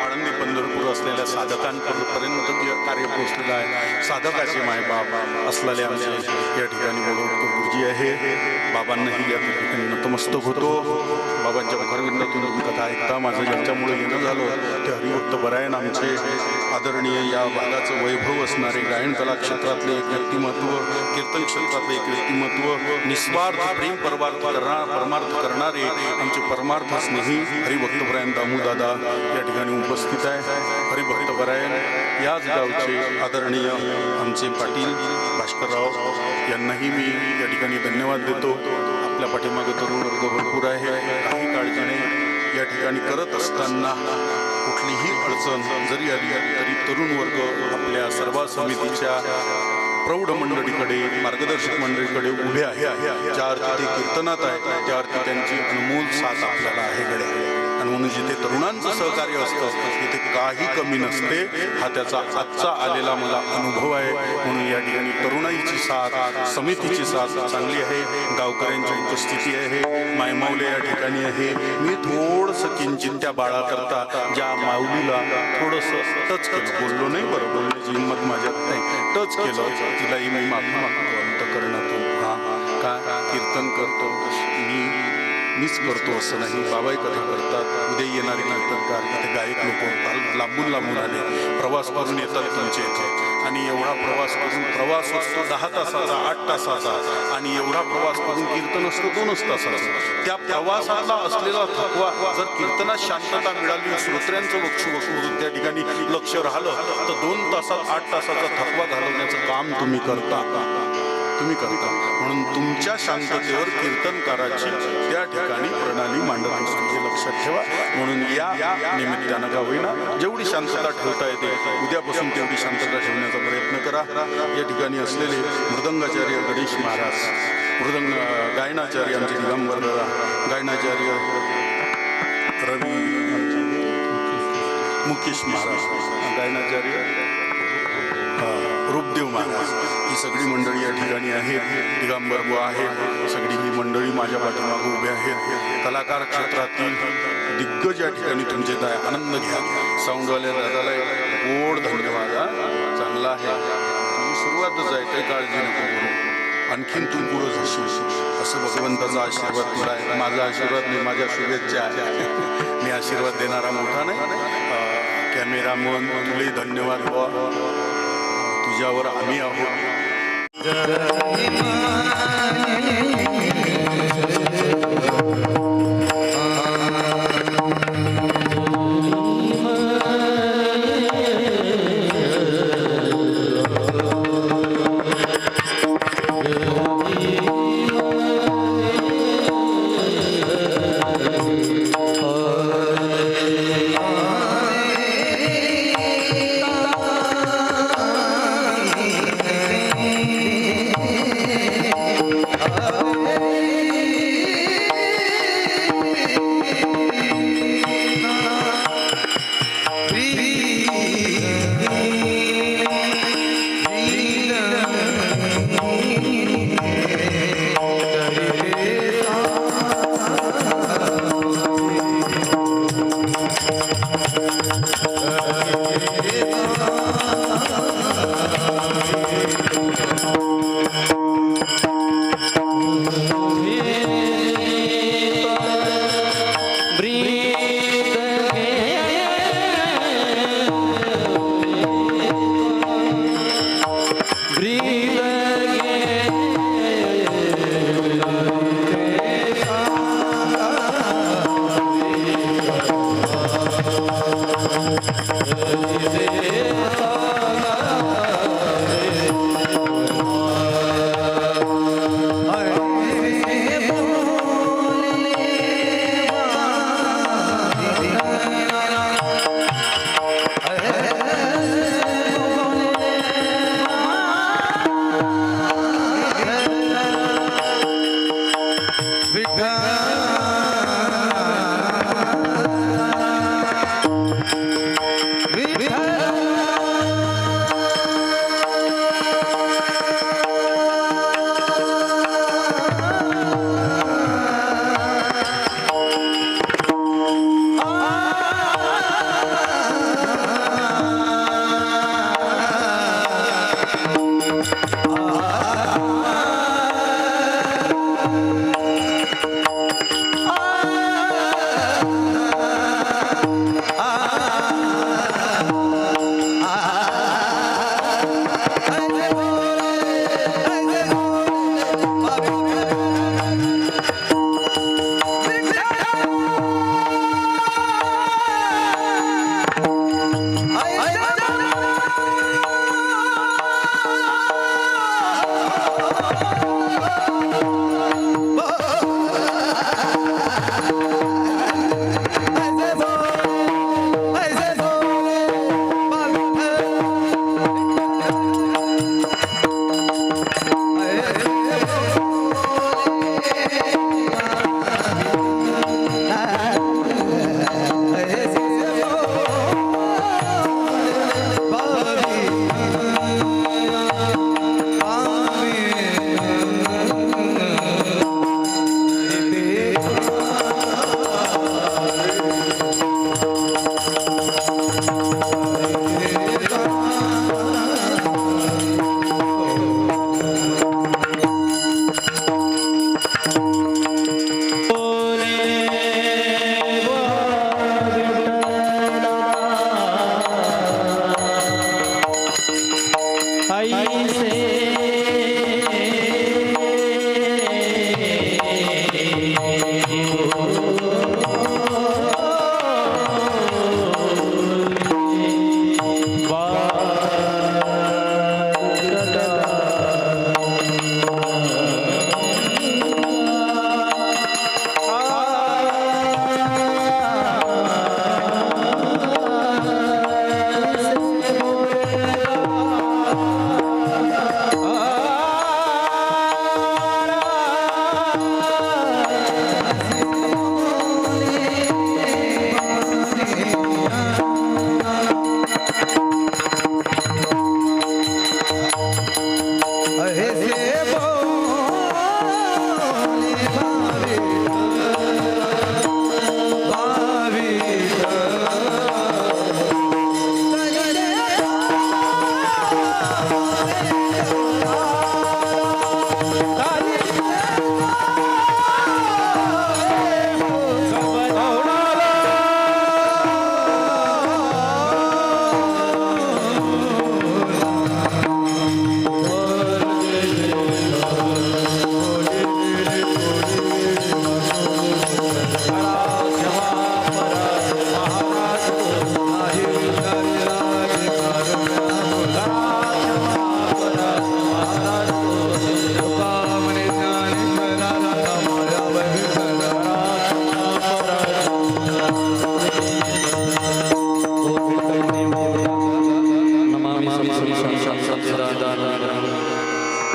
आळंदी पंढरपूर असलेल्या साधकांपर्यंत कार्य पोहोचलेलं आहे. साधकाचे मायबाप असलेले आमचे या ठिकाणी बोलवतो गुरुजी आहे. बाबांनाही या ठिकाणी नतमस्तक होतो. बाबांच्या मुखारविंदातून तुम्ही कथा ऐकता. माझं ज्यांच्यामुळे येणं झालं ते हरिभक्त परायण आमचे आदरणीय या भागाचं वैभव असणारे गायन कला क्षेत्रातले एक व्यक्तिमत्व, कीर्तन क्षेत्रातले एक व्यक्तिमत्व, निस्वार्थ प्रेम परमार्थ करणारे आमचे परमार्थ स्नेही हरिभक्त परायण दामूदादा या ठिकाणी उपस्थित आहे. हरिभक्त परायण याच गावचे आदरणीय आमचे पाटील भास्करराव यांनाही मी या ठिकाणी धन्यवाद देतो. आपल्या पाठीमागे तरुण वर्ग भरपूर आहे. काही काळजी नाही. या ठिकाणी करत असताना कुठलीही अडचण जरी आली तरी तरुण वर्ग आपल्या सर्व समितीच्या प्रौढ मंडळीकडे, मार्गदर्शक मंडळीकडे उभे आहे. ज्या अर्थी ते कीर्तनात आहे त्या अर्थी त्यांची अनमोल साथ आपल्याला आहे गड्या. आणि म्हणून जिथे तरुणांचं सहकार्य असतं तिथे काही कमी नसते. हा त्याचा आजचा आलेला मला अनुभव आहे. म्हणून या ठिकाणी तरुणाईची साथ, समितीची साथ चांगली आहे. गावकऱ्यांची उपस्थिती आहे. मायमाऊले या ठिकाणी आहे. मी थोडंसं किंचित त्या बाळाकरता ज्या माऊलीला थोडंसं टच केलं, बोललो नाही, बरं बोलण्याची हिंमत माझ्यात नाही, टच केलं, तिलाही मी माफी मागतो अंतःकरणातून. का कीर्तन करतो मीच करतो असं नाही. बाबाही कथा करतात. उद्या येणारे कीर्तनकार इथे गायक लोक लांबून आले, प्रवास करून येतात तुमच्या इथे. आणि एवढा प्रवास करून प्रवास असतो 10 तासाचा, 8 तासाचा. आणि एवढा प्रवास करून कीर्तन असतो 2च तासाचा. त्या प्रवासातला असलेला थकवा जर कीर्तनात शांतता मिळाली, श्रोत्र्यांचं त्या ठिकाणी लक्ष राहिलं तर 2 तासात 8 तासाचा थकवा घालवण्याचं काम तुम्ही करता. म्हणून तुमच्या शांततेवर कीर्तनकाराची त्या ठिकाणी प्रणाली मांडत असतो, हे लक्षात ठेवा. म्हणून या निमित्तानं का होईना जेवढी शांतता ठेवता येते उद्यापासून तेवढी शांतता ठेवण्याचा प्रयत्न करा. या ठिकाणी असलेले मृदंगाचार्य गणेश महाराज, गायनाचार्य आमचे दिगंबर दादा, गायनाचार्य रवी मुकेश महाराज, गायनाचार्य रूपदेव महाराज, ही सगळी मंडळी या ठिकाणी आहेत. दिगंबर बुवा आहेत. सगळी ही मंडळी माझ्या पाठीमागे उभे आहेत. कलाकार क्षेत्रातील दिग्गज या ठिकाणी तुमचे काय आनंद घ्या. साऊंडवाल्या दादाला गोड धन्यवाद. चांगला आहे, तुझी सुरुवातच आहे, काही काळजी नको करू. आणखीन तू पुढं जाशील असं भगवंताचा आशीर्वाद तुला आहे. माझा आशीर्वाद नाही, माझ्या शुभेच्छा आहे. मी आशीर्वाद देणारा मोठा नाही. कॅमेरामन तुलाही धन्यवाद बुवा, तुझ्यावर आम्ही आहोत.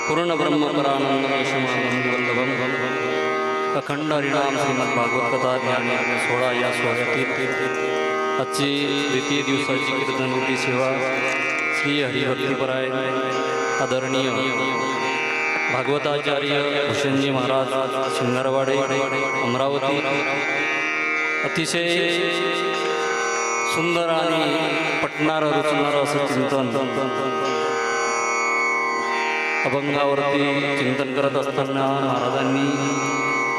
पूर्ण ब्रह्मपरानंदम अखंड हरिनाम श्रीमद भागवत कथा ध्यान 16 या सोहळ्यातील आजची द्वितीय दिवसाची कीर्तनरूपी सेवा श्री हरिभक्तीपराय आदरणीय भागवताचार्य भूषणजी महाराज शिंगारवाडे अमरावती अतिशय सुंदर आणि पटणारं रुचणारं असं चिंतन अभंगावरती चिंतन करत असताना महाराजांनी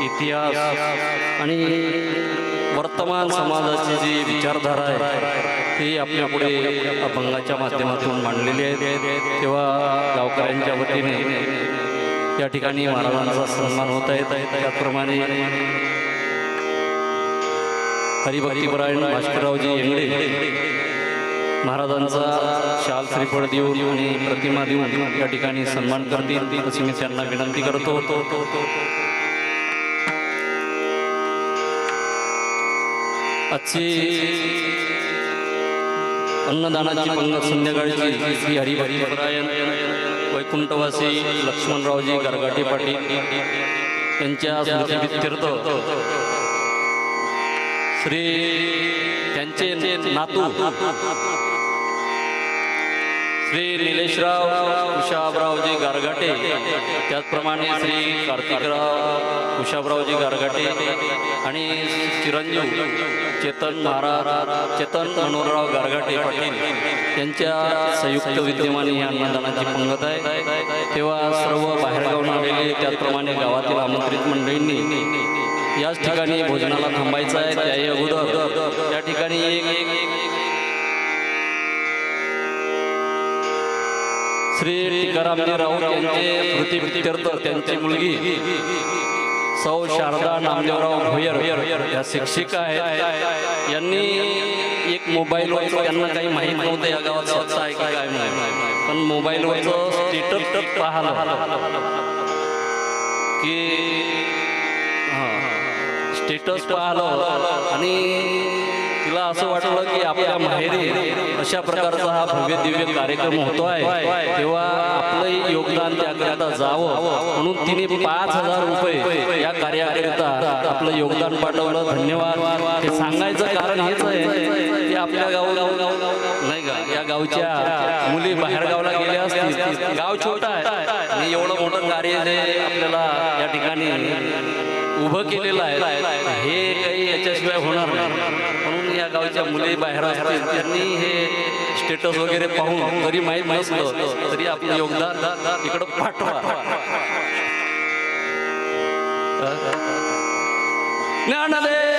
इतिहास आणि वर्तमान समाजाची जी विचारधारा आहे ते आपल्या पुढे अभंगाच्या माध्यमातून मांडलेले आहेत, तेव्हा गावकऱ्यांच्या वतीने या ठिकाणी महाराजांचा सन्मान होत आहे. त्याचप्रमाणे हरिभक्तीपरायण भास्कररावजी येंगडे महाराजांचा शाल श्रीफळ देऊन आणि प्रतिमा देऊन या ठिकाणी सन्मान करतील अशी मी त्यांना विनंती करतो. आजची अन्नदानाची पंगत संध्याकाळची श्री हरिभक्तीपरायण वैकुंठवासी लक्ष्मणरावजी गारगाटे पाटील यांच्या स्मृतिप्रीत्यर्थ श्री त्यांचे नातू श्री निलेशराव कुशाबरावजी गारगाटे, त्याचप्रमाणे श्री कार्तिकराव कुशाबरावजी गारगाटे आणि चिरंजीव चेतन मनोहरराव गारगाटे पाटील यांच्या संयुक्त विद्यमाने ही अन्नदानाची पंगत आहे. तेव्हा सर्व बाहेरगावून आलेले त्याचप्रमाणे गावातील आमंत्रित मंडळींनी याच ठिकाणी भोजनाला थांबायचं आहे. त्याही अगोदर या ठिकाणी श्री टीकारामजी राऊत यांचे स्मृतिप्रीत्यर्थ त्यांची मुलगी सौ शारदा नामदेवराव भोयर या शिक्षिका आहेत. यांनी एक मोबाईलवर त्यांना काही माहीत नव्हतं या गावात सत्ता आहे की काय नाही, पण मोबाईलवरचं स्टेटस पाहिलं की स्टेटस पाहिलं आणि तिला असं वाटलं की आपल्या माहेरी अशा प्रकारचा हा भव्य दिव्य कार्यक्रम होतो आहे, तेव्हा आपलं योगदान त्याकरिता जावं म्हणून तिने 5,000 रुपये या कार्याकरिता आपलं योगदान पाठवलं. धन्यवाद. हे सांगायचं कारण हेच आहे की आपल्या नाही का या गावच्या मुली बाहेर गावला गेल्या असतील, गाव छोटा आहे आणि एवढं मोठं कार्य जे आपल्याला या ठिकाणी उभं केलेलं आहे हे काही याच्याशिवाय होणार नाही. म्हणून या गावच्या मुली बाहेर असतील त्यांनी हे स्टेटस वगैरे पाहून जरी माहीत नसलं तरी आपलं योगदान इकडं पाठवा. ज्ञानदेव